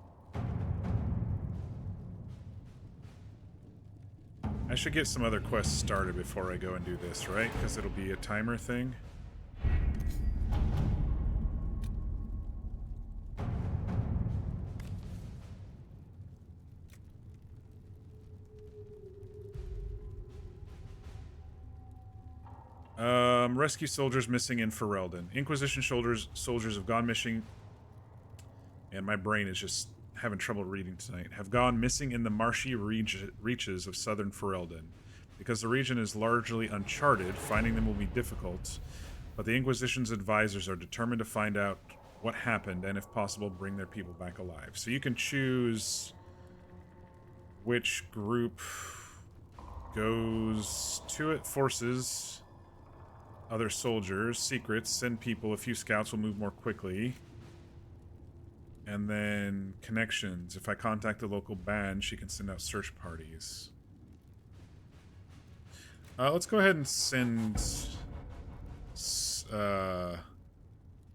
I should get some other quests started before I go and do this, right? Because it'll be a timer thing. Rescue soldiers missing in Ferelden. Inquisition soldiers have gone missing, and my brain is just having trouble reading tonight. Have gone missing in the marshy reaches of southern Ferelden. Because the region is largely uncharted, finding them will be difficult, but the Inquisition's advisors are determined to find out what happened and, if possible, bring their people back alive. So you can choose which group goes to it. Forces, other soldiers, secrets, send people, a few scouts will move more quickly. And then connections. If I contact the local band, she can send out search parties. Let's go ahead and send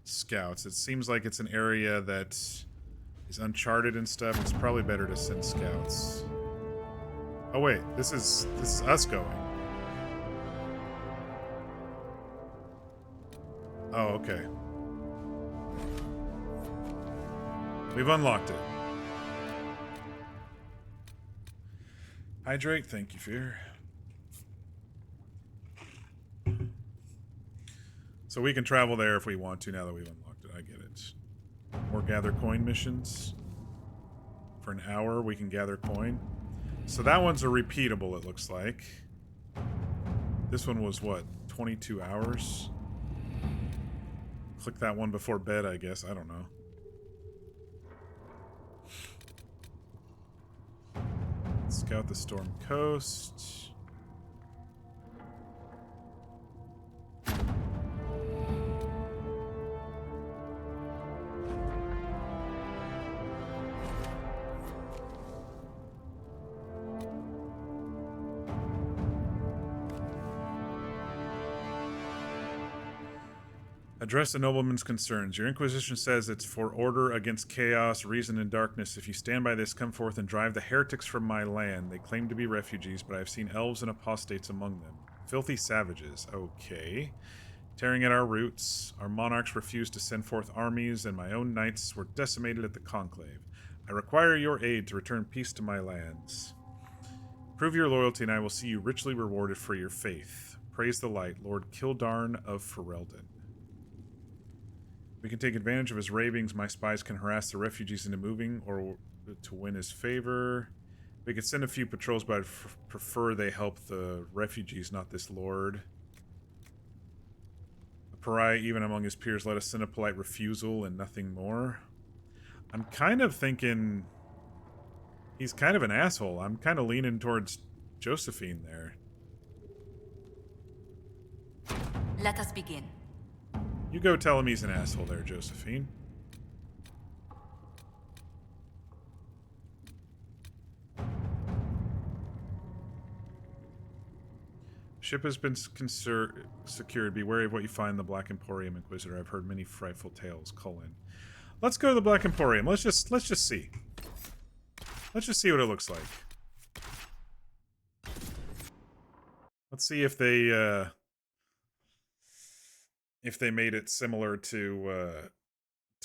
scouts. It seems like it's an area that is uncharted and stuff. It's probably better to send scouts. Oh wait, this is us going. Oh, okay. We've unlocked it. Hydrate, thank you, Fear. So we can travel there if we want to now that we've unlocked it. I get it. More gather coin missions. For an hour, we can gather coin. So that one's a repeatable, it looks like. This one was, what, 22 hours? Click that one before bed, I guess. I don't know. Scout the Storm Coast. Address the nobleman's concerns. Your Inquisition says it's for order against chaos, reason, and darkness. If you stand by this, come forth and drive the heretics from my land. They claim to be refugees, but I've seen elves and apostates among them. Filthy savages. Okay. Tearing at our roots. Our monarchs refused to send forth armies, and my own knights were decimated at the conclave. I require your aid to return peace to my lands. Prove your loyalty, and I will see you richly rewarded for your faith. Praise the light, Lord Kildarn of Ferelden. We can take advantage of his ravings. My spies can harass the refugees into moving or to win his favor. We could send a few patrols, but I'd prefer they help the refugees, not this lord. A pariah even among his peers. Let us send a polite refusal and nothing more. I'm kind of thinking he's kind of an asshole. I'm kind of leaning towards Josephine there. Let us begin. You go tell him he's an asshole there, Josephine. Ship has been secured. Be wary of what you find in the Black Emporium, Inquisitor. I've heard many frightful tales. Colin. Let's go to the Black Emporium. Let's just see. Let's just see what it looks like. Let's see if they made it similar to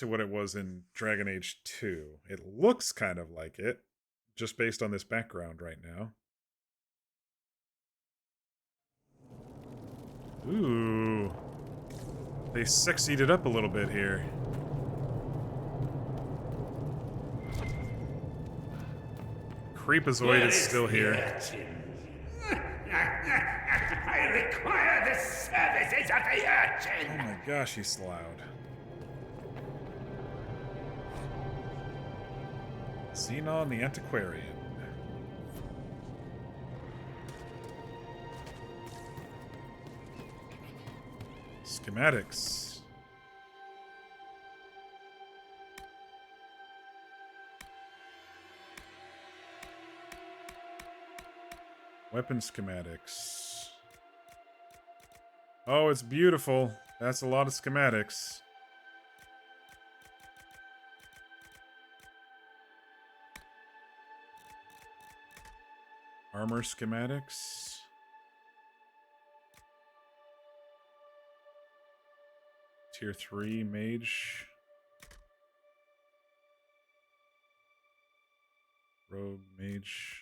what it was in Dragon Age 2. It looks kind of like it, just based on this background right now. Ooh. They sexied it up a little bit here. Creepazoid is still here. I require the services of the urchin! Oh my gosh, he's loud. Xenon the Antiquarian. Schematics. Weapon schematics. Oh, it's beautiful. That's a lot of schematics. Armor schematics. Tier 3 mage. Rogue mage.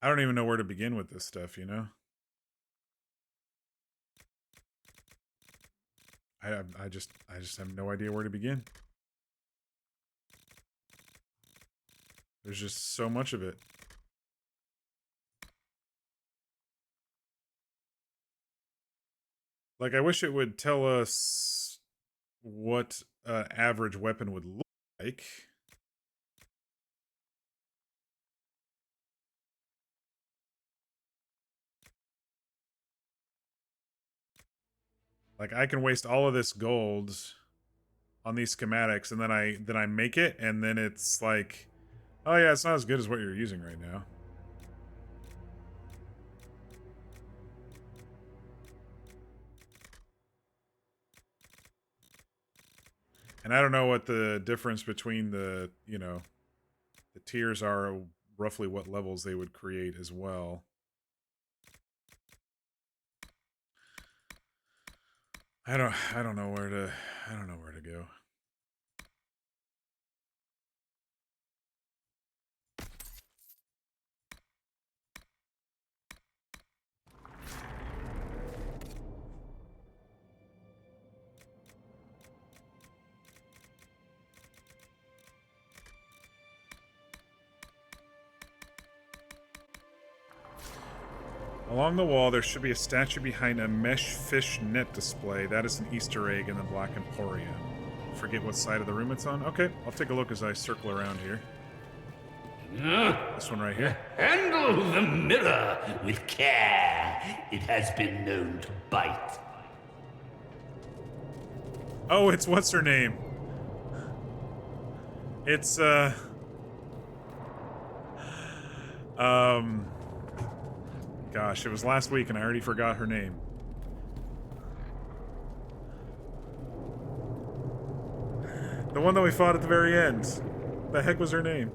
I don't even know where to begin with this stuff, you know? I just have no idea where to begin. There's just so much of it. Like, I wish it would tell us what an average weapon would look like. Like, I can waste all of this gold on these schematics, and then I make it, and then it's like, oh yeah, it's not as good as what you're using right now. And I don't know what the difference between the, you know, the tiers are, roughly what levels they would create as well. I don't know where to go. Along the wall, there should be a statue behind a mesh fish net display. That is an Easter egg in the Black Emporium. Forget what side of the room it's on? Okay, I'll take a look as I circle around here. This one right here. Handle the mirror with care. It has been known to bite. Oh, it's what's her name? It's gosh, it was last week and I already forgot her name. The one that we fought at the very end. The heck was her name?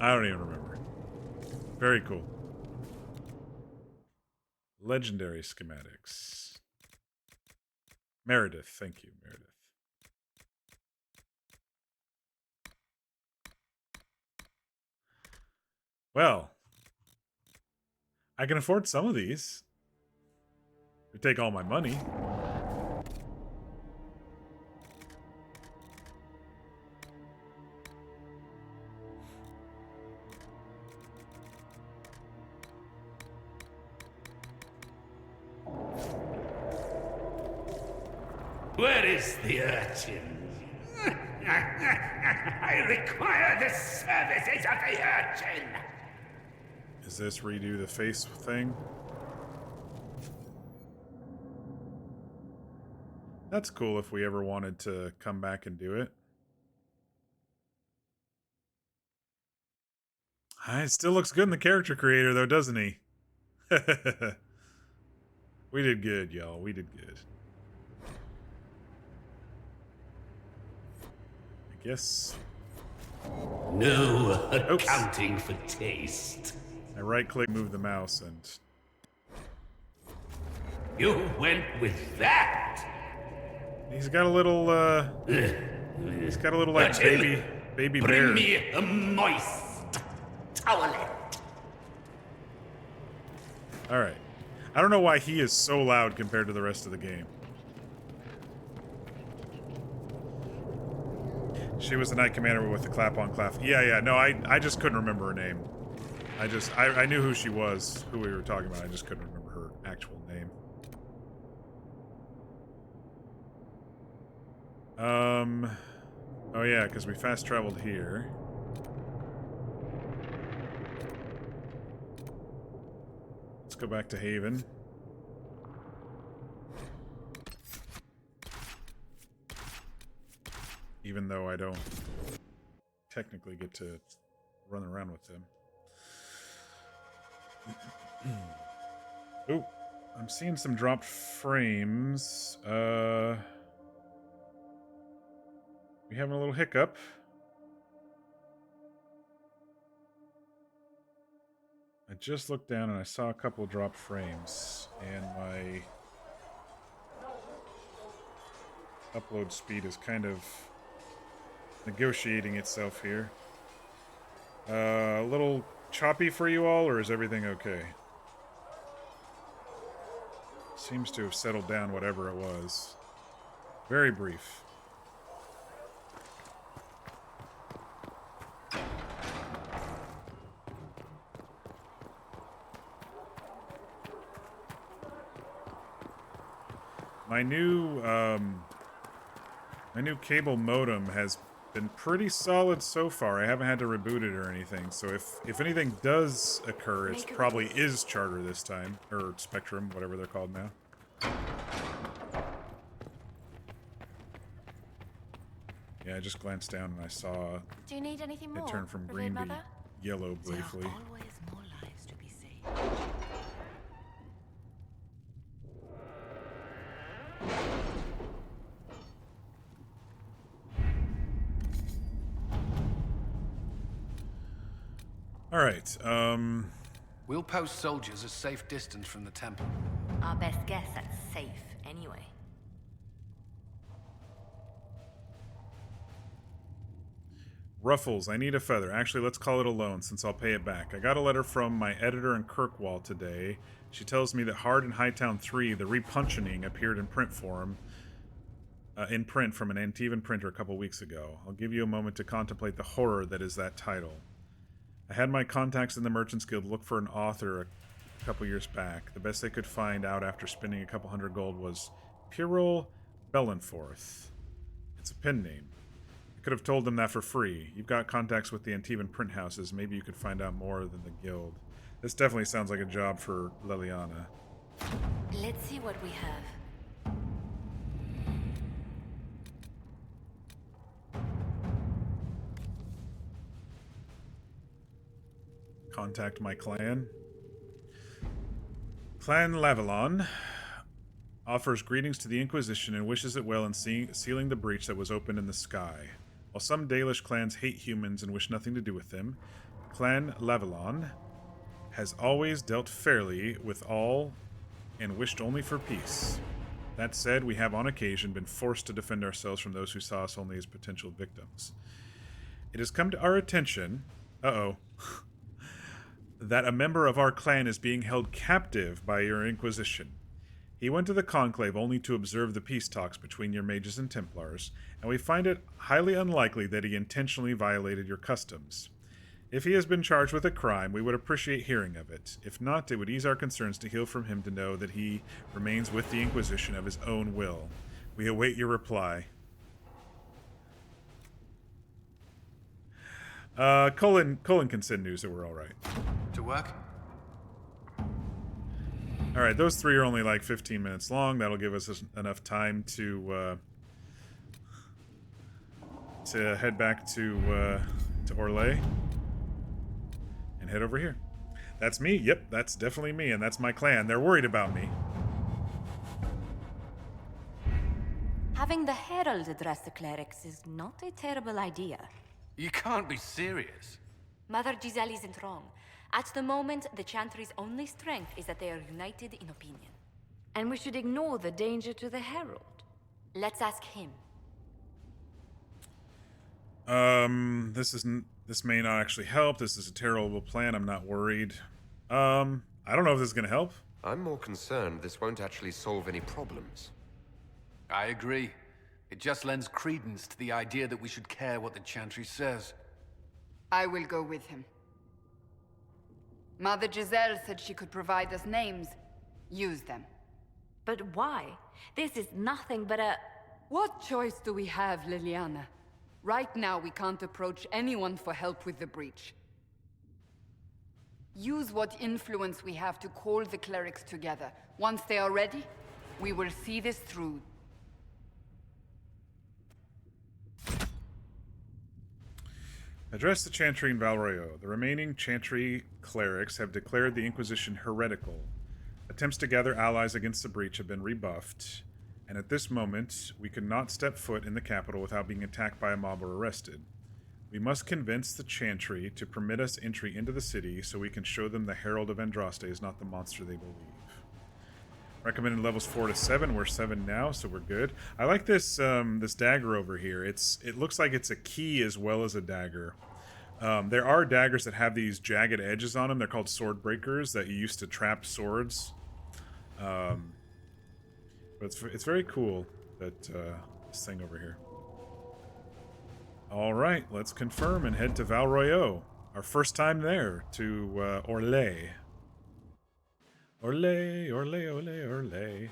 I don't even remember. Very cool. Legendary schematics. Meredith, thank you, Meredith. Well, I can afford some of these. They take all my money. Where is the urchin? I require the services of the urchin. Is this redo the face thing? That's cool if we ever wanted to come back and do it. It still looks good in the character creator though, doesn't he? We did good, y'all. We did good. I guess. No accounting for taste. I right-click, move the mouse, and You went with that. he's got a little. He's got a little like Urchin, baby bring bear. me a moist towelette. All right. I don't know why he is so loud compared to the rest of the game. She was the Knight Commander with the clap-on clap. Yeah. No, I just couldn't remember her name. I knew who she was, who we were talking about. I just couldn't remember her actual name. Oh yeah, because we fast traveled here. Let's go back to Haven. Even though I don't technically get to run around with them. Ooh, I'm seeing some dropped frames. We having a little hiccup. I just looked down and I saw a couple of dropped frames, and my upload speed is kind of negotiating itself here. A little choppy for you all, or is everything okay? Seems to have settled down, whatever it was. Very brief. My new cable modem has been pretty solid so far. I haven't had to reboot it or anything. So if anything does occur, it probably is Charter this time, or Spectrum, whatever they're called now. Yeah, I just glanced down and I saw Do you need anything more? it turned from green to yellow briefly. There are always more lives to be saved. All right. We'll post soldiers a safe distance from the temple. Our best guess at safe, anyway. Ruffles, I need a feather. Actually, let's call it a loan, since I'll pay it back. I got a letter from my editor in Kirkwall today. She tells me that Hard in Hightown 3, the repuncheoning, appeared in print form. In print from an Antivan printer a couple weeks ago. I'll give you a moment to contemplate the horror that is that title. I had my contacts in the Merchants Guild look for an author a couple years back. The best they could find out after spending a couple hundred gold was Pirrell Bellenforth. It's a pen name. I could have told them that for free. You've got contacts with the Antivan print houses. Maybe you could find out more than the guild. This definitely sounds like a job for Leliana. Let's see what we have. Contact my clan. Clan Lavalon offers greetings to the Inquisition and wishes it well in sealing the breach that was opened in the sky. While some Dalish clans hate humans and wish nothing to do with them, Clan Lavalon has always dealt fairly with all and wished only for peace. That said, we have on occasion been forced to defend ourselves from those who saw us only as potential victims. It has come to our attention... that a member of our clan is being held captive by your Inquisition. He went to the Conclave only to observe the peace talks between your mages and Templars, and we find it highly unlikely that he intentionally violated your customs. If he has been charged with a crime, we would appreciate hearing of it. If not, it would ease our concerns to hear from him to know that he remains with the Inquisition of his own will. We await your reply. Colin can send news that we're alright. To work? Alright, those three are only like 15 minutes long. That'll give us enough time to head back to Orlais and head over here. That's me. Yep, that's definitely me, and that's my clan. They're worried about me. Having the Herald address the clerics is not a terrible idea. You can't be serious. Mother Giselle isn't wrong. At the moment, the Chantry's only strength is that they are united in opinion. And we should ignore the danger to the Herald. Let's ask him. This may not actually help. This is a terrible plan. I'm not worried. I don't know if this is gonna help. I'm more concerned this won't actually solve any problems. I agree. It just lends credence to the idea that we should care what the Chantry says. I will go with him. Mother Giselle said she could provide us names. Use them. But why? This is nothing but a... What choice do we have, Liliana? Right now, we can't approach anyone for help with the breach. Use what influence we have to call the clerics together. Once they are ready, we will see this through. Address the Chantry in Val Royeaux. The remaining Chantry clerics have declared the Inquisition heretical. Attempts to gather allies against the breach have been rebuffed, and at this moment, we could not step foot in the capital without being attacked by a mob or arrested. We must convince the Chantry to permit us entry into the city so we can show them the Herald of Andraste is not the monster they believe. Recommended levels 4 to 7. We're 7 now, so we're good. I like this this dagger over here. It looks like it's a key as well as a dagger. There are daggers that have these jagged edges on them. They're called sword breakers that you use to trap swords. But it's very cool that this thing over here. All right, let's confirm and head to Val Royeaux. Our first time there to Orlais. Orlais, Orlais, Orlais, Orlais.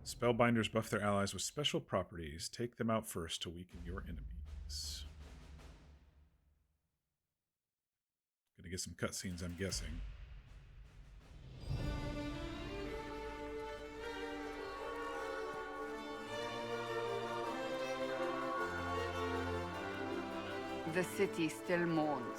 Spellbinders buff their allies with special properties. Take them out first to weaken your enemies. Gonna get some cutscenes, I'm guessing. The city still mourns.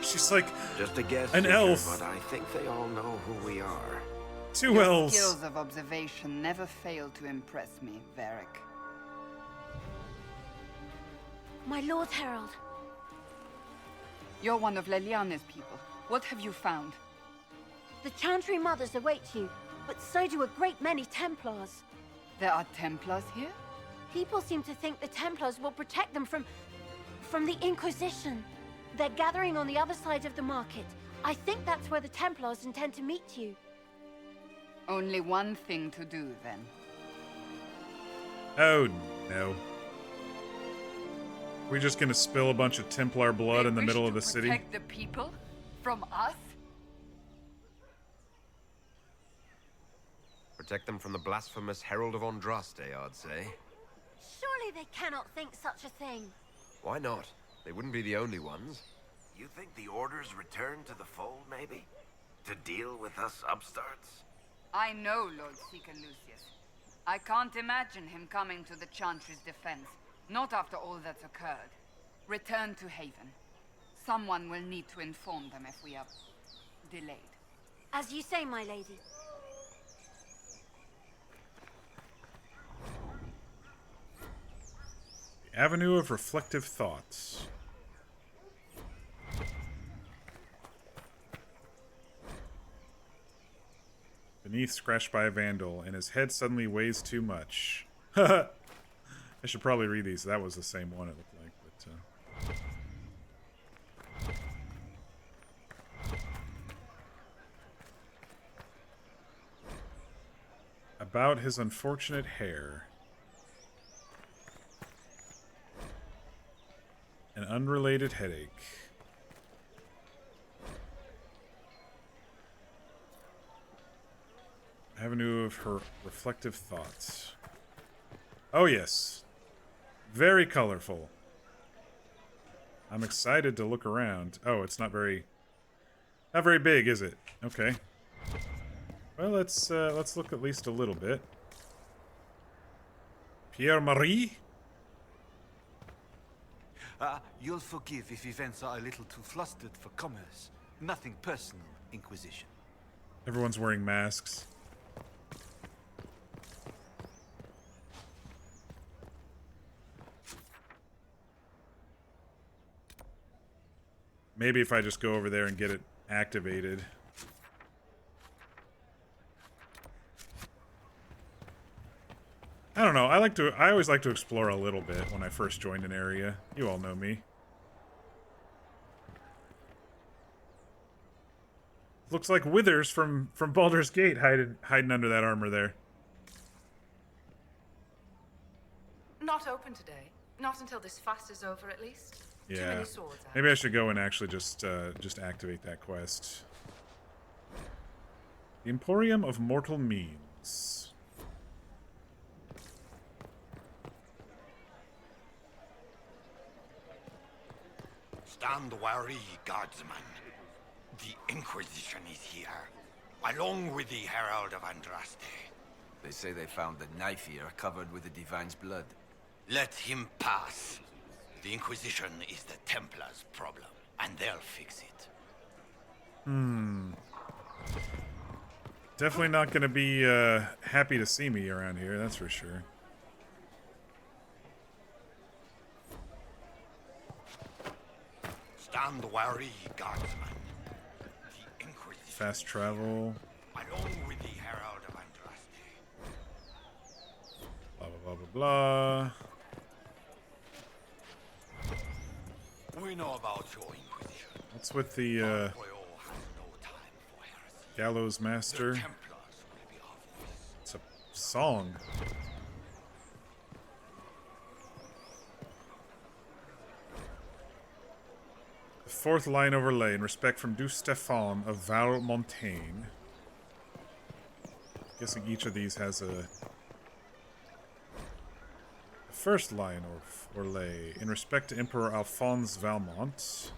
She's like just a guess, an elf. But I think they all know who we are. Two Your elves. skills of observation never fail to impress me, Varric. My Lord Herald. You're one of Leliane's people. What have you found? The Chantry Mothers await you, but so do a great many Templars. There are Templars here? People seem to think the Templars will protect them from the Inquisition. They're gathering on the other side of the market. I think that's where the Templars intend to meet you. Only one thing to do, then. Oh, no. We're just gonna spill a bunch of Templar blood in the middle of the city? Protect the people? From us? Protect them from the blasphemous Herald of Andraste, I'd say. Surely they cannot think such a thing. Why not? They wouldn't be the only ones. You think the Order's return to the fold, maybe? To deal with us upstarts? I know Lord Seeker Lucius. I can't imagine him coming to the Chantry's defense. Not after all that's occurred. Return to Haven. Someone will need to inform them if we are delayed. As you say, my lady. The Avenue of Reflective Thoughts. Beneath, scratched by a vandal, and his head suddenly weighs too much. I should probably read these. That was the same one, it looked like. But, about his unfortunate hair. An unrelated headache. Avenue of her reflective thoughts. Oh yes. Very colorful. I'm excited to look around. Oh, it's not very big, is it? Okay. Well, let's look at least a little bit. Pierre Marie? You'll forgive if events are a little too flustered for commerce. Nothing personal, Inquisition. Everyone's wearing masks. Maybe if I just go over there and get it activated. I don't know. I always like to explore a little bit when I first joined an area. You all know me. Looks like Withers from Baldur's Gate hiding under that armor there. Not open today. Not until this fast is over, at least. Too Yeah. many swords out. Maybe I should go and actually just activate that quest. The Emporium of Mortal Means. Stand wary, guardsman. The Inquisition is here. along with the Herald of Andraste. They say they found the knife here covered with the Divine's blood. Let him pass. The Inquisition is the Templars' problem, and they'll fix it. Definitely not going to be happy to see me around here, that's for sure. Stand wary, guardsman. The Inquisition. Fast travel. Along with the Herald of Andraste. Blah, blah, blah, blah, blah. We know about your Inquisition. What's with the Gallows Master? It's a song. The fourth line overlay in respect from Du Stefan of Val Montaigne. Guessing each of these has a first line or lay in respect to Emperor Alphonse Valmont.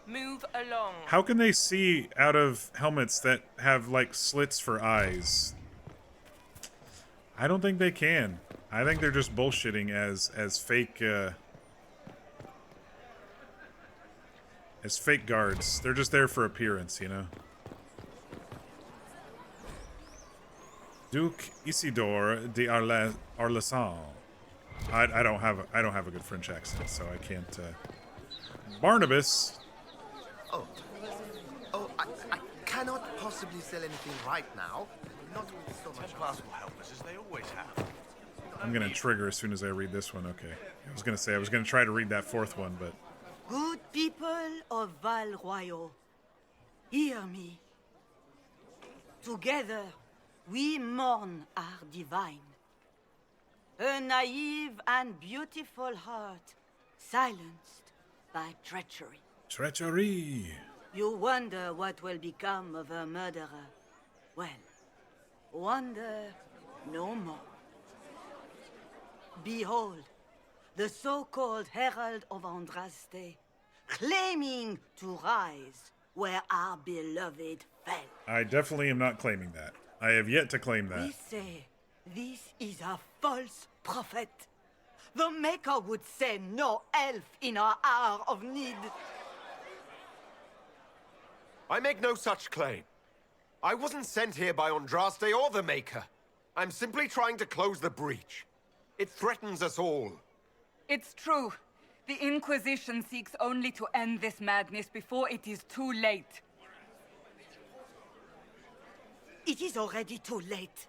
Move along. How can they see out of helmets that have like slits for eyes? I don't think they can. I think they're just bullshitting as fake guards. They're just there for appearance, you know. Duke Isidore de Arlesan. I don't have a good French accent, so I can't. Barnabas. I cannot possibly sell anything right now. Not with so much. Templars will help us as they always have. I'm gonna trigger as soon as I read this one. Okay. I was gonna try to read that fourth one, but. Good people of Val Royeaux, hear me. Together, we mourn our divine. A naive and beautiful heart, silenced by treachery. Treachery. You wonder what will become of a murderer. Well, wonder no more. Behold, the so-called Herald of Andraste, claiming to rise where our beloved fell. I definitely am not claiming that. I have yet to claim that. We say this is a false prophet. The Maker would send no elf in our hour of need. I make no such claim. I wasn't sent here by Andraste or the Maker. I'm simply trying to close the breach. It threatens us all. It's true. The Inquisition seeks only to end this madness before it is too late. It is already too late.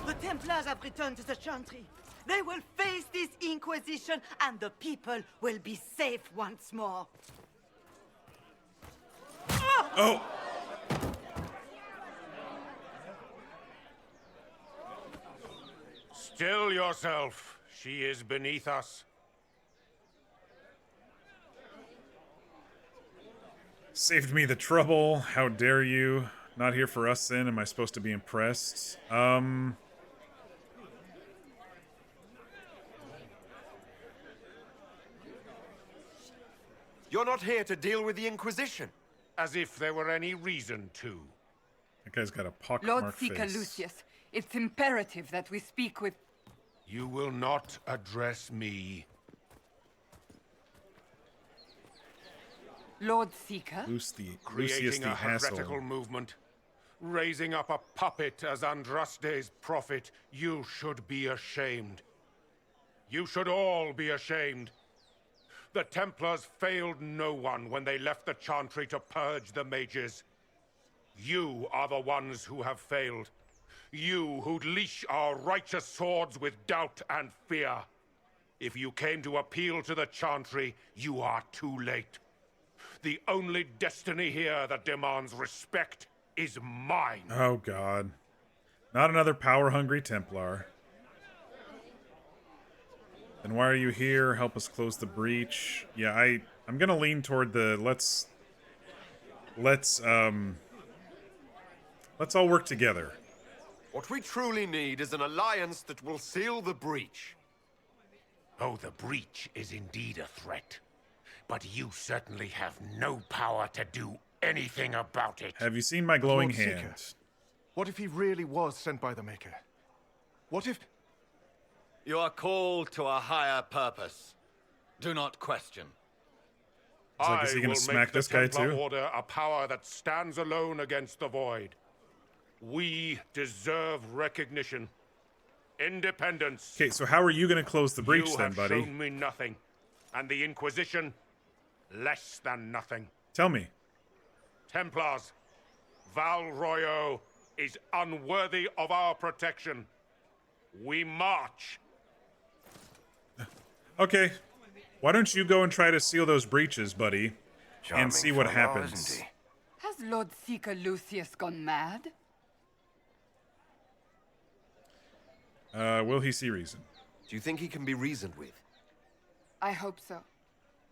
The Templars have returned to the Chantry. They will face this Inquisition, and the people will be safe once more. Oh! Still yourself. She is beneath us. Saved me the trouble. How dare you? Not here for us then? Am I supposed to be impressed? You're not here to deal with the Inquisition. As if there were any reason to. That guy's got a pockmarked Lord face. Seeker Lucius, it's imperative that we speak with... You will not address me. Lord Seeker? Creating a heretical movement. Raising up a puppet as Andraste's prophet. You should be ashamed. You should all be ashamed. The Templars failed no one when they left the Chantry to purge the mages. You are the ones who have failed. You who'd leash our righteous swords with doubt and fear. If you came to appeal to the Chantry, you are too late. The only destiny here that demands respect is mine. Oh, God. Not another power-hungry Templar. Then why are you here? Help us close the breach. Yeah, I'm gonna lean toward the let's all work together. What we truly need is an alliance that will seal the breach. Oh, the breach is indeed a threat. But you certainly have no power to do anything about it. Have you seen my glowing Lord Seeker, hand? what if he really was sent by the Maker? What if... You are called to a higher purpose. Do not question. It's like, is he gonna smack this guy too? Order a power that stands alone against the void. We deserve recognition. Independence. Okay, so how are you going to close the breach then, buddy? You have shown me nothing, and the Inquisition, less than nothing. Tell me. Templars, Val Royeaux is unworthy of our protection. We march. Okay. Why don't you go and try to seal those breaches, buddy, and see what happens. Has Lord Seeker Lucius gone mad? Will he see reason? Do you think he can be reasoned with? I hope so.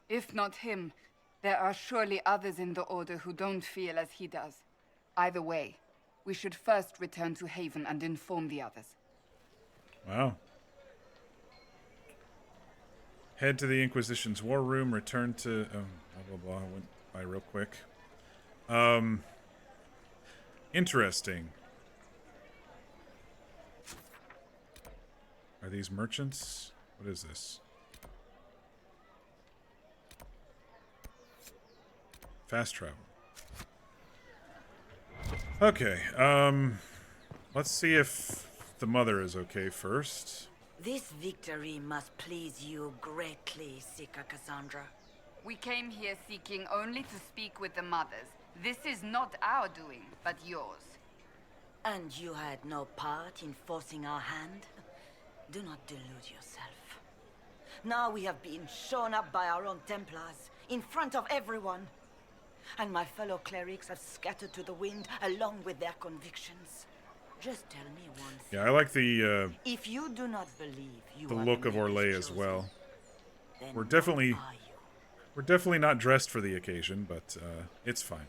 If not him, there are surely others in the Order who don't feel as he does. Either way, we should first return to Haven and inform the others. Wow. Head to the Inquisition's war room, return to... blah, blah, blah. I went by real quick. Interesting. Are these merchants? What is this? Fast travel. Okay, let's see if the mother is okay first. This victory must please you greatly, Seeker Cassandra. We came here seeking only to speak with the mothers. This is not our doing, but yours. And you had no part in forcing our hand? Do not delude yourself. Now we have been shown up by our own Templars, in front of everyone. And my fellow clerics have scattered to the wind along with their convictions. Just tell me one thing. Yeah, I like the if you do not believe you the are look the of Maker's Orlais as chosen, well. then We're what definitely are you? we're definitely not dressed for the occasion, but it's fine.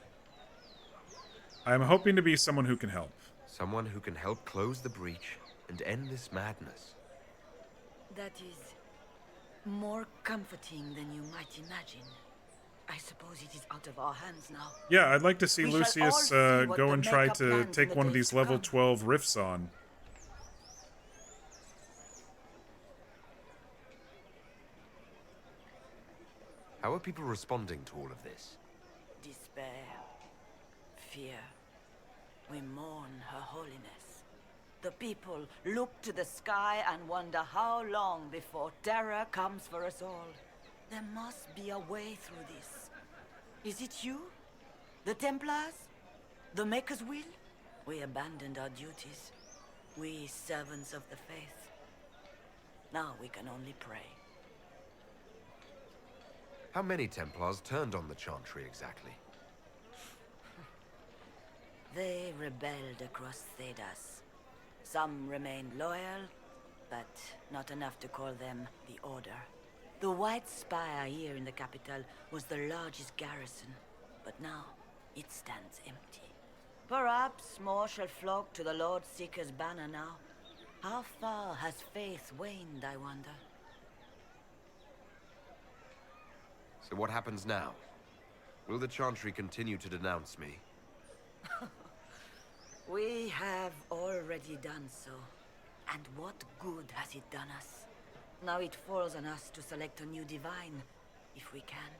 I'm hoping to be someone who can help. Someone who can help close the breach and end this madness. That is more comforting than you might imagine. I suppose it is out of our hands now. Yeah, I'd like to see We shall all Lucius see what go the and try Maker to plans in take the one of days these to level come. 12 rifts on. How are people responding to all of this? Despair, fear. We mourn Her Holiness. The people look to the sky and wonder how long before terror comes for us all. There must be a way through this. Is it you? The Templars? The Maker's will? We abandoned our duties. We servants of the faith. Now we can only pray. How many Templars turned on the Chantry exactly? They rebelled across Thedas. Some remained loyal, but not enough to call them the Order. The White Spire here in the capital was the largest garrison, but now it stands empty. Perhaps more shall flock to the Lord Seeker's banner now. How far has faith waned, I wonder? So what happens now? Will the Chantry continue to denounce me? We have already done so. And what good has it done us? Now it falls on us to select a new divine, if we can,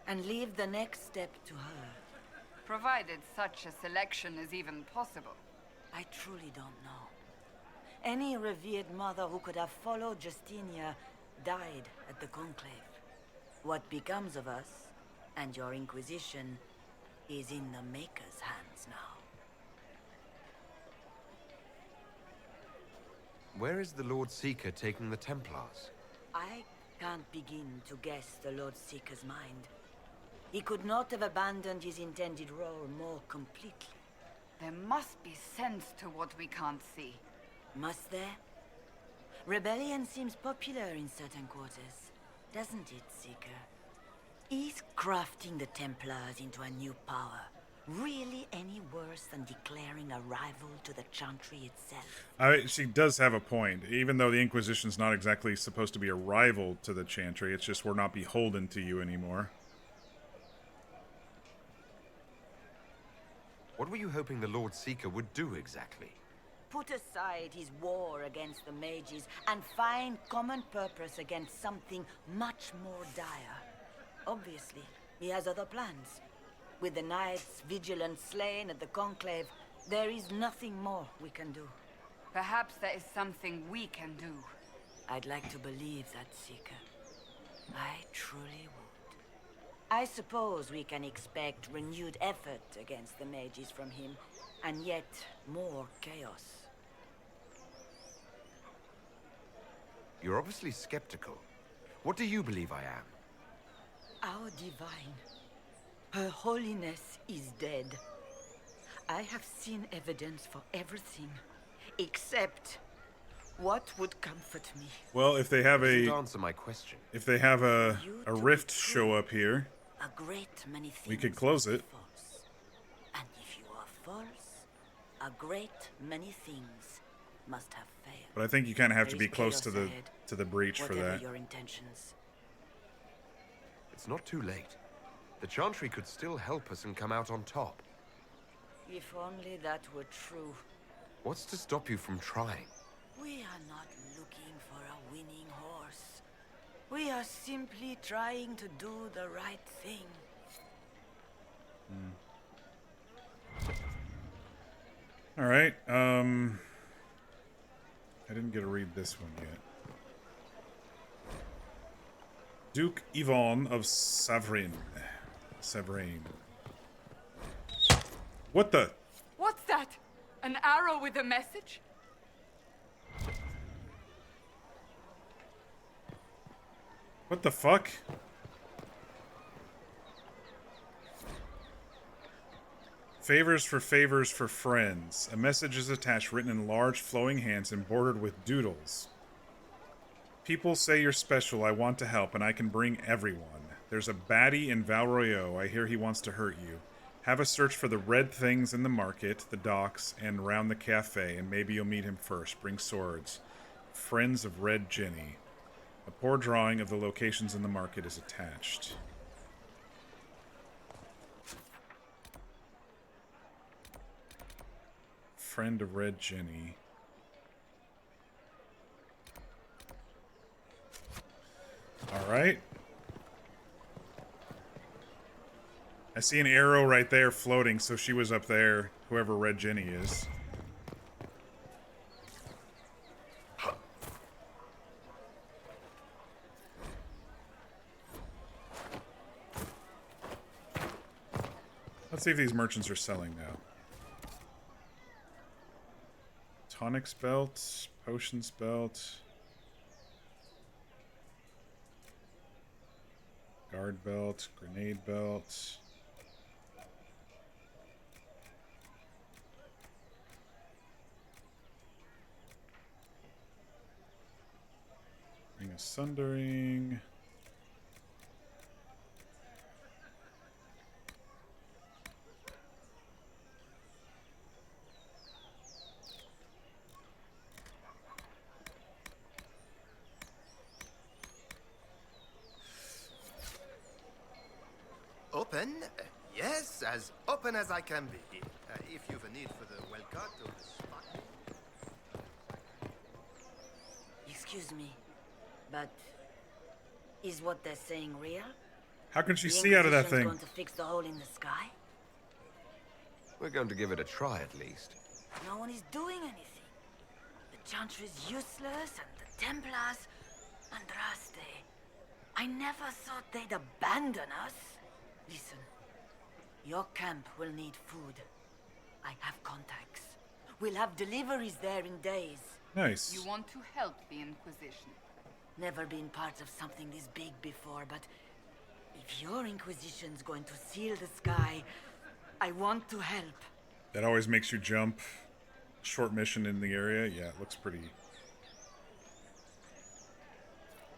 and leave the next step to her. Provided such a selection is even possible. I truly don't know. Any revered mother who could have followed Justinia died at the Conclave. What becomes of us, and your Inquisition, is in the Maker's hands now. Where is the Lord Seeker taking the Templars? I can't begin to guess the Lord Seeker's mind. He could not have abandoned his intended role more completely. There must be sense to what we can't see. Must there? Rebellion seems popular in certain quarters, doesn't it, Seeker? Is crafting the Templars into a new power really any worse than declaring a rival to the Chantry itself? She does have a point. Even though the Inquisition's not exactly supposed to be a rival to the Chantry, it's just we're not beholden to you anymore. What were you hoping the Lord Seeker would do exactly? Put aside his war against the mages and find common purpose against something much more dire. Obviously, he has other plans. With the knights vigilant slain at the Conclave, there is nothing more we can do. Perhaps there is something we can do. I'd like to believe that, Seeker. I truly would. I suppose we can expect renewed effort against the mages from him, and yet more chaos. You're obviously skeptical. What do you believe I am? Our divine. Her holiness is dead. I have seen evidence for everything, except what would comfort me. Well, if they have Doesn't answer my question. if they have a rift show up here, a great many things we could close it. False. And if you are false, a great many things must have failed. But I think you kind of have to There be is close chaos ahead, to the breach for whatever that. your intentions. It's not too late. The Chantry could still help us and come out on top. If only that were true. What's to stop you from trying? We are not looking for a winning horse. We are simply trying to do the right thing. All right. I didn't get to read this one yet. Duke Yvonne of Savrin. What the? What's that? An arrow with a message? What the fuck? Favors for friends. A message is attached, written in large, flowing hands and bordered with doodles. People say you're special, I want to help, and I can bring everyone. There's a baddie in Val Royeaux, I hear he wants to hurt you. Have a search for the red things in the market, the docks, and around the cafe, and maybe you'll meet him first. Bring swords. Friends of Red Ginny. A poor drawing of the locations in the market is attached. Friend of Red Ginny. Alright. I see an arrow right there floating, so she was up there, whoever Red Ginny is. Let's see if these merchants are selling now. Tonics belt, potions belt, guard belt, grenade belt. Ring of Sundering. Open? Yes, as open as I can be. If you've a need for the well cut or the spot. Excuse me, but is what they're saying real? How can she The see out of that Inquisition's thing? going to fix the hole in the sky? We're going to give it a try at least. No one is doing anything. The Chantry is useless, and the Templars, Andraste. I never thought they'd abandon us. Listen, your camp will need food. I have contacts. We'll have deliveries there in days. Nice. You want to help the Inquisition? Never been part of something this big before, but if your Inquisition's going to seal the sky, I want to help. That always makes you jump. Short mission in the area. Yeah, it looks pretty.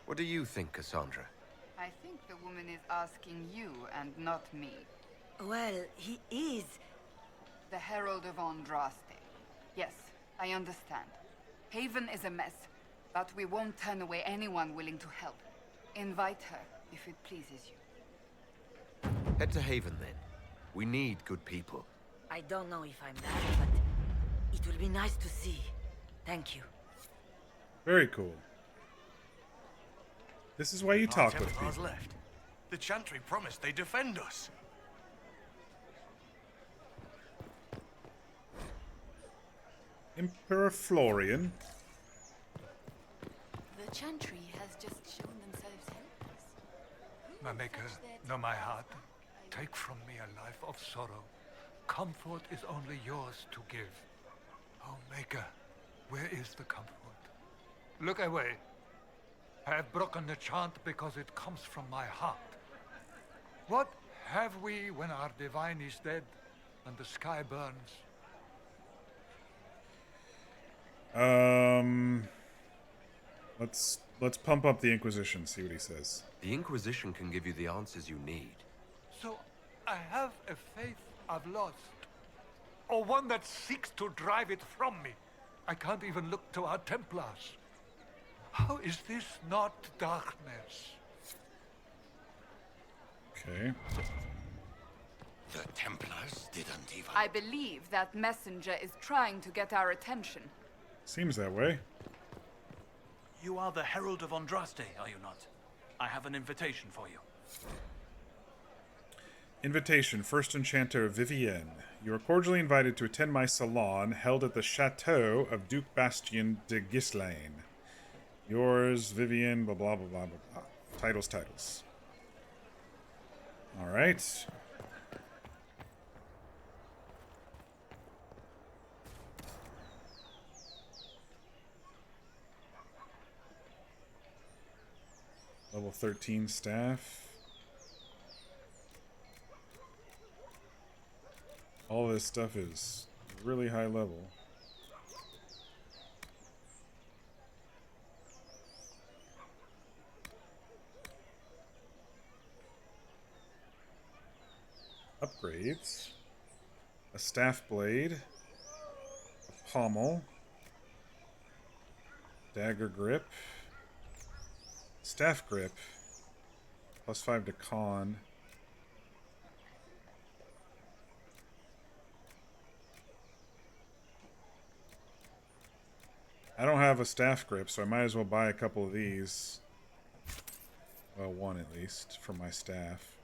What do you think, Cassandra? I think the woman is asking you and not me. Well, he is. The Herald of Andraste. Yes, I understand. Haven is a mess, but we won't turn away anyone willing to help. Invite her, if it pleases you. Head to Haven, then. We need good people. I don't know if I'm that, but it will be nice to see. Thank you. Very cool. This is why you talk with Templars people. left. The Chantry promised they'd defend us. Emperor Florian. The Chantry has just shown themselves helpless. My maker, know my heart. Take from me a life of sorrow. Comfort is only yours to give. Oh, maker, where is the comfort? Look away. I have broken the chant because it comes from my heart. What have we when our divine is dead and the sky burns? Let's pump up the Inquisition, see what he says. The Inquisition can give you the answers you need. So, I have a faith I've lost. Or one that seeks to drive it from me. I can't even look to our Templars. How is this not darkness? Okay. The Templars didn't even... I believe that messenger is trying to get our attention. Seems that way. You are the Herald of Andraste, are you not? I have an invitation for you. Invitation, First Enchanter Vivienne. You are cordially invited to attend my salon held at the Chateau of Duke Bastien de Ghislaine. Yours, Vivienne, blah, blah, blah, blah, blah, blah. Titles. Alright. Level 13 staff. All this stuff is really high level. Upgrades. A staff blade. A pommel. Dagger grip. Staff grip. +5 to con. I don't have a staff grip, so I might as well buy a couple of these. Well, one at least, for my staff.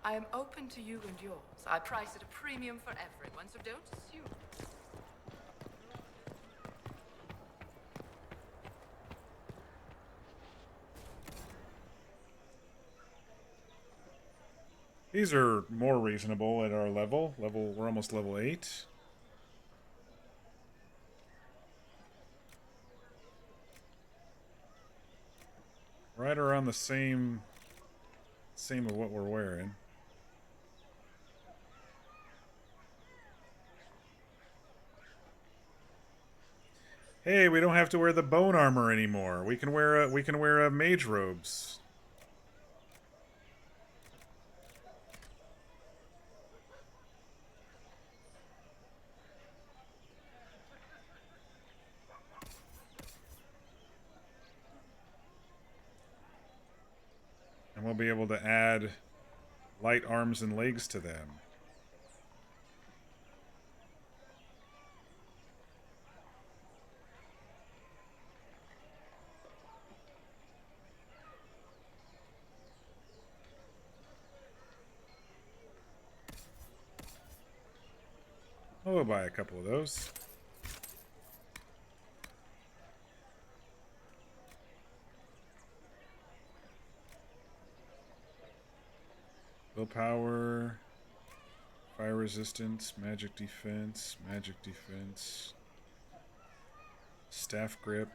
I am open to you and yours. I price at a premium for everyone, so don't assume. These are more reasonable at our level. We're almost level 8. Right around the same of what we're wearing. Hey, we don't have to wear the bone armor anymore. We can wear mage robes. And we'll be able to add light arms and legs to them. We'll buy a couple of those. Willpower, fire resistance, magic defense, staff grip.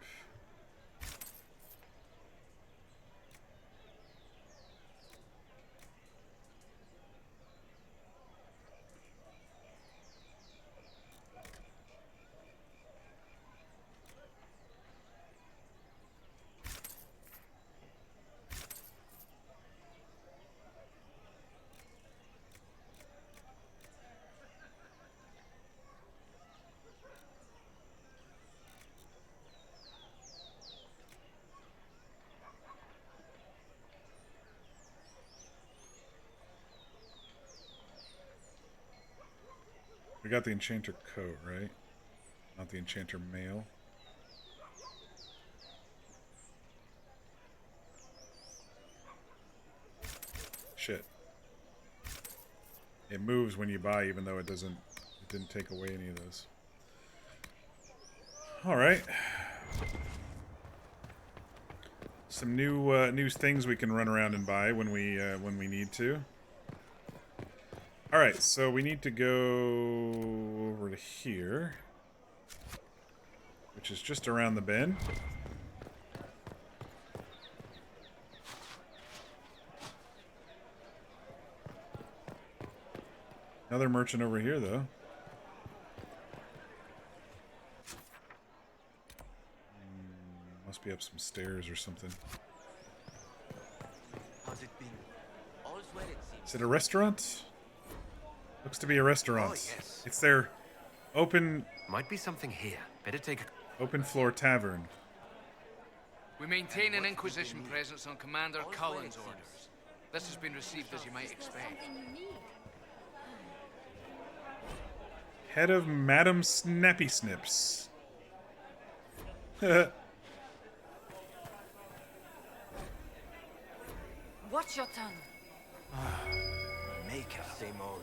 We got the enchanter coat, right? Not the enchanter mail. Shit. It moves when you buy, even though it didn't take away any of those. All right. Some new things we can run around and buy when we need to. All right, so we need to go over to here, which is just around the bend. Another merchant over here, though. Must be up some stairs or something. How's it been? All's well, it seems. Is it a restaurant? Looks to be a restaurant. Oh, yes. It's their open... Might be something here. Better take a... Open floor tavern. We maintain an Inquisition presence on Commander Cullen's orders. This has been received as you might expect. Head of Madam Snappy Snips. Watch your tongue. Maker, same old.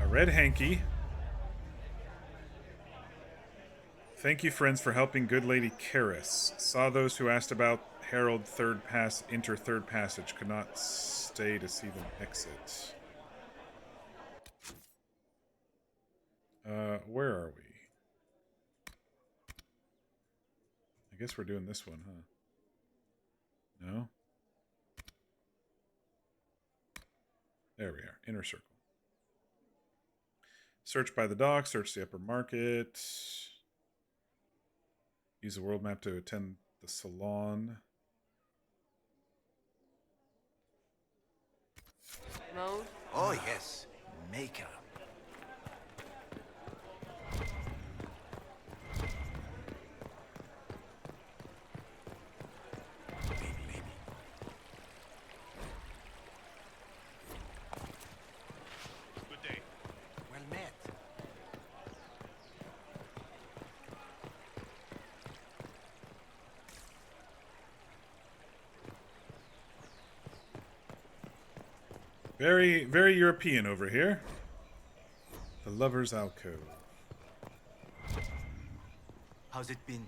A red hanky. Thank you, friends, for helping good lady Karis. Saw those who asked about Herald enter third passage. Could not stay to see them exit. Where are we? I guess we're doing this one, huh? No? There we are. Inner circle. Search by the dock. Search the upper market. Use the world map to attend the salon. Mode? Oh, yes. Maker. Very, very European over here. The Lover's Alcove. How's it been?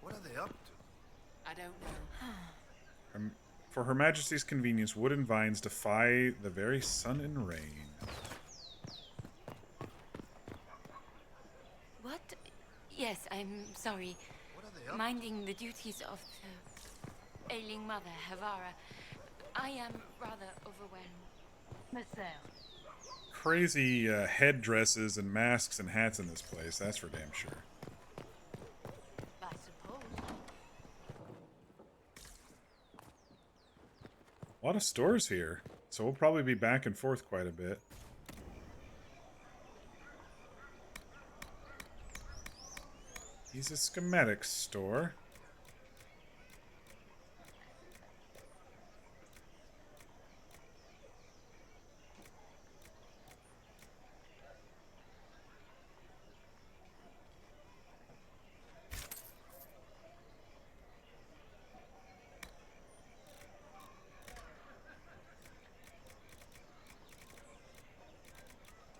What are they up to? I don't know. For Her Majesty's convenience, wooden vines defy the very sun and rain. What? Yes, I'm sorry. Minding the duties of the ailing mother, Havara. I am rather overwhelmed. Myself. Crazy headdresses and masks and hats in this place, that's for damn sure. I suppose. A lot of stores here, so we'll probably be back and forth quite a bit. He's a schematics store.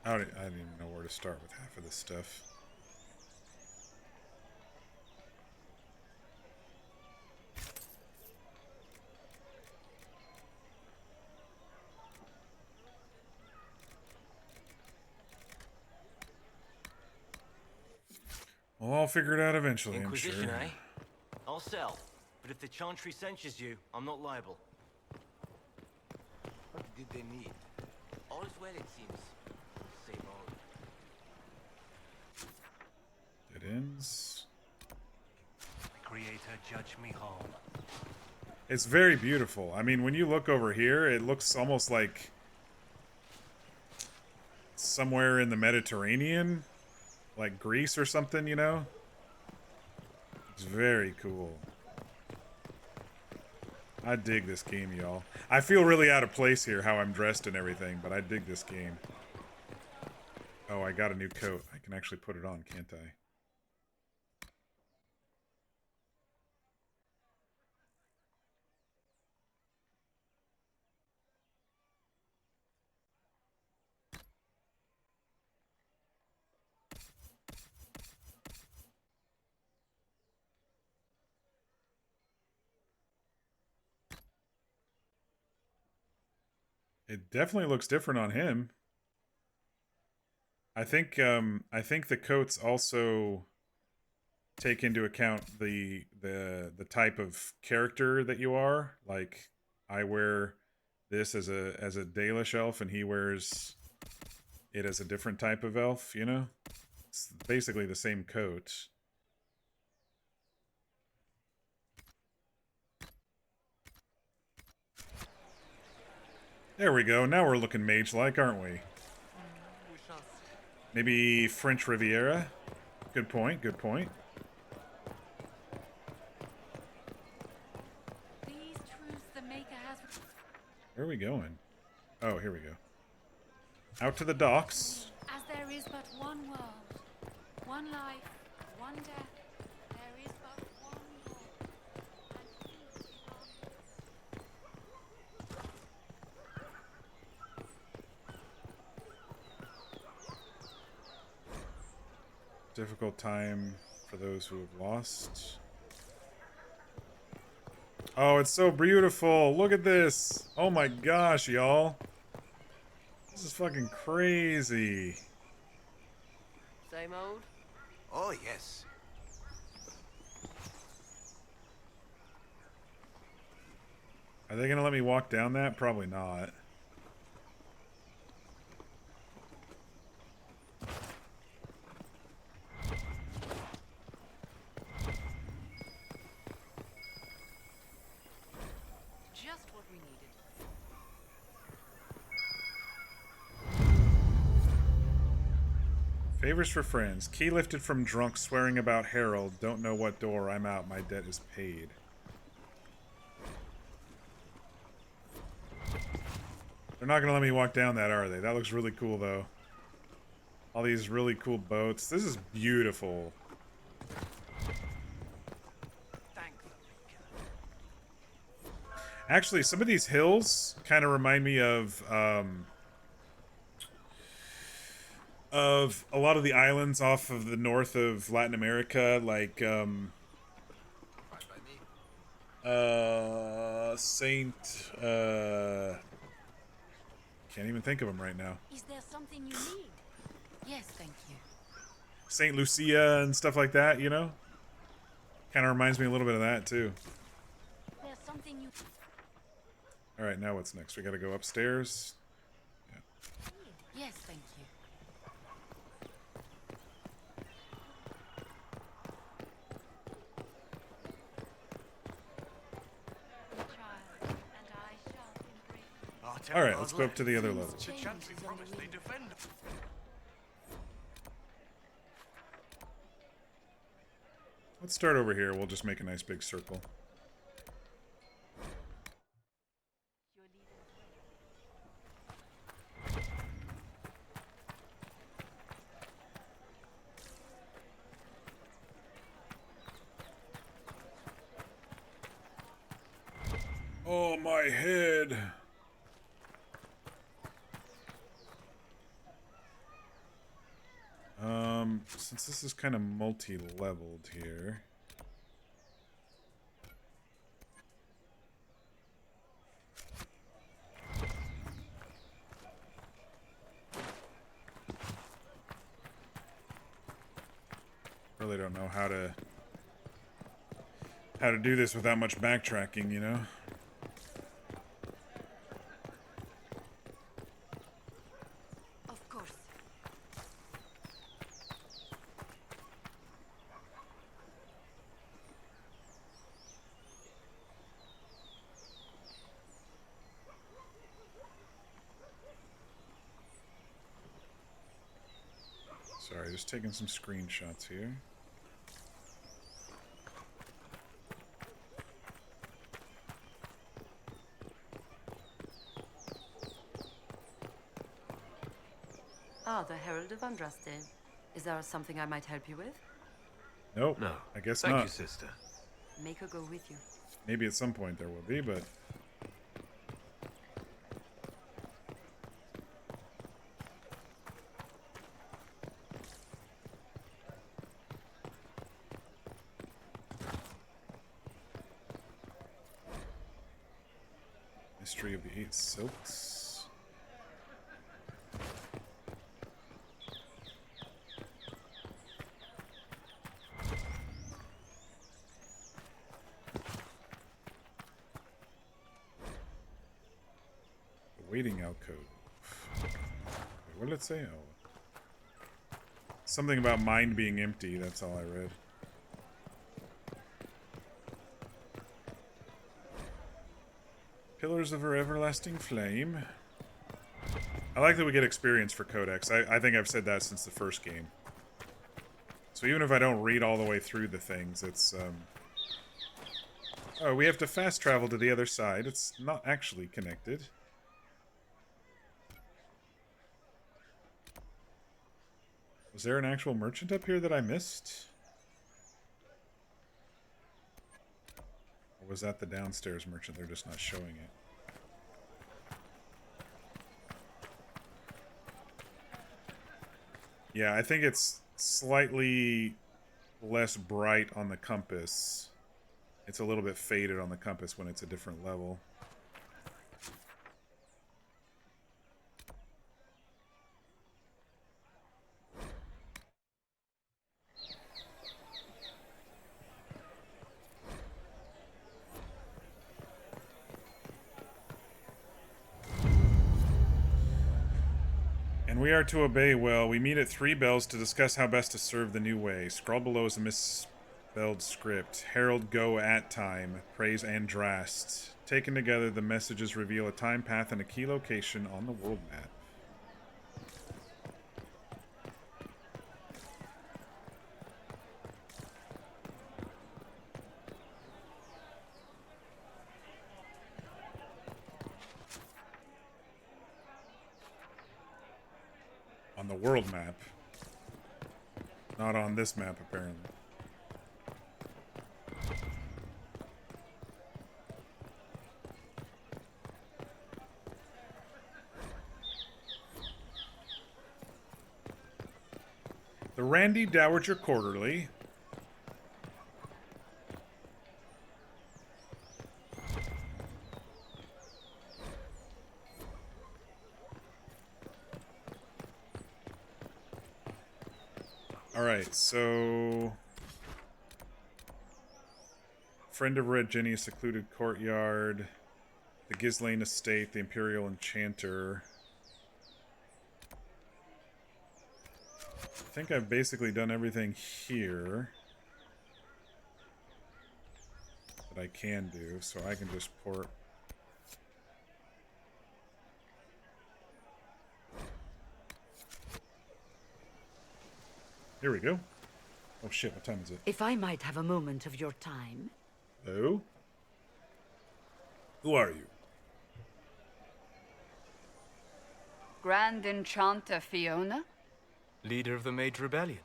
I didn't even know where to start with half of this stuff. We'll all figure it out eventually, Inquisition, I'm sure. eh? I'll sell, but if the Chantry censures you, I'm not liable. What did they need? All is well, it seems. Same old. It ends. Creator, judge me home. It's very beautiful. I mean, when you look over here, it looks almost like somewhere in the Mediterranean. Like Greece or something, you know? It's very cool. I dig this game, y'all. I feel really out of place here, how I'm dressed and everything, but I dig this game. Oh, I got a new coat. I can actually put it on, can't I? It definitely looks different on him. I think the coats also take into account the type of character that you are. Like, I wear this as a Dalish elf, and he wears it as a different type of elf, you know? It's basically the same coat. There we go. Now we're looking mage-like, aren't we? Maybe French Riviera? Good point, good point. These truths the Maker has... Where are we going? Oh, here we go. Out to the docks. As there is but one world, one life, one death, there is but one Lord, and he is Difficult time for those who have lost. Oh, it's so beautiful. Look at this. Oh my gosh, y'all. This is fucking crazy. Same old? Oh, yes. Are they gonna let me walk down that? Probably not. Just what we needed. Favors for friends. Key lifted from drunk swearing about Harold. Don't know what door. I'm out. My debt is paid. They're not gonna let me walk down that, are they? That looks really cool, though. All these really cool boats. This is beautiful. Actually, some of these hills kind of remind me of a lot of the islands off of the north of Latin America, like Saint can't even think of them right now. Is there something you need? Yes, thank you. Saint Lucia and stuff like that, you know? Kind of reminds me a little bit of that too. There's something you... Alright, now what's next? We gotta go upstairs. Yeah. Yes, thank you. Alright, let's go up to the other level. The Chantry promised they defend us. Let's start over here. We'll just make a nice big circle. Oh, my head. Since this is kind of multi-leveled here. Really don't know how to do this without much backtracking, you know? Of course. Sorry, just taking some screenshots here. Ah, the Herald of Andraste. Is there something I might help you with? Nope. No. I guess Thank not. you, sister. Make her go with you. Maybe at some point there will be, but... Mystery of the Eight Silks. The Waiting Alcove. Wait, what did it say? Oh. Something about mind being empty, that's all I read. Pillars of her everlasting flame. I like that we get experience for Codex. I think I've said that since the first game. So even if I don't read all the way through the things, it's, Oh, we have to fast travel to the other side. It's not actually connected. Was there an actual merchant up here that I missed? Or was that the downstairs merchant? They're just not showing it. Yeah, I think it's slightly less bright on the compass. It's a little bit faded on the compass when it's a different level. And we are to obey well. We meet at 3 bells to discuss how best to serve the new way. Scrawled below is a misspelled script. Herald go at time. Praise Andrast. Taken together, the messages reveal a time path and a key location on the world map. On the world map. Not on this map, apparently. The Randy Dowager Quarterly. Alright, so... Friend of Red Jenny, Secluded Courtyard, the Ghislaine Estate, the Imperial Enchanter. I think I've basically done everything here that I can do, so I can just port. Here we go. Oh shit, what time is it? If I might have a moment of your time. Hello? Who are you? Grand Enchanter Fiona? Leader of the Mage Rebellion.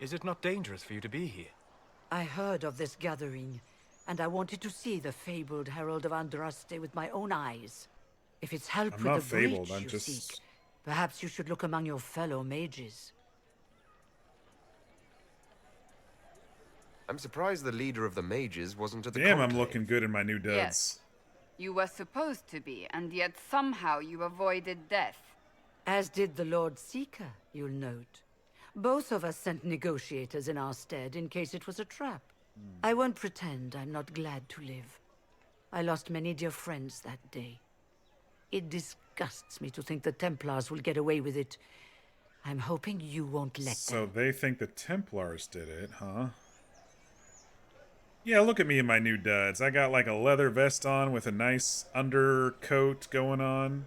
Is it not dangerous for you to be here? I heard of this gathering, and I wanted to see the fabled Herald of Andraste with my own eyes. If it's help I'm with not the fabled, breach I'm you just... seek, perhaps you should look among your fellow mages. I'm surprised the leader of the mages wasn't at the Damn, conclave. I'm looking good in my new duds. Yes. You were supposed to be, and yet somehow you avoided death. As did the Lord Seeker, you'll note. Both of us sent negotiators in our stead in case it was a trap. I won't pretend I'm not glad to live. I lost many dear friends that day. It disgusts me to think the Templars will get away with it. I'm hoping you won't let them. So they think the Templars did it, huh? Yeah, look at me in my new duds. I got like a leather vest on with a nice undercoat going on.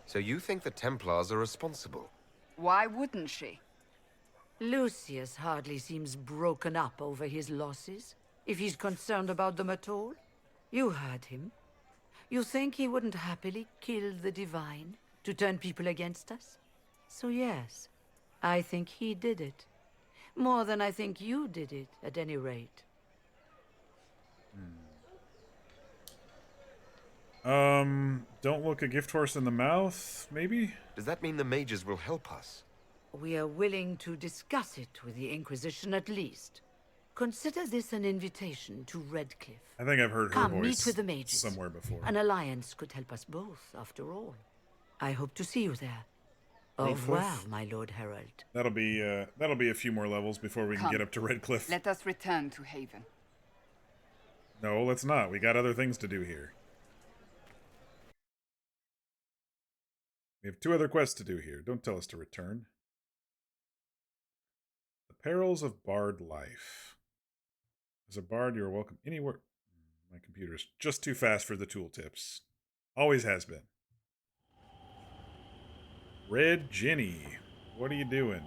So you think the Templars are responsible? Why wouldn't she? Lucius hardly seems broken up over his losses, if he's concerned about them at all. You heard him. You think he wouldn't happily kill the Divine to turn people against us? So yes, I think he did it. More than I think you did it, at any rate. Don't look a gift horse in the mouth, maybe? Does that mean the mages will help us? We are willing to discuss it with the Inquisition at least. Consider this an invitation to Redcliffe. I think I've heard her Come, voice meet with the mages. somewhere before. An alliance could help us both, after all. I hope to see you there. Au Redcliffe? revoir, my Lord Herald. That'll be a few more levels before we can get up to Redcliffe. Let us return to Haven. No, let's not. We got other things to do here. We have 2 other quests to do here. Don't tell us to return. The perils of bard life. As a bard, you are welcome anywhere. My computer's just too fast for the tooltips. Always has been. Red Ginny, what are you doing?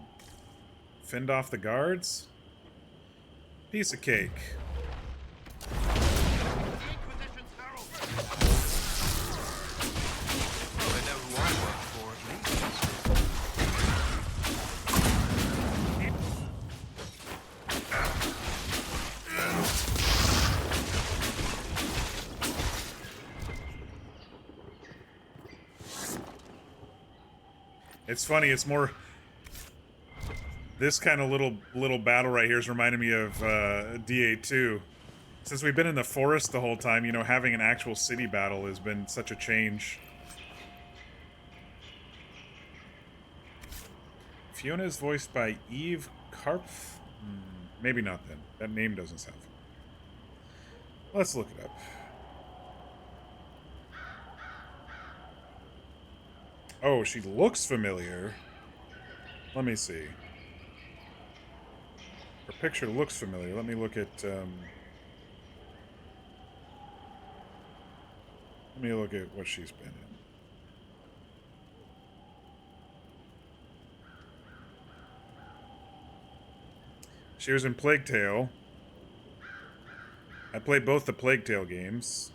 Fend off the guards? Piece of cake. It's funny, it's more... This kind of little battle right here is reminding me of DA2. Since we've been in the forest the whole time, you know, having an actual city battle has been such a change. Fiona is voiced by Eve Karpf? Maybe not then. That name doesn't sound familiar. Let's look it up. Oh, she looks familiar. Let me see. Her picture looks familiar. Let me look at, let me look at what she's been in. She was in Plague Tale. I played both the Plague Tale games.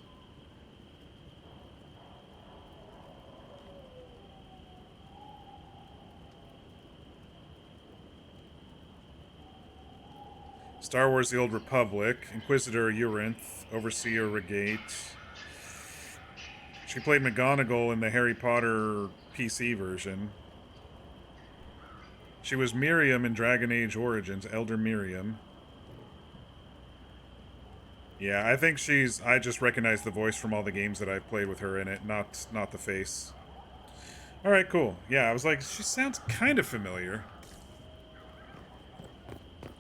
Star Wars The Old Republic, Inquisitor Urinth, Overseer Regate. She played McGonagall in the Harry Potter PC version. She was Miriam in Dragon Age Origins, Elder Miriam. Yeah, I think I just recognize the voice from all the games that I've played with her in it, not the face. Alright, cool. Yeah, I was like, she sounds kind of familiar.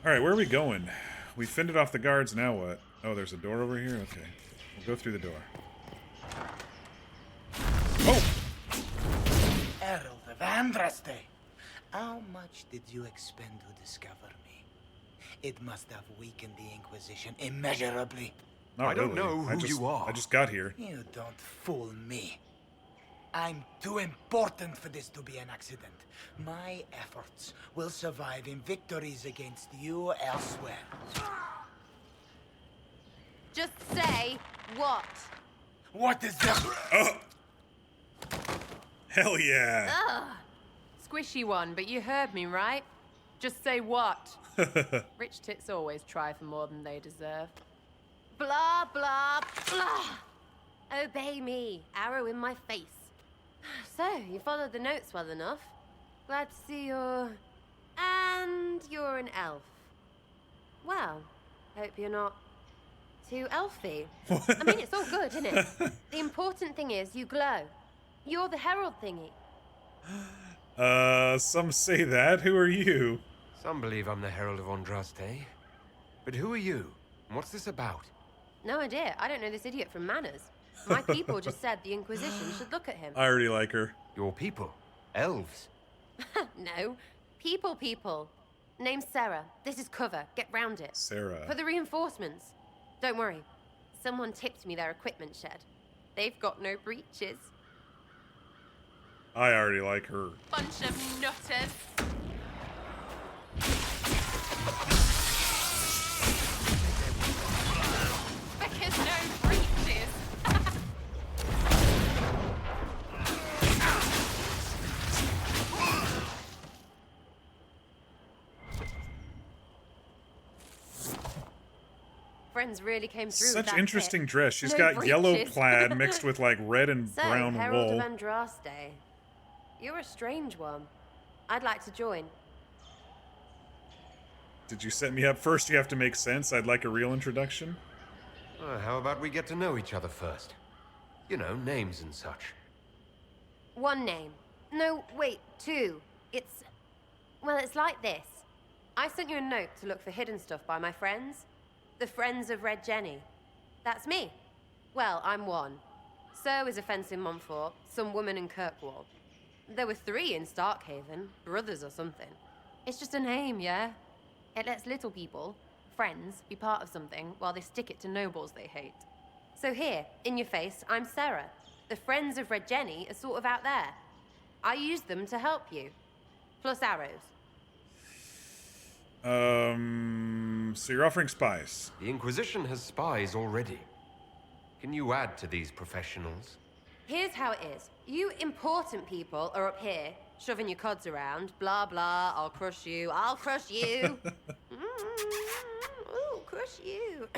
Alright, where are we going? We fended off the guards, now what? Oh, there's a door over here? Okay. We'll go through the door. Oh! Herald of Andraste, how much did you expend to discover me? It must have weakened the Inquisition immeasurably. I don't know who you are. I just got here. You don't fool me. I'm too important for this to be an accident. My efforts will survive in victories against you elsewhere. Just say what? What is that? Oh! Hell yeah! Ugh. Squishy one, but you heard me, right? Just say what? Rich tits always try for more than they deserve. Blah, blah, blah! Obey me, arrow in my face. So, you followed the notes well enough. Glad to see you're... And you're an elf. Well, hope you're not too elfy. I mean, it's all good, isn't it? The important thing is you glow. You're the herald thingy. Some say that. Who are you? Some believe I'm the Herald of Andraste. But who are you? And what's this about? No idea. I don't know this idiot from Manners. My people just said the Inquisition should look at him. I already like her. Your people? Elves? No. People. Name's Sarah. This is cover. Get round it. Sarah. For the reinforcements. Don't worry. Someone tipped me their equipment shed. They've got no breaches. I already like her. Bunch of nutters. Because no breaches. friends really came through. Such with that interesting kit. dress. She's No got yellow breeches. plaid mixed with like red and So, brown Herald wool. of Andraste. You're a strange one. I'd like to join. Did you set me up? First you have to make sense. I'd like a real introduction. How about we get to know each other first? You know, names and such. One name. No, wait, two. Well, it's like this. I sent you a note to look for hidden stuff by my friends. The Friends of Red Jenny. That's me. Well, I'm one. So is a fence in Montfort, some woman in Kirkwall. There were 3 in Starkhaven, brothers or something. It's just a name, yeah? It lets little people, friends, be part of something while they stick it to nobles they hate. So here, in your face, I'm Sarah. The Friends of Red Jenny are sort of out there. I use them to help you. Plus arrows. So you're offering spies. The Inquisition has spies already. Can you add to these professionals? Here's how it is. You important people are up here, shoving your cods around. Blah, blah, I'll crush you, I'll crush you. Ooh, crush you.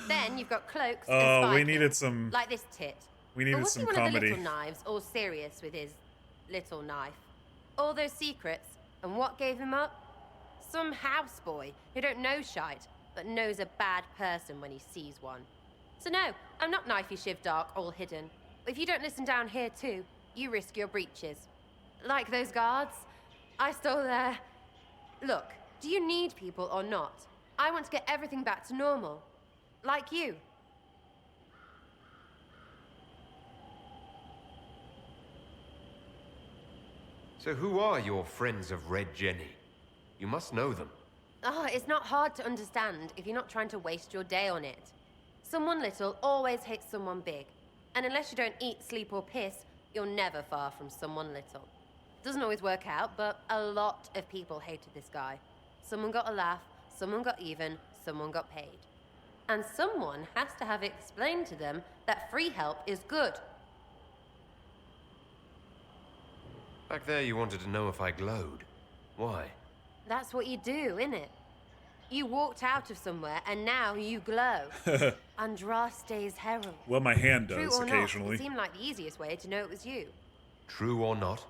Then you've got cloaks and Oh, spy we needed kids, some... like this tit. We needed Or was some he one comedy. of the little knives, all serious with his little knife? All those secrets, and what gave him up? Some houseboy who don't know shite, but knows a bad person when he sees one. So no, I'm not knifey shiv dark, all hidden. If you don't listen down here too, you risk your breeches. Like those guards, I stole their... Look, do you need people or not? I want to get everything back to normal. Like you. So who are your Friends of Red Jenny? You must know them. Oh, it's not hard to understand if you're not trying to waste your day on it. Someone little always hates someone big. And unless you don't eat, sleep, or piss, you're never far from someone little. Doesn't always work out, but a lot of people hated this guy. Someone got a laugh, someone got even, someone got paid. And someone has to have explained to them that free help is good. Back there you wanted to know if I glowed. Why? That's what you do, innit? You walked out of somewhere, and now you glow. Andraste's herald. Well, my hand True does or occasionally. Not, it seemed like the easiest way to know it was you. True or not?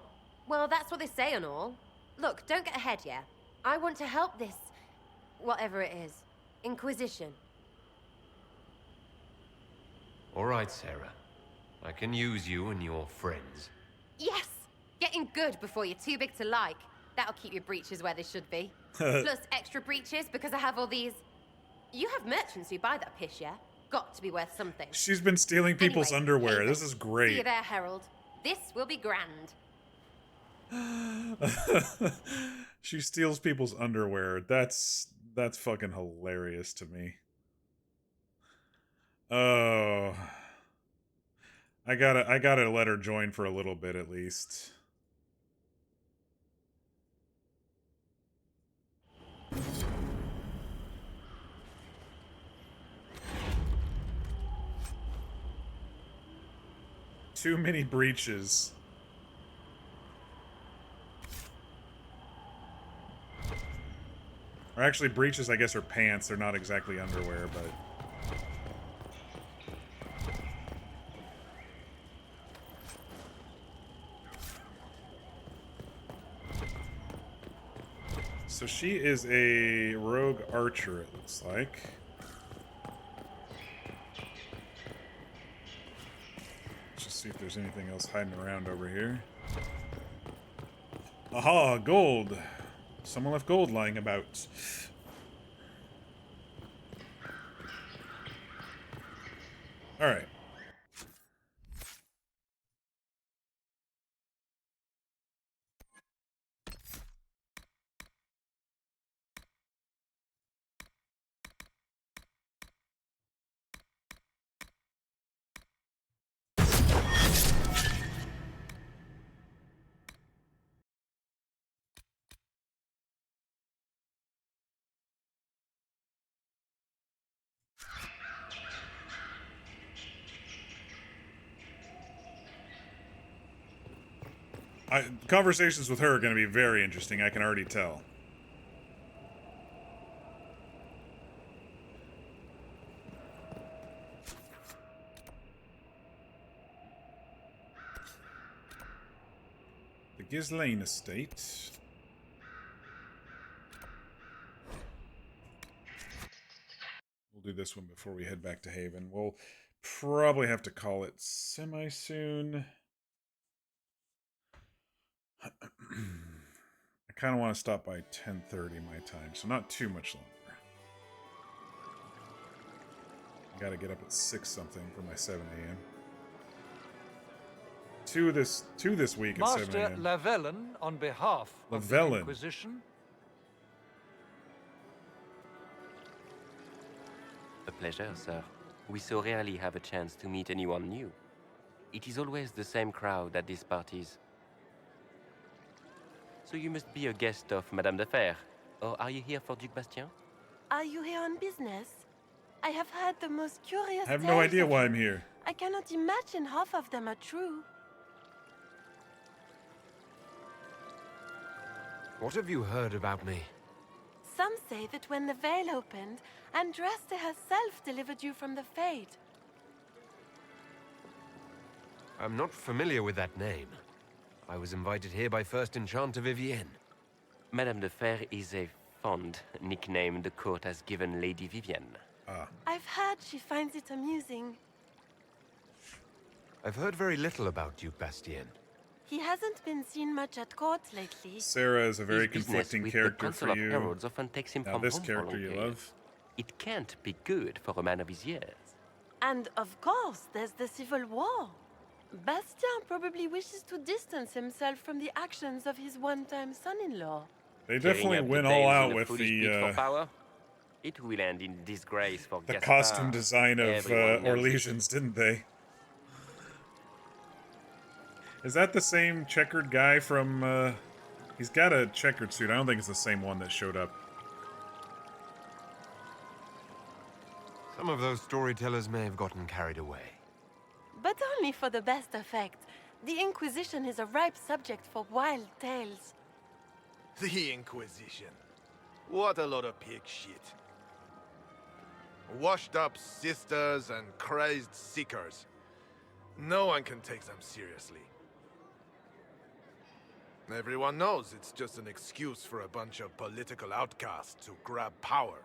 Well, that's what they say and all. Look, don't get ahead, yeah? I want to help this... whatever it is. Inquisition. All right, Sarah. I can use you and your friends. Yes! Getting good before you're too big to like. That'll keep your breeches where they should be. Plus extra breeches because I have all these... You have merchants who buy that piss, yeah? Got to be worth something. She's been stealing people's Anyway, underwear. hey, This is great. See you there, Herald. This will be grand. She steals people's underwear. That's fucking hilarious to me. Oh. I gotta let her join for a little bit at least. Too many breaches. Or actually, breeches, I guess, are pants. They're not exactly underwear, but... So she is a rogue archer, it looks like. Let's just see if there's anything else hiding around over here. Aha, gold! Someone left gold lying about. Alright. Conversations with her are going to be very interesting, I can already tell. Ghislaine estate. We'll do this one before we head back to Haven. We'll probably have to call it semi-soon. I kind of want to stop by 10:30 my time, so not too much longer. I gotta get up at 6 something for my 7 a.m. Two this week at 7 Master a.m. Lavellen, on behalf of the Lavellen. Inquisition. A pleasure, sir. We so rarely have a chance to meet anyone new. It is always the same crowd at these parties. So you must be a guest of Madame de Fer. Or are you here for Duc Bastien? Are you here on business? I have heard the most curious I have no tales idea of why you. I'm here. I cannot imagine half of them are true. What have you heard about me? Some say that when the veil opened, Andraste herself delivered you from the Fate. I'm not familiar with that name. I was invited here by First Enchanter Vivienne. Madame de Fer is a fond nickname the court has given Lady Vivienne. I've heard she finds it amusing. I've heard very little about Duke Bastien. He hasn't been seen much at court lately. Sarah is a very His business conflicting with character the Council for of you. Heralds often takes him Now from this home for character long you periods. love. It can't be good for a man of his years. And of course, there's the Civil War. Bastien probably wishes to distance himself from the actions of his one-time son-in-law. They Tearing definitely up the went days all in out a with foolish bid for the power. It will end in disgrace for Gaspard. costume design of Everyone knows it. Orlesians, didn't they? Is that the same checkered guy from, he's got a checkered suit. I don't think it's the same one that showed up. Some of those storytellers may have gotten carried away. But only for the best effect. The Inquisition is a ripe subject for wild tales. The Inquisition. What a lot of pig shit. Washed up sisters and crazed seekers. No one can take them seriously. Everyone knows it's just an excuse for a bunch of political outcasts to grab power.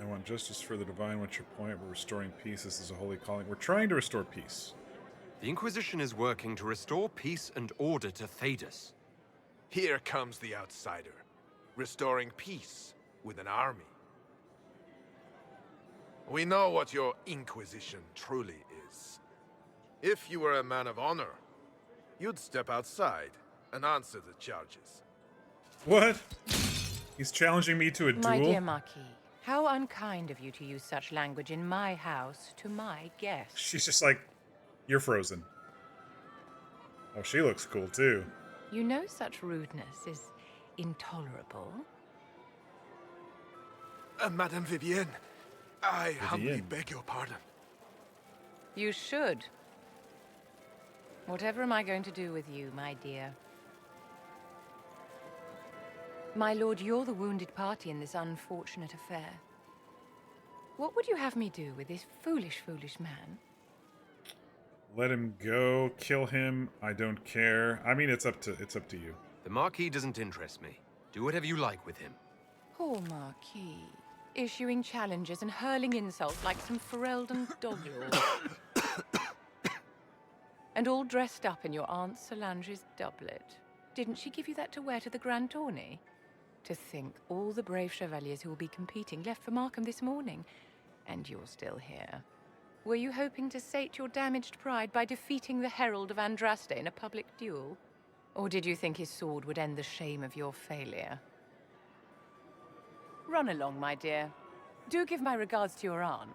I want justice for the divine. What's your point? We're restoring peace. This is a holy calling. We're trying to restore peace. The Inquisition is working to restore peace and order to Thedas. Here comes the outsider, restoring peace with an army. We know what your Inquisition truly is. If you were a man of honor, you'd step outside and answer the charges. What? He's challenging me to a My duel? dear Marquis, how unkind of you to use such language in my house to my guests. She's just like, you're frozen. Oh, she looks cool too. You know such rudeness is intolerable. Madame Vivienne, I humbly beg your pardon. You should. Whatever am I going to do with you, my dear? My lord, you're the wounded party in this unfortunate affair. What would you have me do with this foolish, foolish man? Let him go, kill him. I don't care. I mean, it's up to you. The Marquis doesn't interest me. Do whatever you like with him. Poor Marquis. Issuing challenges and hurling insults like some Ferelden doglord. And all dressed up in your Aunt Solange's doublet. Didn't she give you that to wear to the Grand Tourney? To think all the brave chevaliers who will be competing left for Markham this morning, and you're still here. Were you hoping to sate your damaged pride by defeating the Herald of Andraste in a public duel? Or did you think his sword would end the shame of your failure? Run along, my dear. Do give my regards to your aunt.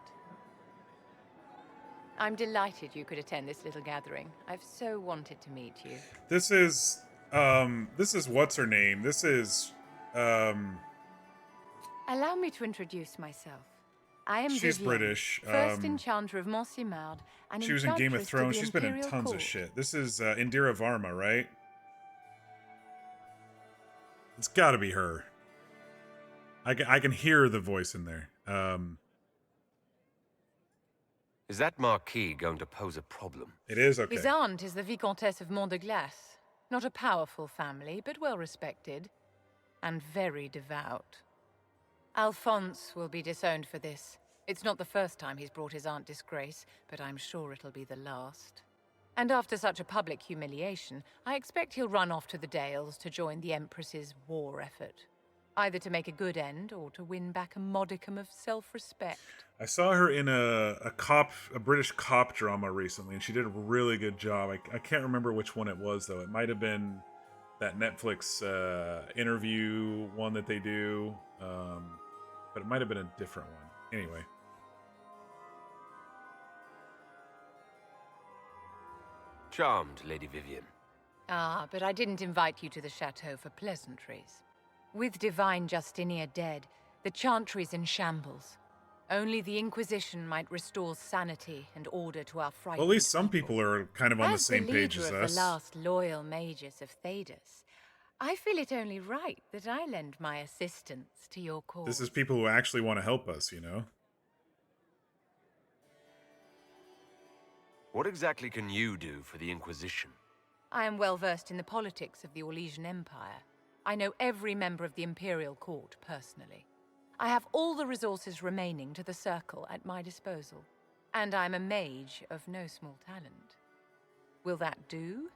I'm delighted you could attend this little gathering. I've so wanted to meet you. This is what's her name? This is, Allow me to introduce myself. I am she's Vivienne, British. First Enchanter of Montsimard, and She was in Game of Enchantress to Thrones. the She's been in Imperial tons Court. of shit. This is Indira Varma, right? It's got to be her. I can hear the voice in there. Is that Marquis going to pose a problem? It is, okay. His aunt is the Vicomtesse of Mont de Glace. Not a powerful family, but well respected. And very devout. Alphonse will be disowned for this. It's not the first time he's brought his aunt disgrace, but I'm sure it'll be the last. And after such a public humiliation, I expect he'll run off to the Dales to join the Empress's war effort. Either to make a good end, or to win back a modicum of self-respect. I saw her in a British cop drama recently, and she did a really good job. I can't remember which one it was, though. It might have been that Netflix interview one that they do, but it might have been a different one. Anyway. Charmed, Lady Vivian. Ah, but I didn't invite you to the chateau for pleasantries. With Divine Justinia dead, the Chantry's in shambles. Only the Inquisition might restore sanity and order to our frightened Well, at least some people are kind of on the same page as as the leader of us. the last loyal mages of Thedas, I feel it only right that I lend my assistance to your cause. This is people who actually want to help us, you know? What exactly can you do for the Inquisition? I am well versed in the politics of the Orlesian Empire. I know every member of the Imperial Court personally. I have all the resources remaining to the Circle at my disposal. And I'm a mage of no small talent. Will that do?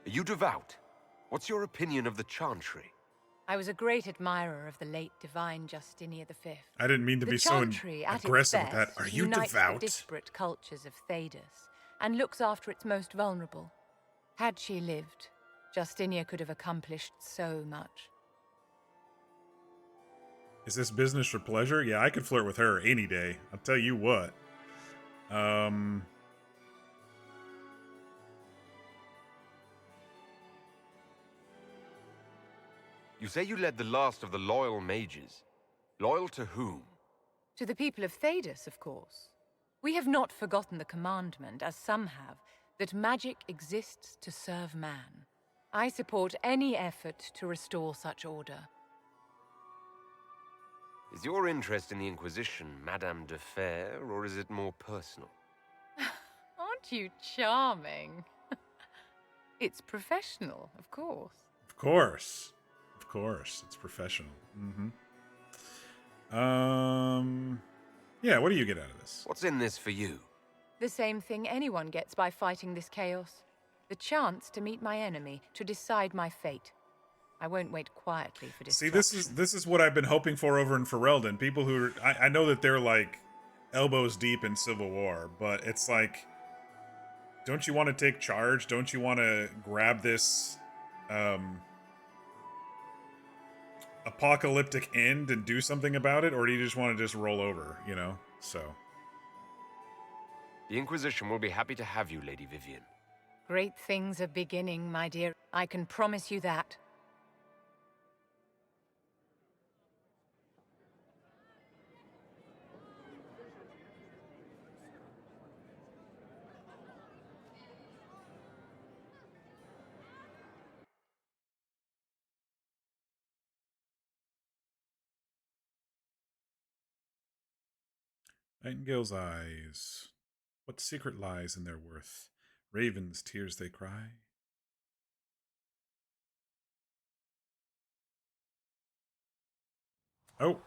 Are you devout? What's your opinion of the Chantry? I was a great admirer of the late Divine Justinia V. I didn't mean to be so aggressive with that. Are you unites devout? The disparate cultures of Thedas and looks after its most vulnerable. Had she lived, Justinia could have accomplished so much. Is this business for pleasure? Yeah, I could flirt with her any day. I'll tell you what. You say you led the last of the loyal mages. Loyal to whom? To the people of Thedas, of course. We have not forgotten the commandment, as some have, that magic exists to serve man. I support any effort to restore such order. Is your interest in the Inquisition Madame de Fer, or is it more personal? Aren't you charming? It's professional, of course. Of course. Of course. It's professional. Yeah, what do you get out of this? What's in this for you? The same thing anyone gets by fighting this chaos. The chance to meet my enemy, to decide my fate. I won't wait quietly for destruction. See, this is what I've been hoping for over in Ferelden. People who are, I know that they're like elbows deep in Civil War, but it's like, don't you want to take charge? Don't you want to grab this apocalyptic end and do something about it, or do you just want to just roll over, you know? So the Inquisition will be happy to have you, Lady Vivian. Great things are beginning, my dear. I can promise you that. Nightingale's eyes. What secret lies in their worth? Ravens' tears they cry. Oh.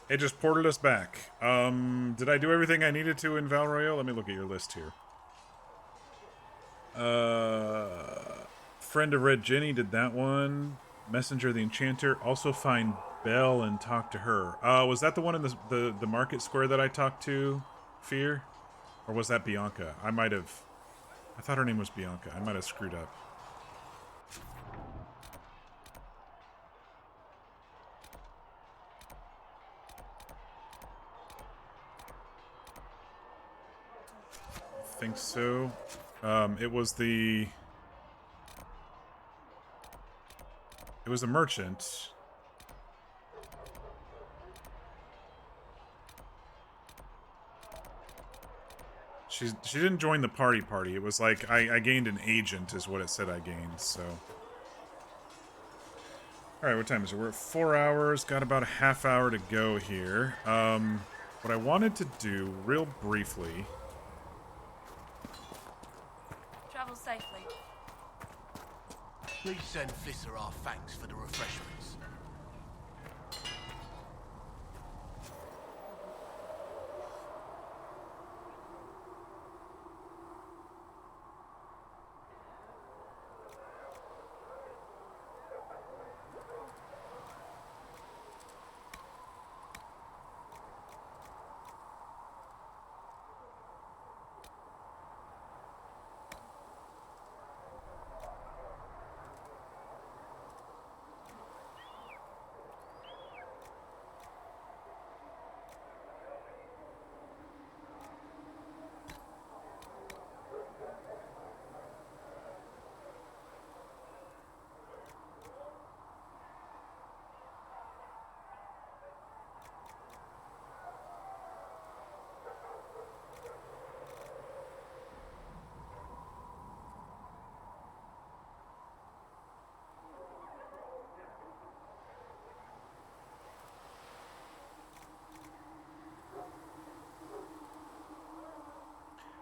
It just ported us back. Did I do everything I needed to in Val Royeaux? Let me look at your list here. Friend of Red Jenny did that one. Messenger of the Enchanter. Also find Belle and talk to her. Was that the one in the market square that I talked to, Fear? Or was that Bianca? I thought her name was Bianca. I might have screwed up. I think so. It was the merchant. She didn't join the party. It was like I gained an agent is what it said I gained, so. Alright, what time is it? We're at 4 hours. Got about a half hour to go here. What I wanted to do, real briefly... Travel safely. Please send Visser our thanks for the refreshments.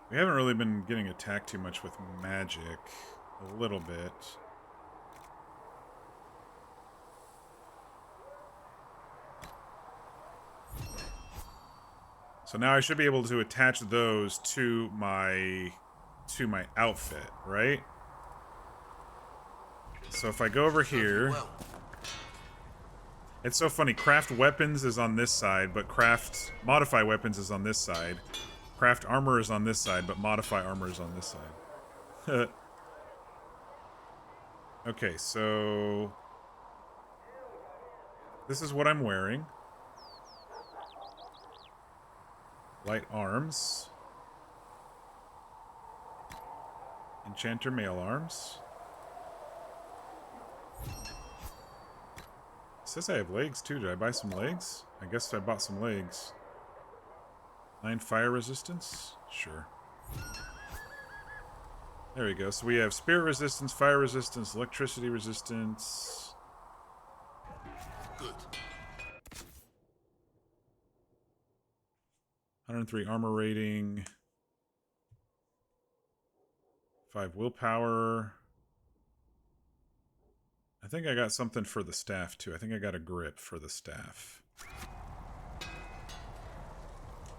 We haven't really been getting attacked too much with magic. A little bit. So now I should be able to attach those to my outfit, right? So if I go over here... It's so funny, craft weapons is on this side, but modify weapons is on this side. Craft armor is on this side, but modify armor is on this side. Okay, so... This is what I'm wearing. Light arms. Enchanter mail arms. It says I have legs too. Did I buy some legs? I guess I bought some legs. 9 fire resistance? Sure. There we go. So we have spirit resistance, fire resistance, electricity resistance. Good. 103 armor rating. 5 willpower. I think I got something for the staff too. I think I got a grip for the staff.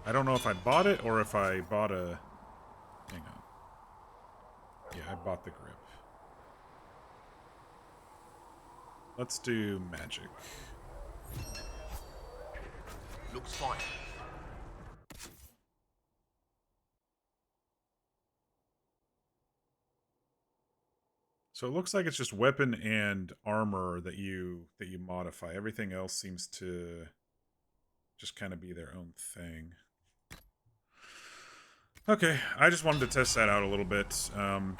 I don't know if I bought it or if I bought a... Hang on. Yeah, I bought the grip. Let's do magic. Looks fine. So it looks like it's just weapon and armor that you modify. Everything else seems to just kind of be their own thing. Okay, I just wanted to test that out a little bit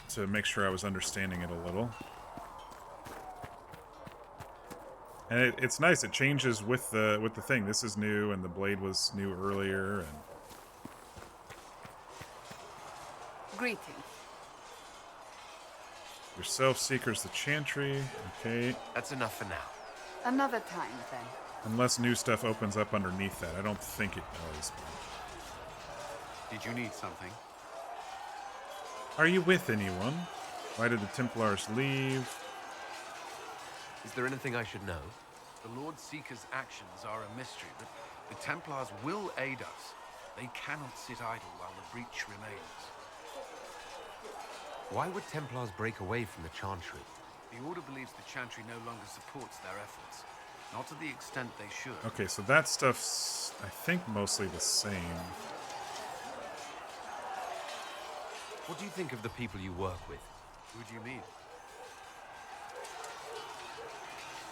to make sure I was understanding it a little. And it's nice. It changes with the thing. This is new, and the blade was new earlier. And Greetings. Yourself, Seeker's the Chantry. Okay. That's enough for now. Another time, then. Unless new stuff opens up underneath that. I don't think it does. Did you need something? Are you with anyone? Why did the Templars leave? Is there anything I should know? The Lord Seeker's actions are a mystery, but the Templars will aid us. They cannot sit idle while the breach remains. Why would Templars break away from the Chantry? The Order believes the Chantry no longer supports their efforts. Not to the extent they should. Okay, so that stuff's, I think, mostly the same. What do you think of the people you work with? Who do you mean?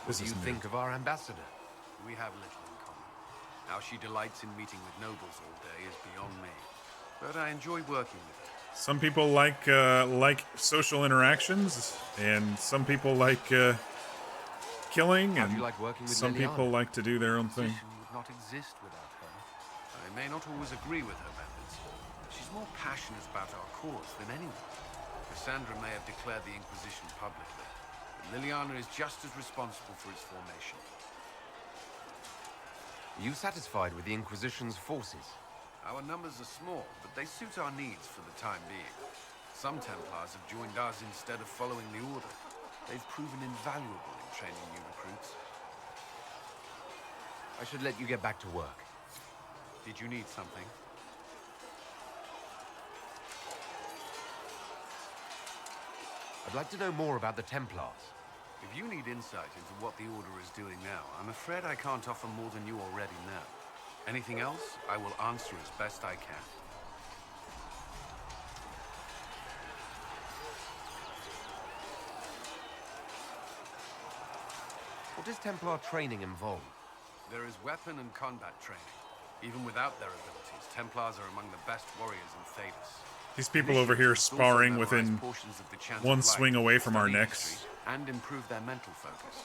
What do you think of our ambassador? We have little in common. How she delights in meeting with nobles all day is beyond me. But I enjoy working with her. Some people like social interactions, and some people like killing, and some people like to do their own thing. Inquisition would not exist without her. I may not always agree with her methods. She's more passionate about our cause than anyone. Cassandra may have declared the Inquisition publicly, but Liliana is just as responsible for its formation. Are you satisfied with the Inquisition's forces? Our numbers are small, but they suit our needs for the time being. Some Templars have joined us instead of following the Order. They've proven invaluable in training new recruits. I should let you get back to work. Did you need something? I'd like to know more about the Templars. If you need insight into what the Order is doing now, I'm afraid I can't offer more than you already know. Anything else, I will answer as best I can. What does Templar training involve? There is weapon and combat training. Even without their abilities, Templars are among the best warriors in Thedas. These people over here sparring within one swing away from our necks. And improve their mental focus.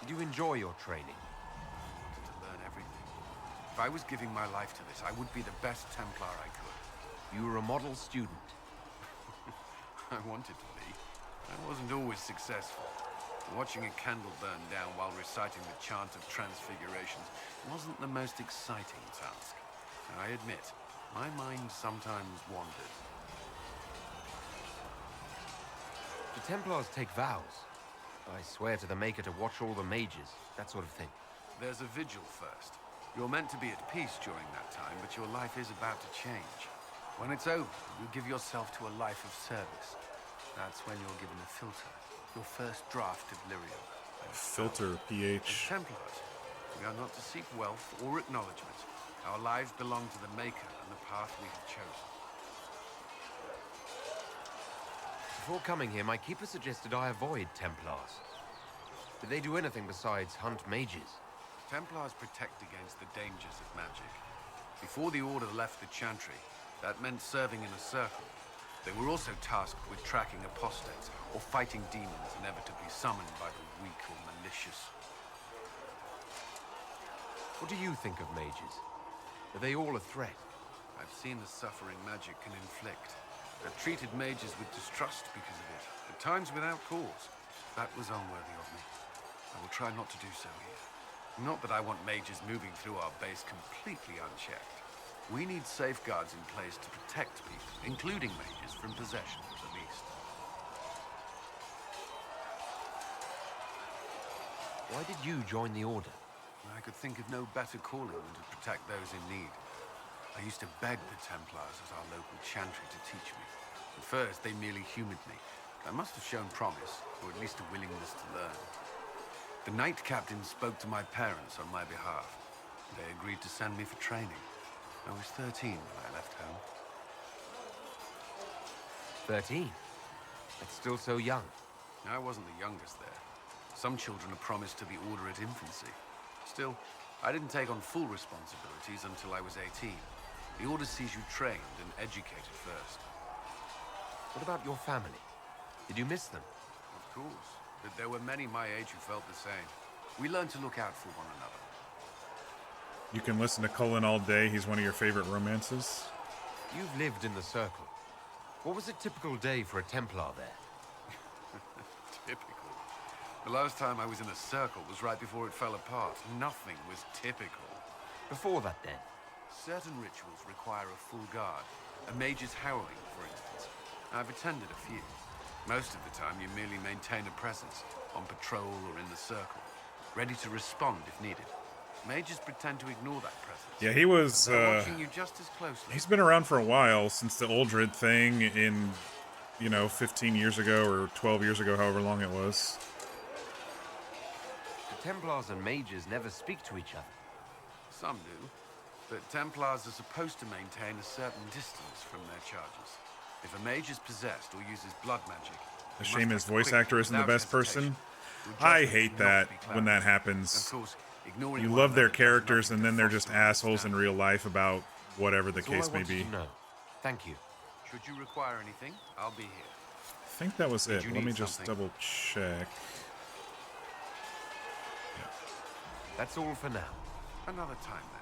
Did you enjoy your training? I wanted to learn everything. If I was giving my life to this, I would be the best Templar I could. You were a model student. I wanted to be. I wasn't always successful. Watching a candle burn down while reciting the chant of transfigurations wasn't the most exciting task. I admit, my mind sometimes wandered. Do Templars take vows? I swear to the Maker to watch all the mages, that sort of thing. There's a vigil first. You're meant to be at peace during that time, but your life is about to change. When it's over, you give yourself to a life of service. That's when you're given a filter. Your first draft of lyrium. Filter, pH. As Templars, we are not to seek wealth or acknowledgement. Our lives belong to the Maker and the path we have chosen. Before coming here, my keeper suggested I avoid Templars. Did they do anything besides hunt mages? Templars protect against the dangers of magic. Before the Order left the Chantry, that meant serving in a circle. They were also tasked with tracking apostates or fighting demons inevitably summoned by the weak or malicious. What do you think of mages? Are they all a threat? I've seen the suffering magic can inflict. I've treated mages with distrust because of it, at times without cause. That was unworthy of me. I will try not to do so here. Not that I want mages moving through our base completely unchecked. We need safeguards in place to protect people, including mages, from possession, at least. Why did you join the Order? I could think of no better calling than to protect those in need. I used to beg the Templars at our local chantry to teach me. At first, they merely humored me. I must have shown promise, or at least a willingness to learn. The Knight Captain spoke to my parents on my behalf. They agreed to send me for training. I was 13 when I left home. 13? That's still so young. I wasn't the youngest there. Some children are promised to the Order at infancy. Still, I didn't take on full responsibilities until I was 18. The Order sees you trained and educated first. What about your family? Did you miss them? Of course. But there were many my age who felt the same. We learned to look out for one another. You can listen to Cullen all day. He's one of your favorite romances. You've lived in the Circle. What was a typical day for a Templar there? Typical. The last time I was in a circle was right before it fell apart. Nothing was typical. Before that, then? Certain rituals require a full guard. A mage's harrowing, for instance. I've attended a few. Most of the time, you merely maintain a presence, on patrol or in the circle, ready to respond if needed. Mages pretend to ignore that presence. Yeah, he was, watching you just as closely. He's been around for a while, since the Uldred thing in, 15 years ago, or 12 years ago, however long it was. The Templars and mages never speak to each other. Some do, but Templars are supposed to maintain a certain distance from their charges. If a mage is possessed or uses blood magic... A shame his voice actor isn't the best person. I hate that when that happens. Of course, ignoring you love their characters and then they're just assholes in real life about whatever the case may be. Thank you. Should you require anything, I'll be here. I think that was it. Let me just double check. Yeah. That's all for now. Another time, then.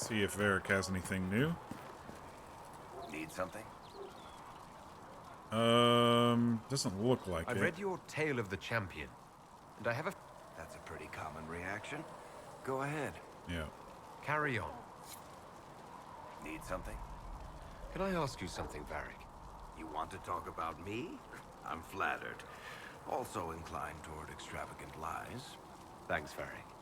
see if Varric has anything new. Need something? Doesn't look like I've it. read your Tale of the Champion, and I have a... That's a pretty common reaction. Go ahead. Yeah. Carry on. Need something? Can I ask you something, Varric? You want to talk about me? I'm flattered. Also inclined toward extravagant lies. Thanks, Varric.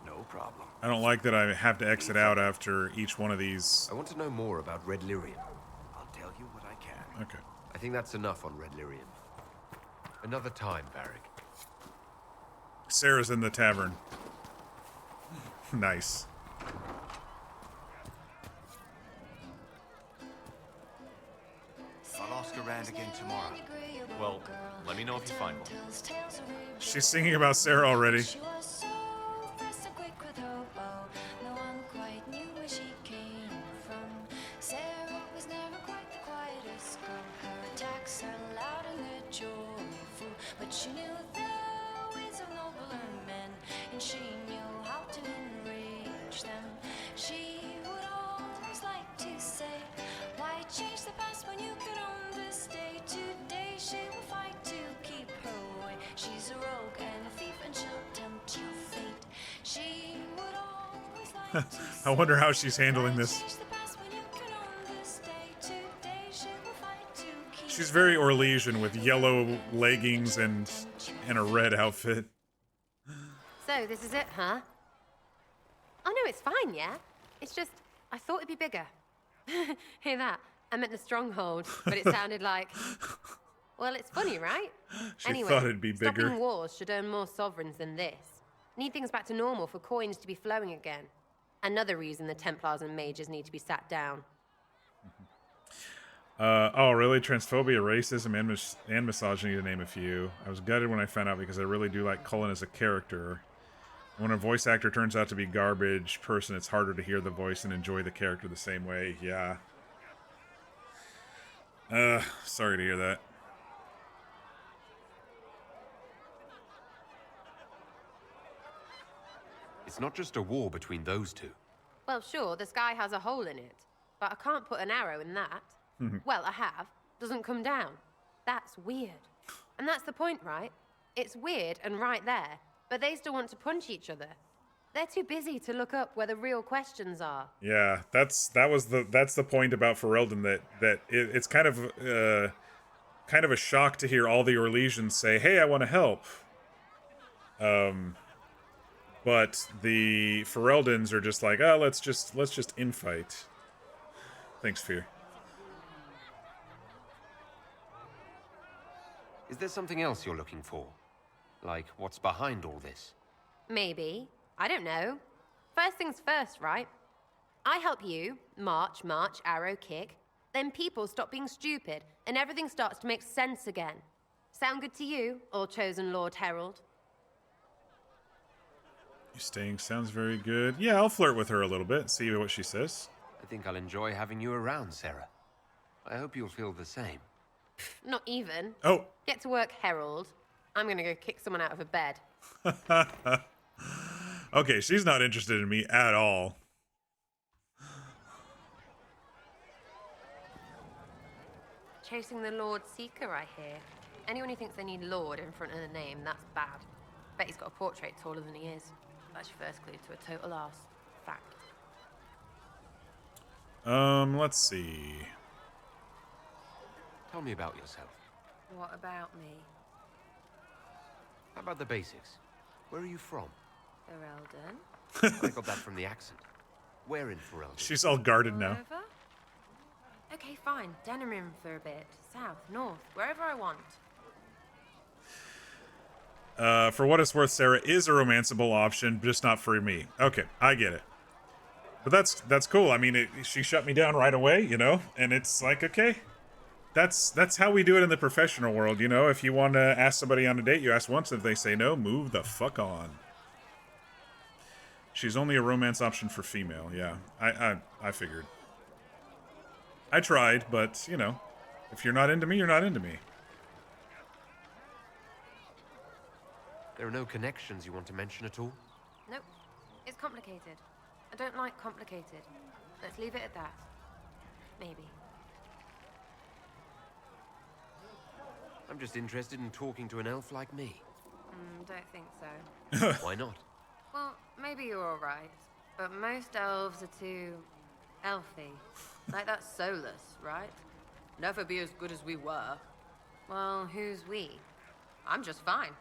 No problem. I don't like that I have to exit out after each one of these. I want to know more about Red Lyrian. I'll tell you what I can. Okay. I think that's enough on Red Lyrian. Another time, Varric. Sarah's in the tavern. Nice. I'll ask around again tomorrow. Well, let me know if you find one. She's singing about Sarah already. But she knew the ways of nobler men, and she knew how to enrich them. She would always like to say, why change the past when you could own this day? Today she will fight to keep her way. She's a rogue and a thief, and she'll tempt your fate. She would always like to say, I wonder how she's handling this. change the past when you could own this day. Today she will fight to keep She's very Orlesian with yellow leggings and a red outfit. So, this is it, huh? Oh, no, it's fine, yeah? It's just, I thought it'd be bigger. Hear that? I meant the stronghold, but it sounded like... Well, it's funny, right? She thought it'd be bigger. Stopping wars should earn more sovereigns than this. Need things back to normal for coins to be flowing again. Another reason the Templars and mages need to be sat down. Oh, really? Transphobia, racism, and misogyny, to name a few. I was gutted when I found out because I really do like Cullen as a character. When a voice actor turns out to be garbage person, it's harder to hear the voice and enjoy the character the same way. Yeah. Sorry to hear that. It's not just a war between those two. Well, sure, the sky has a hole in it, but I can't put an arrow in that. Well, I have. Doesn't come down. That's weird. And that's the point, right? It's weird and right there, but they still want to punch each other. They're too busy to look up where the real questions are. Yeah, that's the point about Ferelden, that it's kind of a shock to hear all the Orlesians say, "Hey, I want to help." But the Fereldans are just like, "Oh, let's just infight." Thanks, Fear. Is there something else you're looking for? Like, what's behind all this? Maybe. I don't know. First things first, right? I help you, march, arrow, kick. Then people stop being stupid, and everything starts to make sense again. Sound good to you, All Chosen Lord Herald? You staying sounds very good. Yeah, I'll flirt with her a little bit, see what she says. I think I'll enjoy having you around, Sarah. I hope you'll feel the same. Not even. Oh. Get to work, Herald. I'm gonna go kick someone out of a bed. Okay, she's not interested in me at all. Chasing the Lord Seeker, I hear. Anyone who thinks they need Lord in front of the name, that's bad. Bet he's got a portrait taller than he is. That's your first clue to a total arse. Fact. Let's see. Tell me about yourself. What about me? How about the basics? Where are you from? Ferelden. I got that from the accent. Where in Ferelden? She's all guarded now. Wherever? Okay, fine. Denerim for a bit. South, north, wherever I want. For what it's worth, Sarah is a romanceable option, just not for me. Okay, I get it. But that's cool. I mean, she shut me down right away, you know? And it's like, okay. That's how we do it in the professional world, you know? If you want to ask somebody on a date, you ask once. If they say no, move the fuck on. She's only a romance option for female, yeah. I figured. I tried, but, you know, if you're not into me, you're not into me. There are no connections you want to mention at all? Nope. It's complicated. I don't like complicated. Let's leave it at that. Maybe. I'm just interested in talking to an elf like me. Don't think so. Why not? Well, maybe you're alright, but most elves are too elfy. Like that soulless, right? Never be as good as we were. Well, who's we? I'm just fine.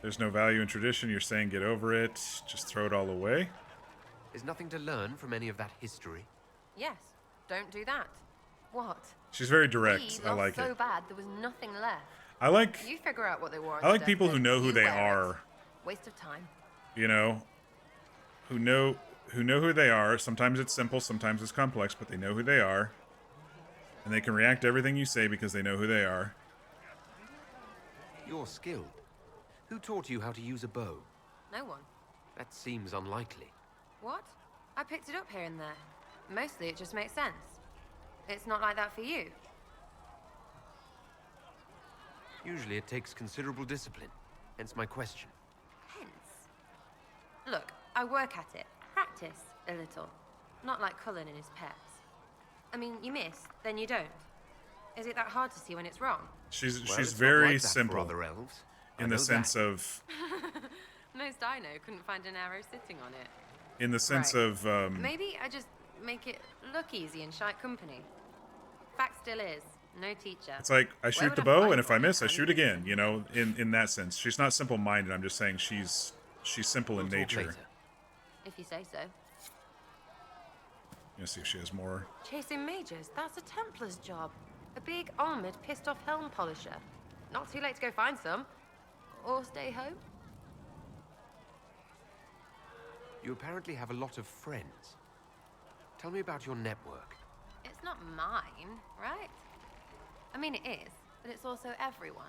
There's no value in tradition. You're saying get over it. Just throw it all away. There's nothing to learn from any of that history. Yes, don't do that. What? She's very direct. We I lost like so it. bad there was nothing left. I like. You figure out what they wore. I like people who know who they are. Waste of time. You know, who know who they are. Sometimes it's simple, sometimes it's complex, but they know who they are, and they can react to everything you say because they know who they are. You're skilled. Who taught you how to use a bow? No one. That seems unlikely. What? I picked it up here and there. Mostly it just makes sense. It's not like that for you. Usually it takes considerable discipline. Hence my question. Hence? Look, I work at it. Practice a little. Not like Cullen and his pets. I mean, you miss, then you don't. Is it that hard to see when it's wrong? She's Well, it's not very like that for simple other elves. in I the know sense that. of Most I know couldn't find an arrow sitting on it. in the sense Right. of Maybe I just make it look easy in shite company. Fact still is, no teacher. it's like I Where shoot would the I bow, find and if I one? miss, I Can't shoot even again. You know, in that sense, she's not simple-minded. I'm just saying she's simple in We'll talk nature. later. If you say so. Let's see if she has more. Chasing mages, that's a Templar's job. A big, armoured, pissed-off helm polisher. Not too late to go find some. Or stay home. You apparently have a lot of friends. Tell me about your network. It's not mine, right? I mean, it is, but it's also everyone.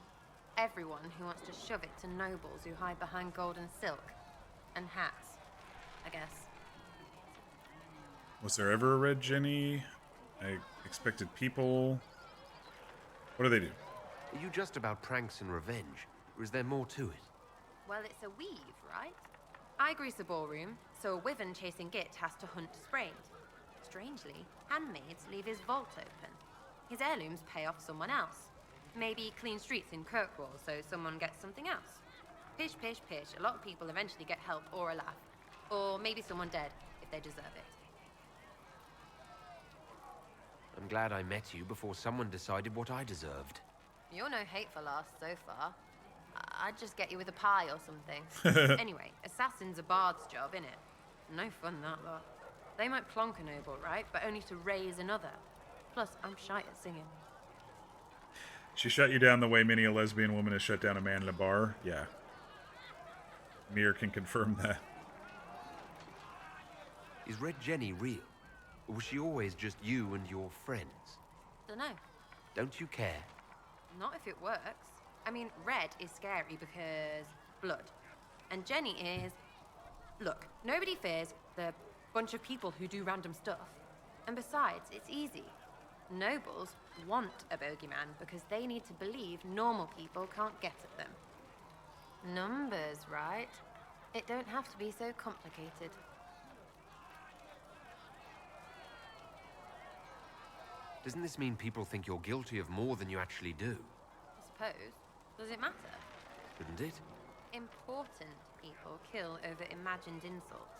Everyone who wants to shove it to nobles who hide behind gold and silk. And hats, I guess. Was there ever a Red Jenny? I expected people. What do they do? Are you just about pranks and revenge, or is there more to it? Well, it's a weave, right? I grease a ballroom, so a wyvern chasing Git has to hunt sprained. Strangely, handmaids leave his vault open. His heirlooms pay off someone else. Maybe clean streets in Kirkwall so someone gets something else. Pish, pish, pish. A lot of people eventually get help or a laugh. Or maybe someone dead, if they deserve it. I'm glad I met you before someone decided what I deserved. You're no hateful ass so far. I'd just get you with a pie or something. Anyway, assassin's a bard's job, innit? No fun, that lot. They might plonk a noble, right? But only to raise another. Plus, I'm shite at singing. She shut you down the way many a lesbian woman has shut down a man in a bar? Yeah. Mir can confirm that. Is Red Jenny real? Or was she always just you and your friends? Dunno. Don't you care? Not if it works. I mean, red is scary because blood. And Jenny is... Look, nobody fears the bunch of people who do random stuff. And besides, it's easy. Nobles want a bogeyman because they need to believe normal people can't get at them. Numbers, right? It don't have to be so complicated. Doesn't this mean people think you're guilty of more than you actually do? I suppose. Does it matter? Shouldn't it? Important people kill over imagined insults.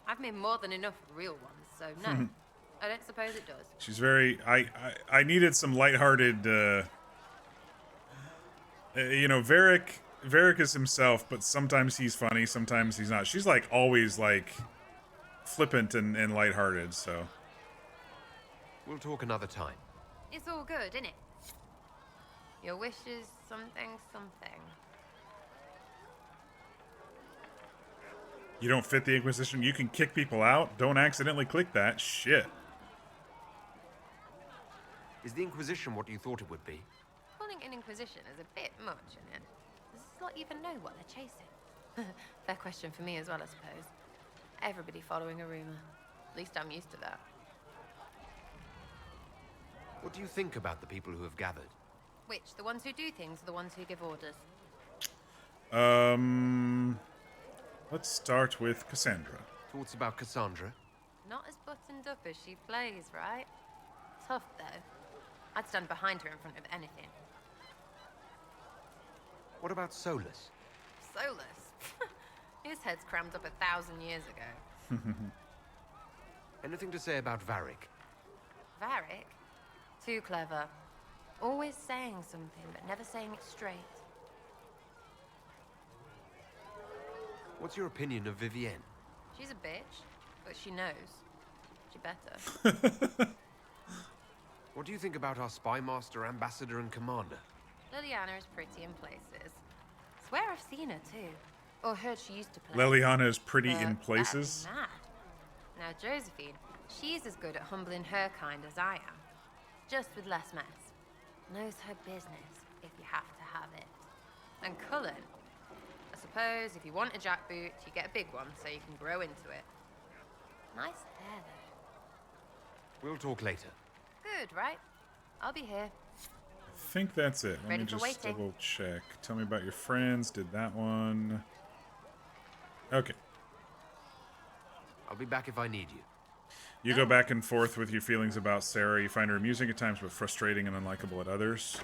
I've made more than enough real ones, so no. I don't suppose it does. She's very... I needed some lighthearted... you know, Varric is himself, but sometimes he's funny, sometimes he's not. She's like always like flippant and lighthearted, so... We'll talk another time. It's all good, innit? Your wish is something, something. You don't fit the Inquisition? You can kick people out? Don't accidentally click that. Shit. Is the Inquisition what you thought it would be? Calling an Inquisition is a bit much, isn't it? Does this lot even know what they're chasing? Fair question for me as well, I suppose. Everybody following a rumor. At least I'm used to that. What do you think about the people who have gathered? Which? The ones who do things or the ones who give orders? Let's start with Cassandra. Thoughts about Cassandra? Not as buttoned up as she plays, right? Tough, though. I'd stand behind her in front of anything. What about Solus? Solus? His head's crammed up 1,000 years ago. Anything to say about Varric? Varric? Too clever. Always saying something, but never saying it straight. What's your opinion of Vivienne? She's a bitch, but she knows. She better. What do you think about our spy master, ambassador, and commander? Liliana is pretty in places. Swear I've seen her too. Or heard she used to play. Liliana is pretty But in places. that'd be mad. Now Josephine, she's as good at humbling her kind as I am. Just with less mess. Knows her business, if you have to have it. And Cullen, I suppose if you want a jackboot, you get a big one so you can grow into it. Nice hair, though. We'll talk later. Good, right? I'll be here. I think that's it. Let Ready me for just waiting. double check. Tell me about your friends. Did that one. Okay. I'll be back if I need you. You go back and forth with your feelings about Sarah. You find her amusing at times, but frustrating and unlikable at others.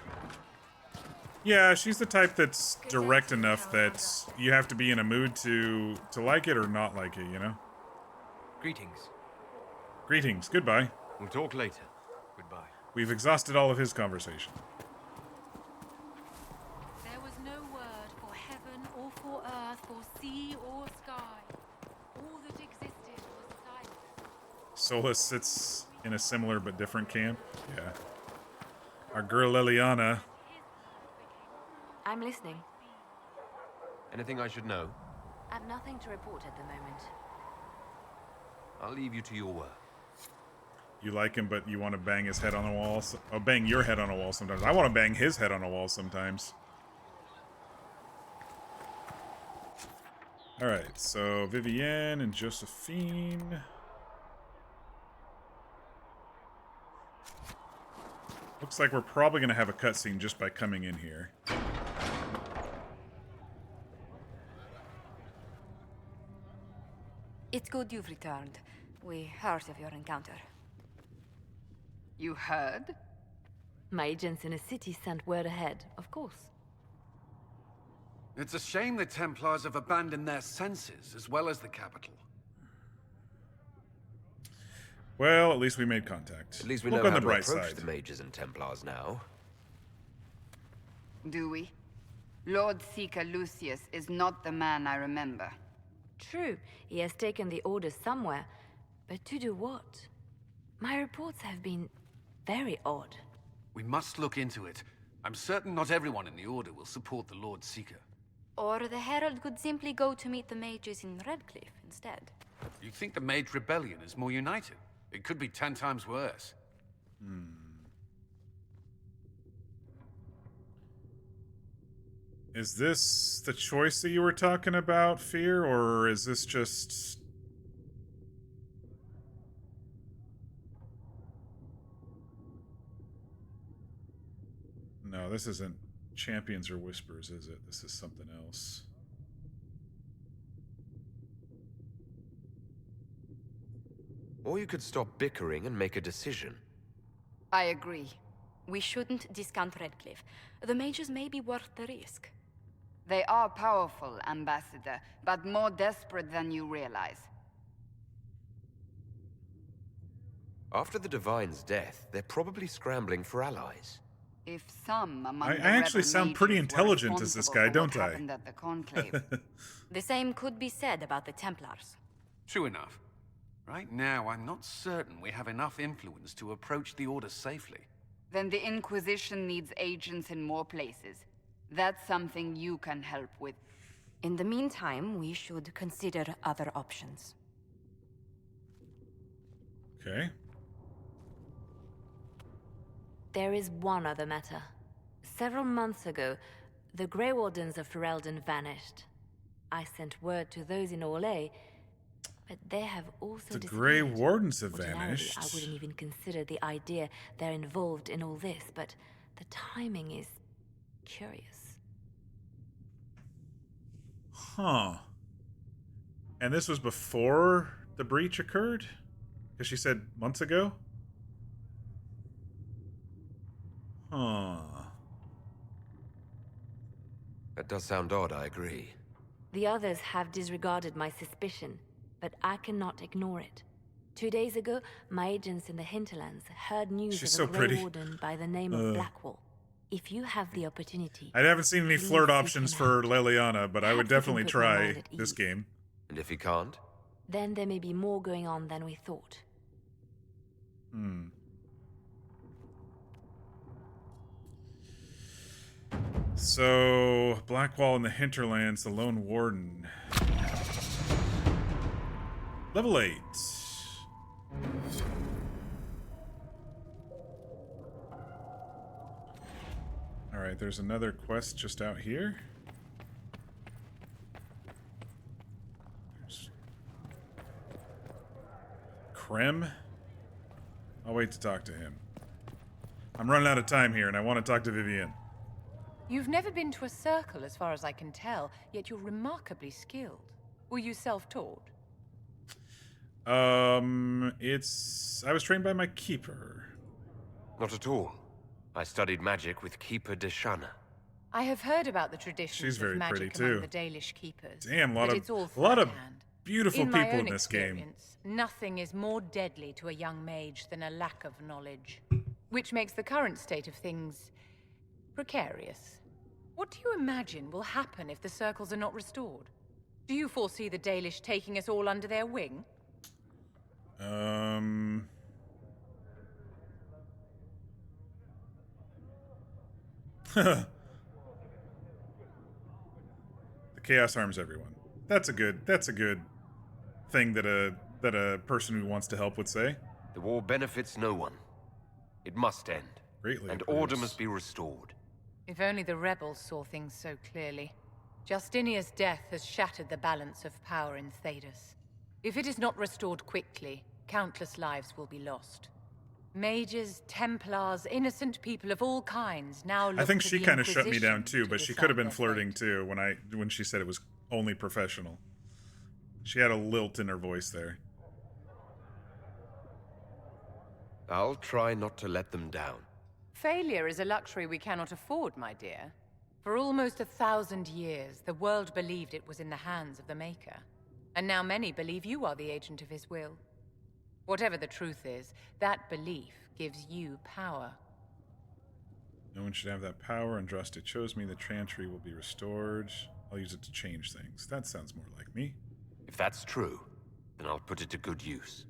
Yeah, she's the type that's direct enough that you have to be in a mood to like it or not like it, you know? Greetings. Greetings. Goodbye. We'll talk later. Goodbye. We've exhausted all of his conversation. There was no word for heaven or for earth, for sea or sky. All that existed was silence. Solus sits in a similar but different camp. Yeah. Our girl Liliana. I'm listening. Anything I should know? I've nothing to report at the moment. I'll leave you to your work. You like him, but you want to bang his head on a wall. Oh, bang your head on a wall sometimes. I want to bang his head on a wall sometimes. Alright, so Vivienne and Josephine. Looks like we're probably going to have a cutscene just by coming in here. It's good you've returned. We heard of your encounter. You heard? My agents in the city sent word ahead, of course. It's a shame the Templars have abandoned their senses, as well as the capital. Well, at least we made contact. At least we Look know on how the to bright approach side. the mages and Templars now. Do we? Lord Seeker Lucius is not the man I remember. True, he has taken the orders somewhere, but to do what? My reports have been very odd. We must look into it. I'm certain not everyone in the Order will support the Lord Seeker. Or the Herald could simply go to meet the mages in Redcliffe instead. You think the Mage Rebellion is more united? It could be 10 times worse. Is this the choice that you were talking about, Fear, or is this just... No, this isn't Champions or Whispers, is it? This is something else. Or you could stop bickering and make a decision. I agree. We shouldn't discount Redcliffe. The mages may be worth the risk. They are powerful, Ambassador, but more desperate than you realize. After the Divine's death, they're probably scrambling for allies. If some among I the actually rebel sound pretty mages were intelligent as this responsible guy, for don't what I? happened at the Conclave. The same could be said about the Templars. True enough. Right now, I'm not certain we have enough influence to approach the Order safely. Then the Inquisition needs agents in more places. That's something you can help with. In the meantime, we should consider other options. Okay. There is one other matter. Several months ago, the Grey Wardens of Ferelden vanished. I sent word to those in Orlais, but they have also The disappeared. Grey Wardens have Ordinarily, vanished. I wouldn't even consider the idea they're involved in all this, but the timing is curious. Huh. And this was before the breach occurred? Because she said months ago? Huh. That does sound odd, I agree. The others have disregarded my suspicion, but I cannot ignore it. 2 days ago, my agents in the Hinterlands heard news She's of a so Grey pretty. Warden by the name of Blackwall. If you have the opportunity... I haven't seen any please flirt seek options him for out. Leliana, but I would Perhaps he can definitely put my mind try at this ease. game. And if he can't? Then there may be more going on than we thought. So, Blackwall in the Hinterlands, the Lone Warden. Level 8. Alright, there's another quest just out here. There's Krem. I'll wait to talk to him. I'm running out of time here, and I want to talk to Vivienne. You've never been to a circle, as far as I can tell, yet you're remarkably skilled. Were you self-taught? I was trained by my keeper. Not at all. I studied magic with Keeper Deshana. I have heard about the traditions She's of very magic pretty, among too. the Dalish keepers. Damn, but it's all a lot of third-hand. beautiful In my people own in this game. experience, nothing is more deadly to a young mage than a lack of knowledge, which makes the current state of things precarious. What do you imagine will happen if the circles are not restored? Do you foresee the Dalish taking us all under their wing? The chaos harms everyone. That's a good thing that a person who wants to help would say. The war benefits no one. It must end. Greatly and approves. order must be restored. If only the rebels saw things so clearly. Justinia's death has shattered the balance of power in Thedas. If it is not restored quickly, countless lives will be lost. Mages, Templars, innocent people of all kinds now look I think to she the kind of shut me Inquisition down too, to but she decide could have been their flirting too when she said it was only professional. She had a lilt in her voice there. I'll try not to let them down. Failure is a luxury we cannot afford, my dear. For almost 1,000 years, the world believed it was in the hands of the Maker. And now many believe you are the agent of his will. Whatever the truth is, that belief gives you power. No one should have that power. Andraste chose me. The Chantry will be restored. I'll use it to change things. That sounds more like me. If that's true, then I'll put it to good use.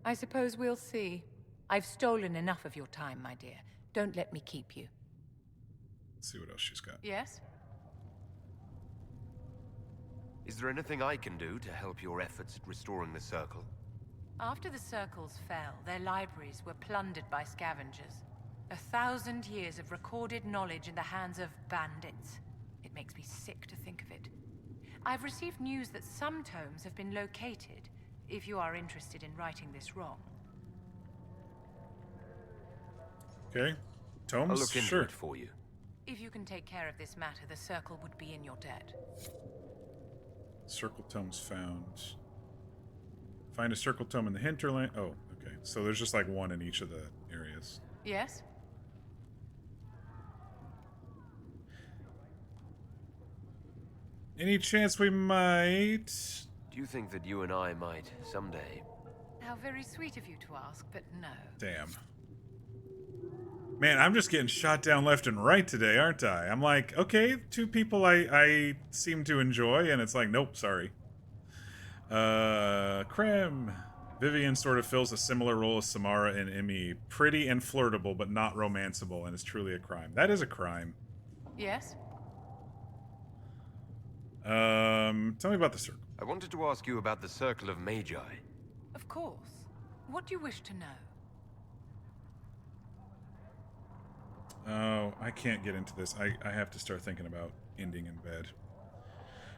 I suppose we'll see. I've stolen enough of your time, my dear. Don't let me keep you. Let's see what else she's got. Yes? Is there anything I can do to help your efforts at restoring the Circle? After the circles fell, their libraries were plundered by scavengers. 1,000 years of recorded knowledge in the hands of bandits. It makes me sick to think of it. I've received news that some tomes have been located, if you are interested in righting this wrong. Okay. Tomes? I'll look into Sure. it for you. If you can take care of this matter, the circle would be in your debt. Circle tomes found. Find a circle tome in the hinterland. Oh, okay. So there's just like one in each of the areas. Yes? Any chance we might... Do you think that you and I might, someday... How very sweet of you to ask, but no. Damn. Man, I'm just getting shot down left and right today, aren't I? I'm like, okay, two people I seem to enjoy, and it's like, nope, sorry. Krem. Vivienne sort of fills a similar role as Samara and Emmy. Pretty and flirtable, but not romanceable, and is truly a crime. That is a crime. Yes? Tell me about the circle. I wanted to ask you about the Circle of Magi. Of course. What do you wish to know? Oh, I can't get into this. I have to start thinking about ending in bed.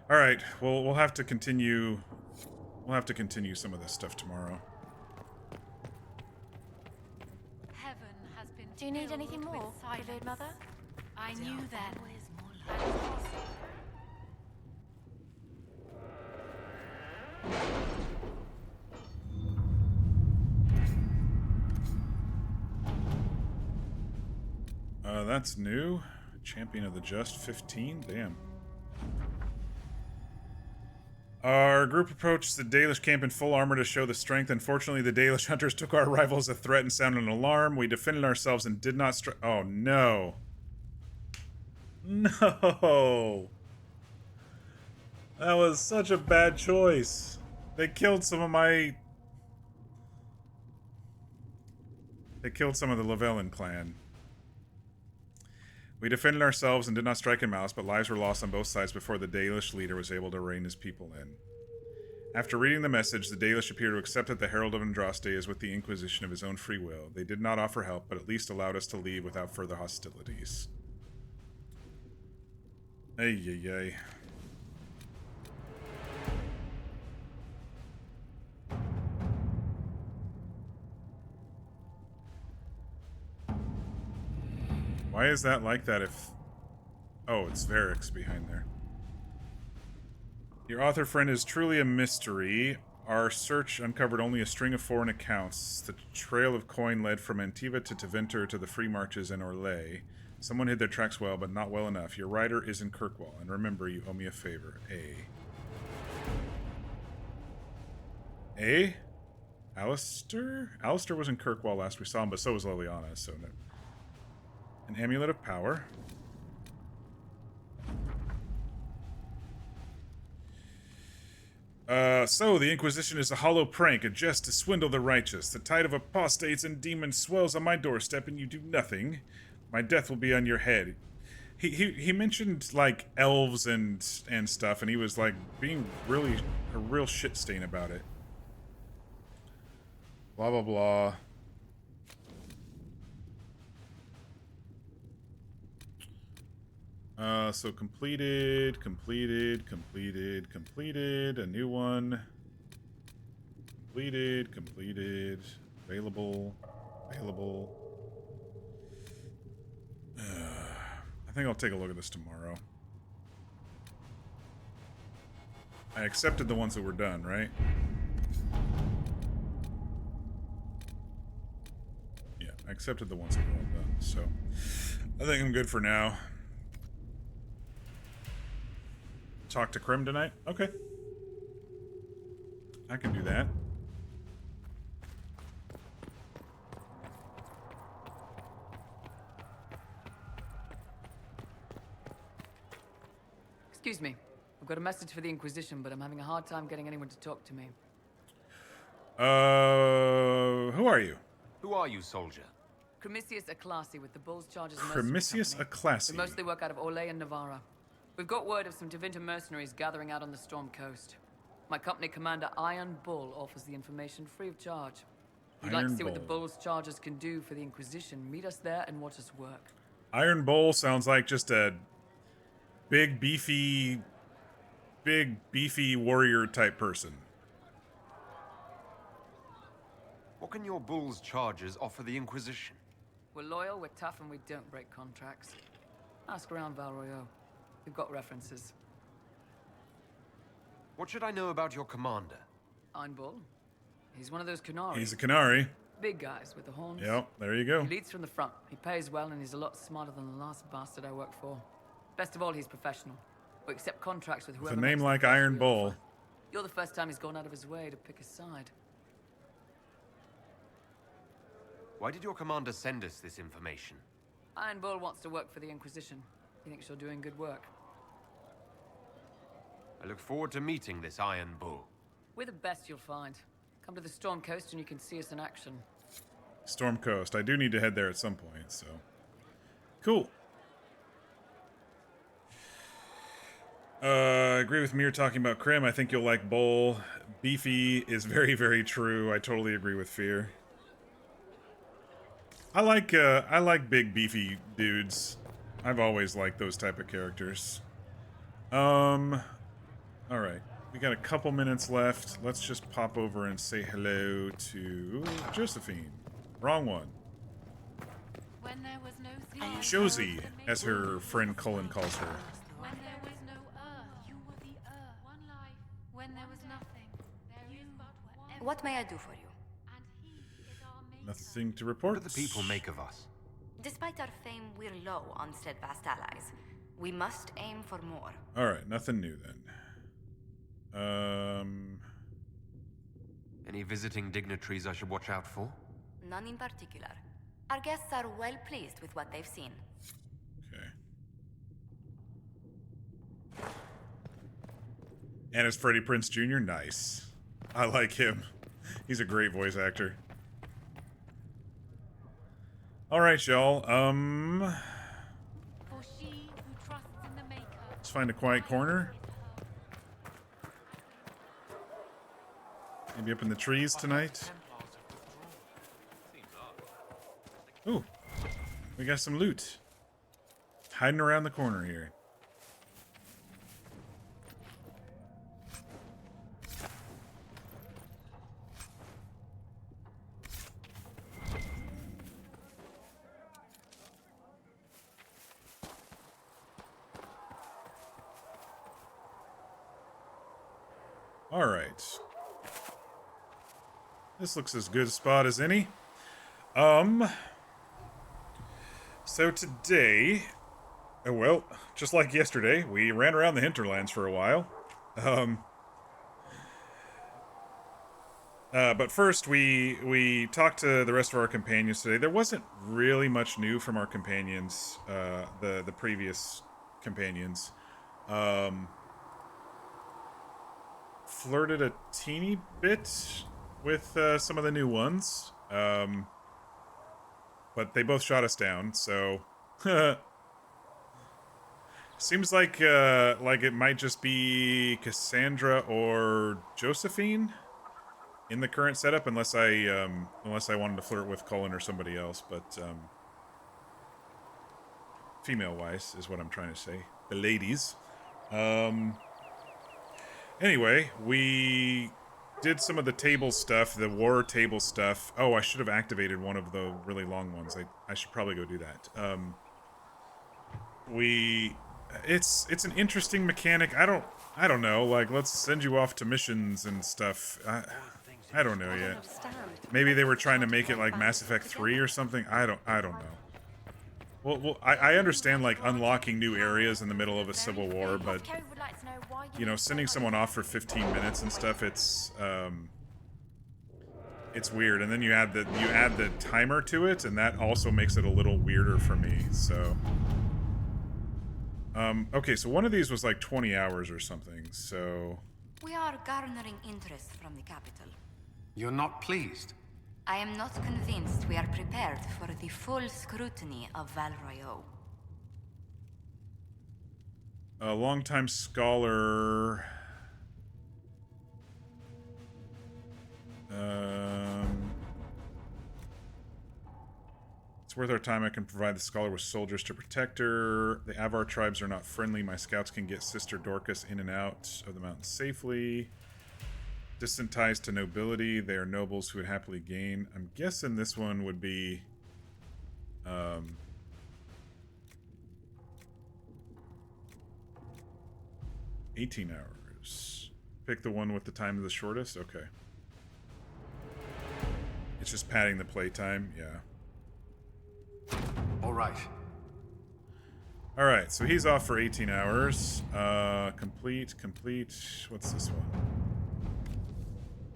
All right, well, we'll have to continue. We'll have to continue some of this stuff tomorrow. Heaven has been. Do you need anything more, revered mother? I knew that. That's new. Champion of the Just, 15. Damn. Our group approached the Dalish camp in full armor to show the strength. Unfortunately, the Dalish hunters took our arrival as a threat and sounded an alarm. We defended ourselves and did not strike. Oh, no. No. That was such a bad choice. They killed some of my... They killed some of the Lavellan clan. We defended ourselves and did not strike a mouse, but lives were lost on both sides before the Dalish leader was able to rein his people in. After reading the message, the Dalish appear to accept that the Herald of Andraste is with the Inquisition of his own free will. They did not offer help, but at least allowed us to leave without further hostilities. Ay, ay, ay. Why is that like that if... Oh, it's Varix behind there. Your author friend is truly a mystery. Our search uncovered only a string of foreign accounts. The trail of coin led from Antiva to Tevinter to the Free Marches and Orlais. Someone hid their tracks well, but not well enough. Your writer is in Kirkwall, and remember, you owe me a favor. Alistair? Alistair was in Kirkwall last we saw him, but so was Liliana, so no. An amulet of power. So the Inquisition is a hollow prank, a jest to swindle the righteous. The tide of apostates and demons swells on my doorstep, and you do nothing. My death will be on your head. He mentioned like elves and stuff, and he was like being really a real shit stain about it. Blah blah blah. So completed, a new one. Completed, available. I think I'll take a look at this tomorrow. I accepted the ones that were done, right? Yeah, I accepted the ones that were all done, so I think I'm good for now. Talk to Krim tonight? Okay. I can do that. Excuse me. I've got a message for the Inquisition, but I'm having a hard time getting anyone to talk to me. Who are you? Who are you, soldier? Cremisius Aclassi with the Bull's Chargers Cremisius Aclassi. We mostly work out of Orlais and Navarra. We've got word of some Tevinter mercenaries gathering out on the Storm Coast. My company commander, Iron Bull, offers the information free of charge. If you'd like to see what the Bull's Chargers can do for the Inquisition, meet us there and watch us work. Iron Bull sounds like just a big beefy warrior type person. What can your Bull's Chargers offer the Inquisition? We're loyal, we're tough, and we don't break contracts. Ask around Val Royeaux. We've got references. What should I know about your commander? Iron Bull. He's one of those Canari. He's a Canari. Big guys with the horns. Yep, there you go. He leads from the front. He pays well, and he's a lot smarter than the last bastard I worked for. Best of all, he's professional. We accept contracts with whoever. With a name like Iron Bull. You're the first time he's gone out of his way to pick a side. Why did your commander send us this information? Iron Bull wants to work for the Inquisition. He thinks you're doing good work. I look forward to meeting this Iron Bull. We're the best you'll find. Come to the Storm Coast and you can see us in action. Storm Coast. I do need to head there at some point, so. Cool. I agree with Mir talking about Krim. I think you'll like Bull. Beefy is very, very true. I totally agree with Fear. I like big beefy dudes. I've always liked those type of characters. Alright. We got a couple minutes left. Let's just pop over and say hello to Josephine. Wrong one. When there was no Josie, as her friend Cullen calls her. When there was no earth, you were the earth. One life. When there was nothing, you What may I do for you? Nothing to report. What do the people make of us? Despite our fame, we're low on steadfast allies. We must aim for more. Alright, nothing new then. Any visiting dignitaries I should watch out for? None in particular. Our guests are well pleased with what they've seen. Okay. And it's Freddie Prinze Jr.? Nice. I like him. He's a great voice actor. Alright, y'all. Let's find a quiet corner. Maybe up in the trees tonight. Ooh. We got some loot. Hiding around the corner here. All right. This looks as good a spot as any. So today, well, just like yesterday, we ran around the Hinterlands for a while. But first, we talked to the rest of our companions today. There wasn't really much new from our companions, the previous companions. Flirted a teeny bit with some of the new ones, but they both shot us down. So seems like it might just be Cassandra or Josephine in the current setup, unless I wanted to flirt with Cullen or somebody else. But female-wise is what I'm trying to say. The ladies. Anyway, we did some of the table stuff, the war table stuff. Oh, I should have activated one of the really long ones. I should probably go do that. It's an interesting mechanic. I don't know. Like, let's send you off to missions and stuff. I don't know yet. Maybe they were trying to make it like Mass Effect 3 or something. I don't know. Well, I understand, like, unlocking new areas in the middle of a civil war, but, you know, sending someone off for 15 minutes and stuff, it's weird. And then you add the timer to it, and that also makes it a little weirder for me, so. Okay, so one of these was like 20 hours or something, so. We are garnering interest from the capital. You're not pleased? I am not convinced we are prepared for the full scrutiny of Val Royeaux. A longtime scholar. It's worth our time. I can provide the scholar with soldiers to protect her. The Avar tribes are not friendly. My scouts can get Sister Dorcas in and out of the mountains safely. Distant ties to nobility. They are nobles who would happily gain. I'm guessing this one would be 18 hours. Pick the one with the time the shortest? Okay. It's just padding the playtime, yeah. Alright. Alright, so he's off for 18 hours. Complete. What's this one?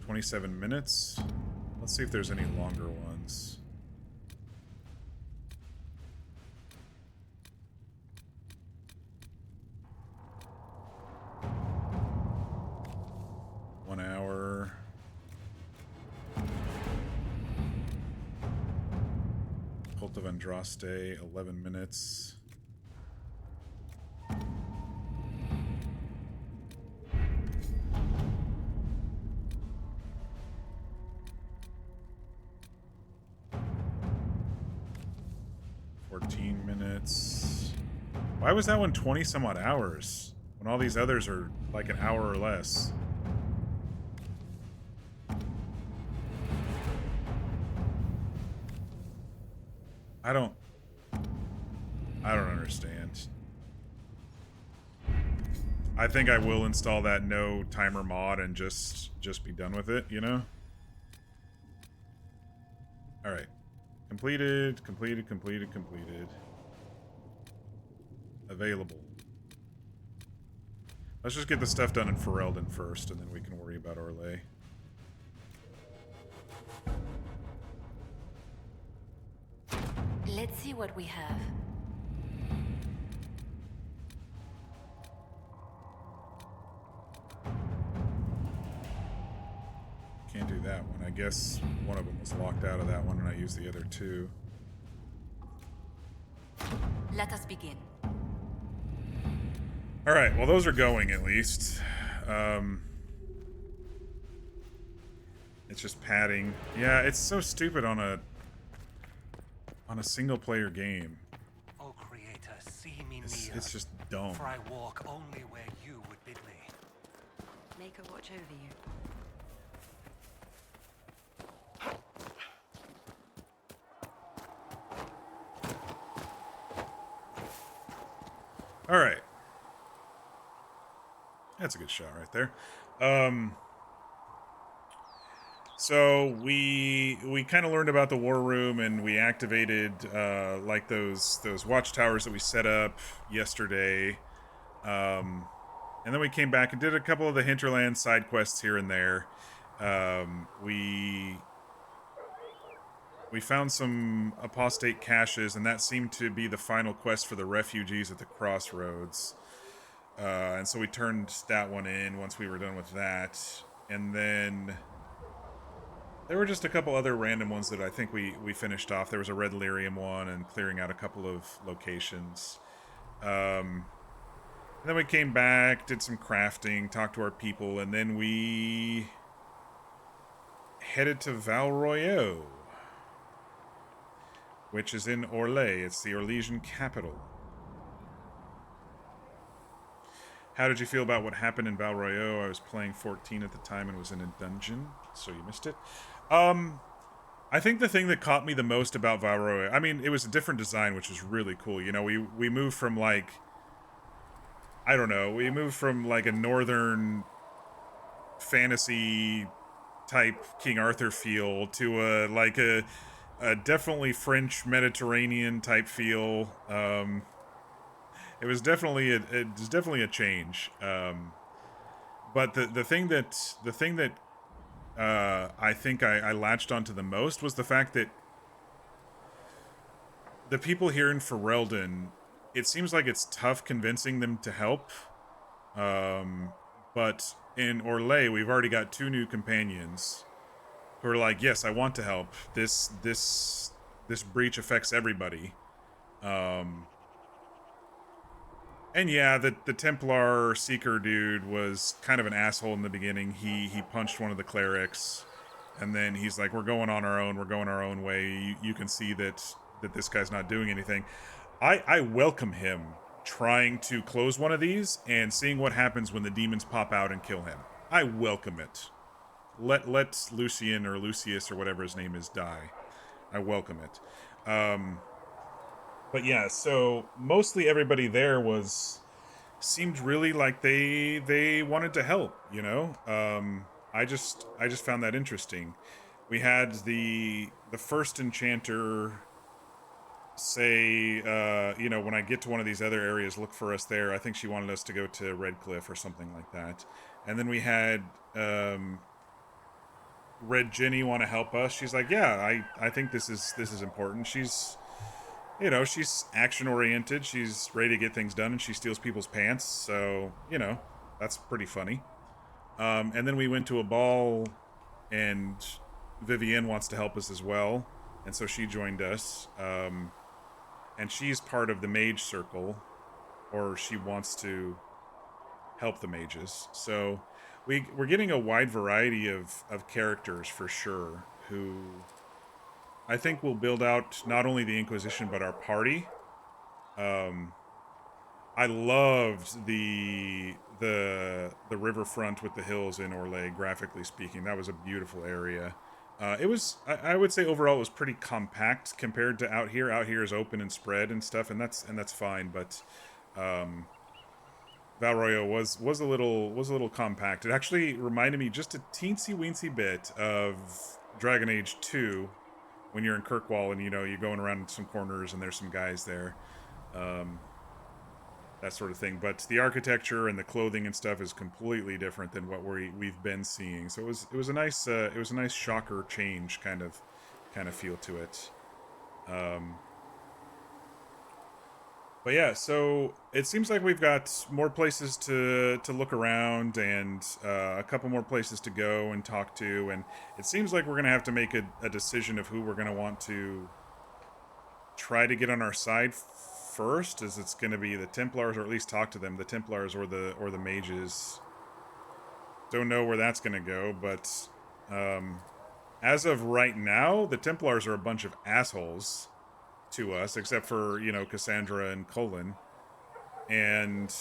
27 minutes. Let's see if there's any longer ones. One hour. Cult of Andraste, 11 minutes. Why was that one 20 some odd hours when all these others are like an hour or less? I don't understand. I think I will install that no timer mod and just be done with it, you know? All right. Completed. Available. Let's just get the stuff done in Ferelden first, and then we can worry about Orlais. Let's see what we have. Can't do that one. I guess one of them was locked out of that one, and I used the other two. Let us begin. Alright, well those are going at least. It's just padding. Yeah, it's so stupid on a single player game. O Creator, see me near. It's just dumb. For I walk only where you would bid me. Make her watch over you. Alright. That's a good shot right there. So we kind of learned about the war room, and we activated like those watchtowers that we set up yesterday. And then we came back and did a couple of the Hinterlands side quests here and there. We found some apostate caches, and that seemed to be the final quest for the refugees at the crossroads. And so we turned that one in once we were done with that. And then there were just a couple other random ones that I think we finished off. There was a Red Lyrium one and clearing out a couple of locations. And then we came back, did some crafting, talked to our people, and then we headed to Val Royeaux, which is in Orlais. It's the Orlesian capital. How did you feel about what happened in Val Royeaux? I was playing 14 at the time and was in a dungeon, so you missed it. I think the thing that caught me the most about Val Royeaux, I mean, it was a different design, which was really cool. You know, we moved from like, I don't know, we moved from like a northern fantasy type King Arthur feel to a definitely French Mediterranean type feel. It was definitely a change. But the thing that I think I latched onto the most was the fact that the people here in Ferelden, it seems like it's tough convincing them to help. But in Orlais, we've already got 2 new companions who are like, yes, I want to help. This breach affects everybody. And yeah, the Templar Seeker dude was kind of an asshole in the beginning. He punched one of the clerics, and then he's like, we're going on our own, we're going our own way. You can see that this guy's not doing anything. I welcome him trying to close one of these and seeing what happens when the demons pop out and kill him. I welcome it. Let Lucien or Lucius or whatever his name is die. I welcome it. But yeah, so mostly everybody there seemed really like they wanted to help, you know? I just found that interesting. We had the first enchanter say, you know, when I get to one of these other areas, look for us there. I think she wanted us to go to Redcliffe or something like that. And then we had Red Jenny want to help us. She's like, yeah, I think this is important. She's, you know, she's action-oriented. She's ready to get things done, and she steals people's pants. So, you know, that's pretty funny. And then we went to a ball, and Vivienne wants to help us as well. And so she joined us. And she's part of the mage circle, or she wants to help the mages. So we're getting a wide variety of characters for sure, who I think will build out not only the Inquisition, but our party. I loved the riverfront with the hills in Orlais, graphically speaking. That was a beautiful area. It was, I would say overall it was pretty compact compared to out here. Out here is open and spread and stuff, and that's fine, but Val Royeaux was a little compact. It actually reminded me just a teensy weensy bit of Dragon Age 2, when you're in Kirkwall and, you know, you're going around some corners and there's some guys there. That sort of thing. But the architecture and the clothing and stuff is completely different than what we've been seeing. So it was a nice shocker change kind of feel to it. But yeah, so it seems like we've got more places to look around and a couple more places to go and talk to, and it seems like we're gonna have to make a decision of who we're gonna want to try to get on our side first. Is it's gonna be the Templars, or at least talk to them, the Templars or the mages. Don't know where that's gonna go, but as of right now, the Templars are a bunch of assholes to us, except for, you know, Cassandra and Colin. And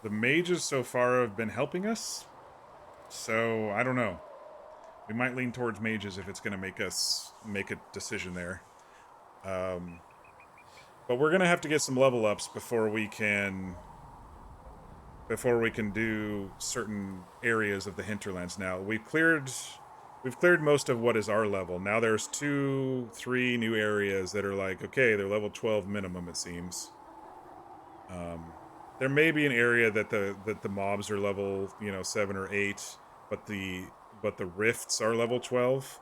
the mages so far have been helping us. So, I don't know. We might lean towards mages if it's going to make us make a decision there. But we're going to have to get some level ups before we can do certain areas of the Hinterlands now. We've cleared most of what is our level. Now there's 2-3 new areas that are like, okay, they're level 12 minimum, it seems. There may be an area that the mobs are level, you know, 7 or 8, but the rifts are level 12.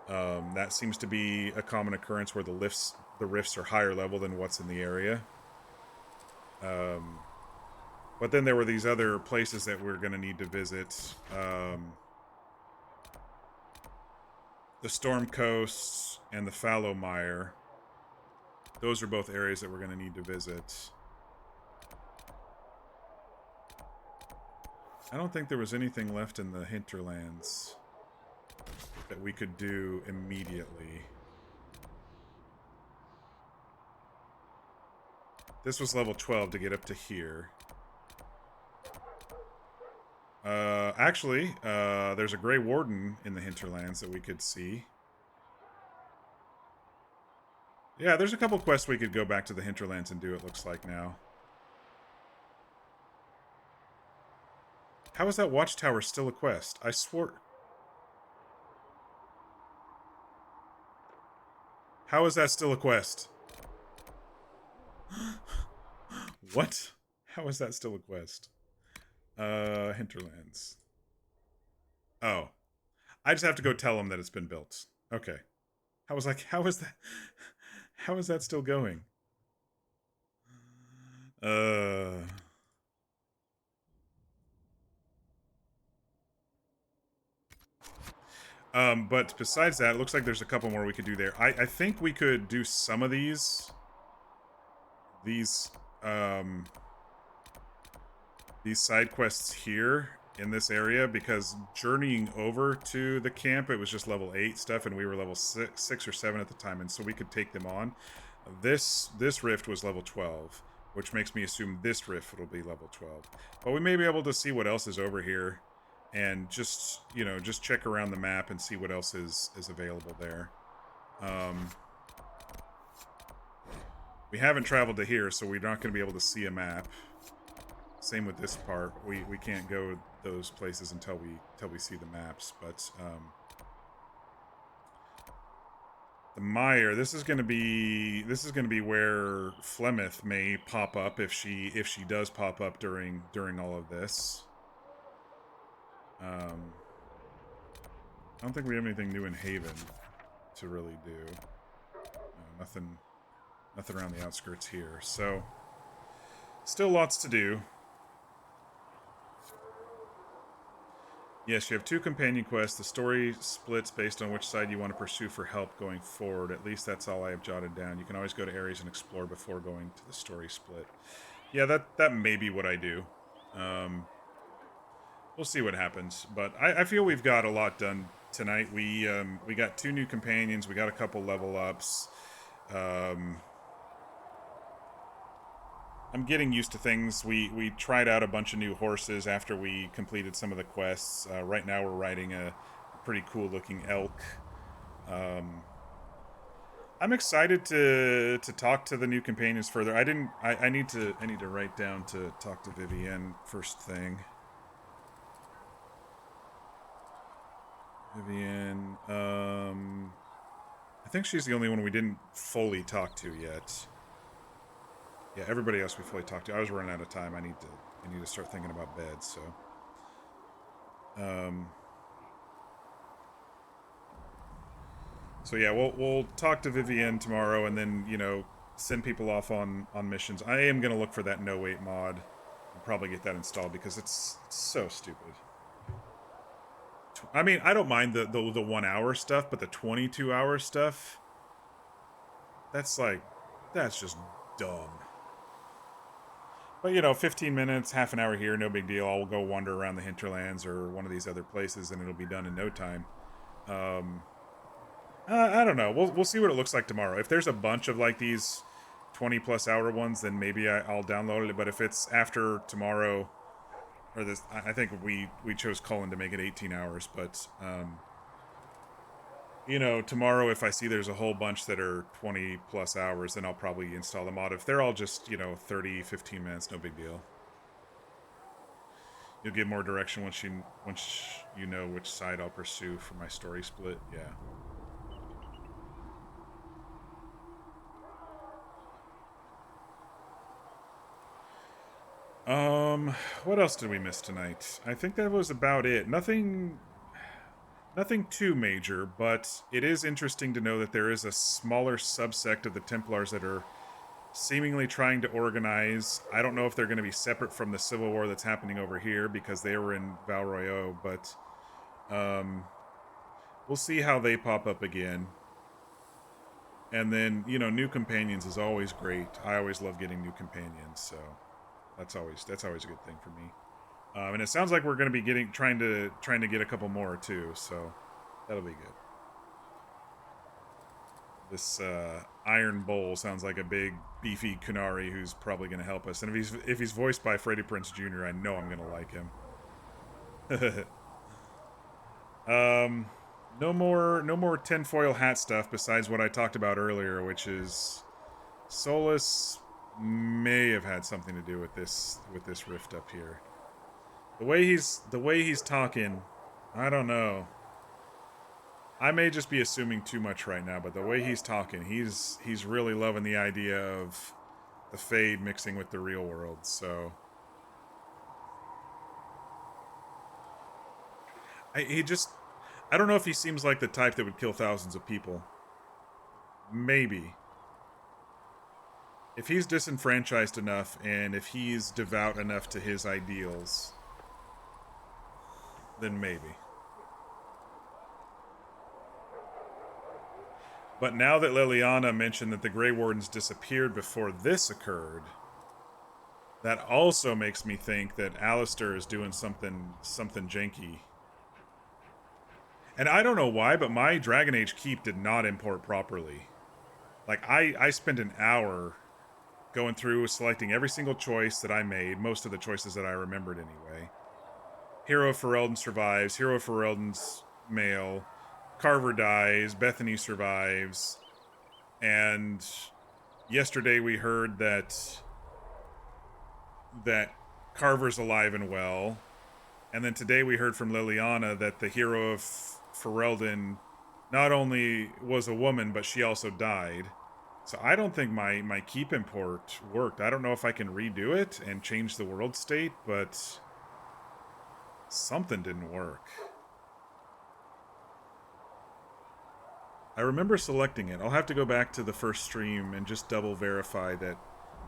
That seems to be a common occurrence where the rifts are higher level than what's in the area. But then there were these other places that we're going to need to visit. The Storm Coast and the Fallow Mire. Those are both areas that we're going to need to visit. I don't think there was anything left in the Hinterlands that we could do immediately. This was level 12 to get up to here. Actually, there's a Grey Warden in the Hinterlands that we could see. Yeah, there's a couple quests we could go back to the Hinterlands and do, it looks like now. How is that watchtower still a quest? I swore... How is that still a quest? What? How is that still a quest? Hinterlands. Oh. I just have to go tell them that it's been built. Okay. I was like, how is that... How is that still going? But besides that, it looks like there's a couple more we could do there. I think we could do some of these side quests here in this area, because journeying over to the camp, it was just level 8 stuff, and we were level 6 or 7 at the time, and so we could take them on. This rift was level 12, which makes me assume this rift will be level 12. But we may be able to see what else is over here, and just, you know, just check around the map and see what else is available there. We haven't traveled to here, so we're not going to be able to see a map. Same with this part. We can't go those places until we see the maps. But the mire, this is going to be where Flemeth may pop up if she does pop up during all of this. I don't think we have anything new in Haven to really do. Nothing around the outskirts here. So still lots to do. Yes, you have 2 companion quests. The story splits based on which side you want to pursue for help going forward. At least that's all I have jotted down. You can always go to areas and explore before going to the story split. Yeah, that may be what I do. We'll see what happens. But I feel we've got a lot done tonight. We got 2 new companions. We got a couple level ups. I'm getting used to things. We tried out a bunch of new horses after we completed some of the quests. Right now we're riding a pretty cool looking elk. I'm excited to talk to the new companions further. I need to write down to talk to Vivienne first thing. Vivienne, I think she's the only one we didn't fully talk to yet. Yeah, everybody else we fully talked to. I was running out of time. I need to start thinking about bed, so. So yeah, we'll talk to Vivienne tomorrow, and then, you know, send people off on missions. I am gonna look for that no wait mod and probably get that installed because it's so stupid. I mean, I don't mind the 1 hour stuff, but the 22 hour stuff, that's just dumb. But, you know, 15 minutes, half an hour here, no big deal. I'll go wander around the Hinterlands or one of these other places, and it'll be done in no time. I don't know. We'll see what it looks like tomorrow. If there's a bunch of, like, these 20-plus hour ones, then maybe I'll download it. But if it's after tomorrow, or this, I think we chose Cullen to make it 18 hours. But, you know, tomorrow, if I see there's a whole bunch that are 20-plus hours, then I'll probably install the mod. If they're all just, you know, 30, 15 minutes, no big deal. You'll get more direction once you know which side I'll pursue for my story split. Yeah. What else did we miss tonight? I think that was about it. Nothing too major, but it is interesting to know that there is a smaller subsect of the Templars that are seemingly trying to organize. I don't know if they're going to be separate from the civil war that's happening over here because they were in Val Royeaux, but we'll see how they pop up again. And then, you know, new companions is always great. I always love getting new companions, so that's always a good thing for me. And it sounds like we're going to be trying to get a couple more too, so that'll be good. This Iron Bull sounds like a big beefy Kunari who's probably going to help us. And if he's voiced by Freddie Prinze Jr., I know I'm going to like him. No more tinfoil hat stuff besides what I talked about earlier, which is Solus may have had something to do with this rift up here. The way he's talking, I don't know. I may just be assuming too much right now, but the way he's talking, he's really loving the idea of the Fade mixing with the real world, so I don't know if he seems like the type that would kill thousands of people. Maybe. If he's disenfranchised enough, and if he's devout enough to his ideals, then maybe. But now that Liliana mentioned that the Grey Wardens disappeared before this occurred, that also makes me think that Alistair is doing something janky. And I don't know why, but my Dragon Age Keep did not import properly. Like, I spent an hour going through, selecting every single choice that I made, most of the choices that I remembered anyway. Hero of Ferelden survives, Hero of Ferelden's male, Carver dies, Bethany survives, and yesterday we heard that Carver's alive and well, and then today we heard from Liliana that the Hero of Ferelden not only was a woman, but she also died. So I don't think my keep import worked. I don't know if I can redo it and change the world state, but something didn't work. I remember selecting it. I'll have to go back to the first stream and just double verify that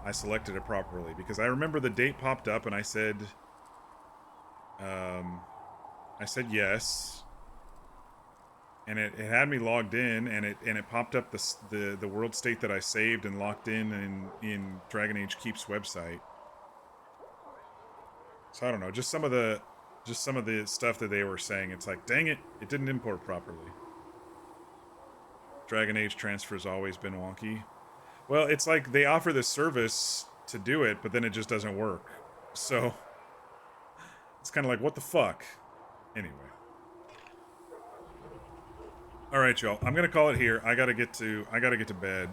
I selected it properly, because I remember the date popped up and I said yes. And it had me logged in, and it popped up the world state that I saved and locked in Dragon Age Keep's website. So I don't know, just some of the stuff that they were saying. It's like, dang it, it didn't import properly. Dragon Age transfer's always been wonky. Well, it's like they offer this service to do it, but then it just doesn't work. So it's kind of like, what the fuck? Anyway. All right, y'all. I'm gonna call it here. I gotta get to bed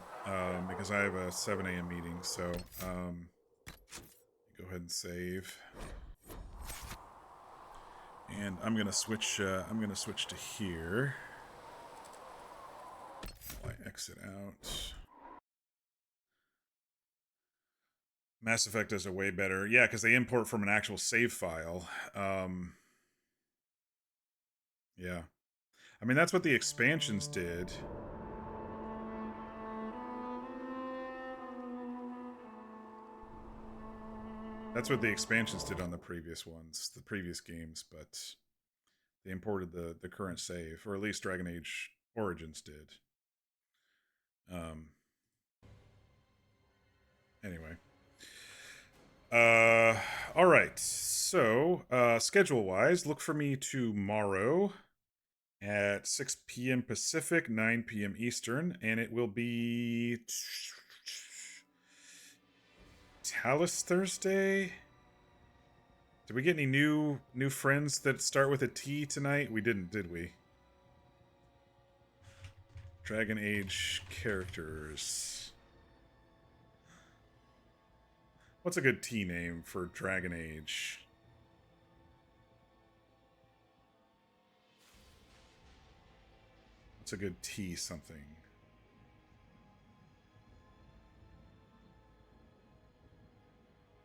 because I have a 7 a.m. meeting. So go ahead and save, and I'm gonna switch. I'm gonna switch to here. I exit out. Mass Effect does it way better. Yeah, because they import from an actual save file. Yeah. I mean, that's what the expansions did. That's what the expansions did on the previous ones, the previous games, but they imported the current save, or at least Dragon Age Origins did. Anyway. All right. So, schedule-wise, look for me tomorrow at 6 p.m. Pacific, 9 p.m. Eastern, and it will be Talis Thursday. Did we get any new friends that start with a T tonight? We didn't, did we? Dragon Age characters. What's a good T name for Dragon Age? What's a good T something?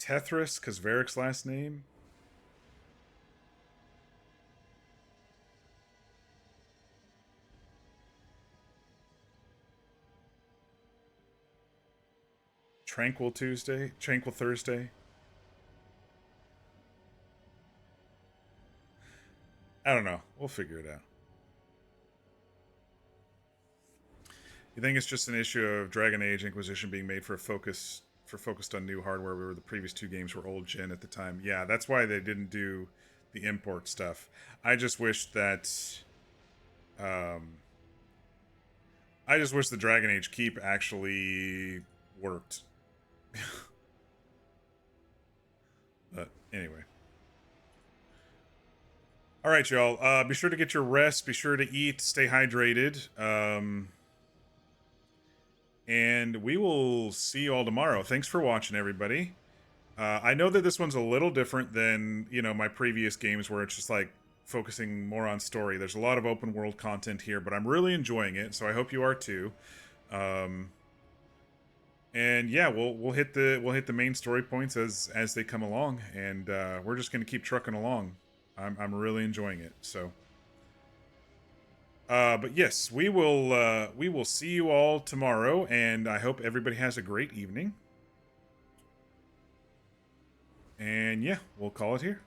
Tethris, because Varric's last name? Tranquil Tuesday? Tranquil Thursday? I don't know. We'll figure it out. You think it's just an issue of Dragon Age Inquisition being made for focused on new hardware, where the previous two games were old gen at the time? Yeah, that's why they didn't do the import stuff. I just wish that I just wish the Dragon Age Keep actually worked. But anyway. All right, y'all. Be sure to get your rest. Be sure to eat. Stay hydrated. And we will see you all tomorrow. Thanks for watching, everybody. I know that this one's a little different than, you know, my previous games where it's just like focusing more on story. There's a lot of open world content here, but I'm really enjoying it, so I hope you are too. And yeah, we'll hit the main story points as they come along, and we're just gonna keep trucking along. I'm really enjoying it. So, but yes, we will see you all tomorrow, and I hope everybody has a great evening. And yeah, we'll call it here.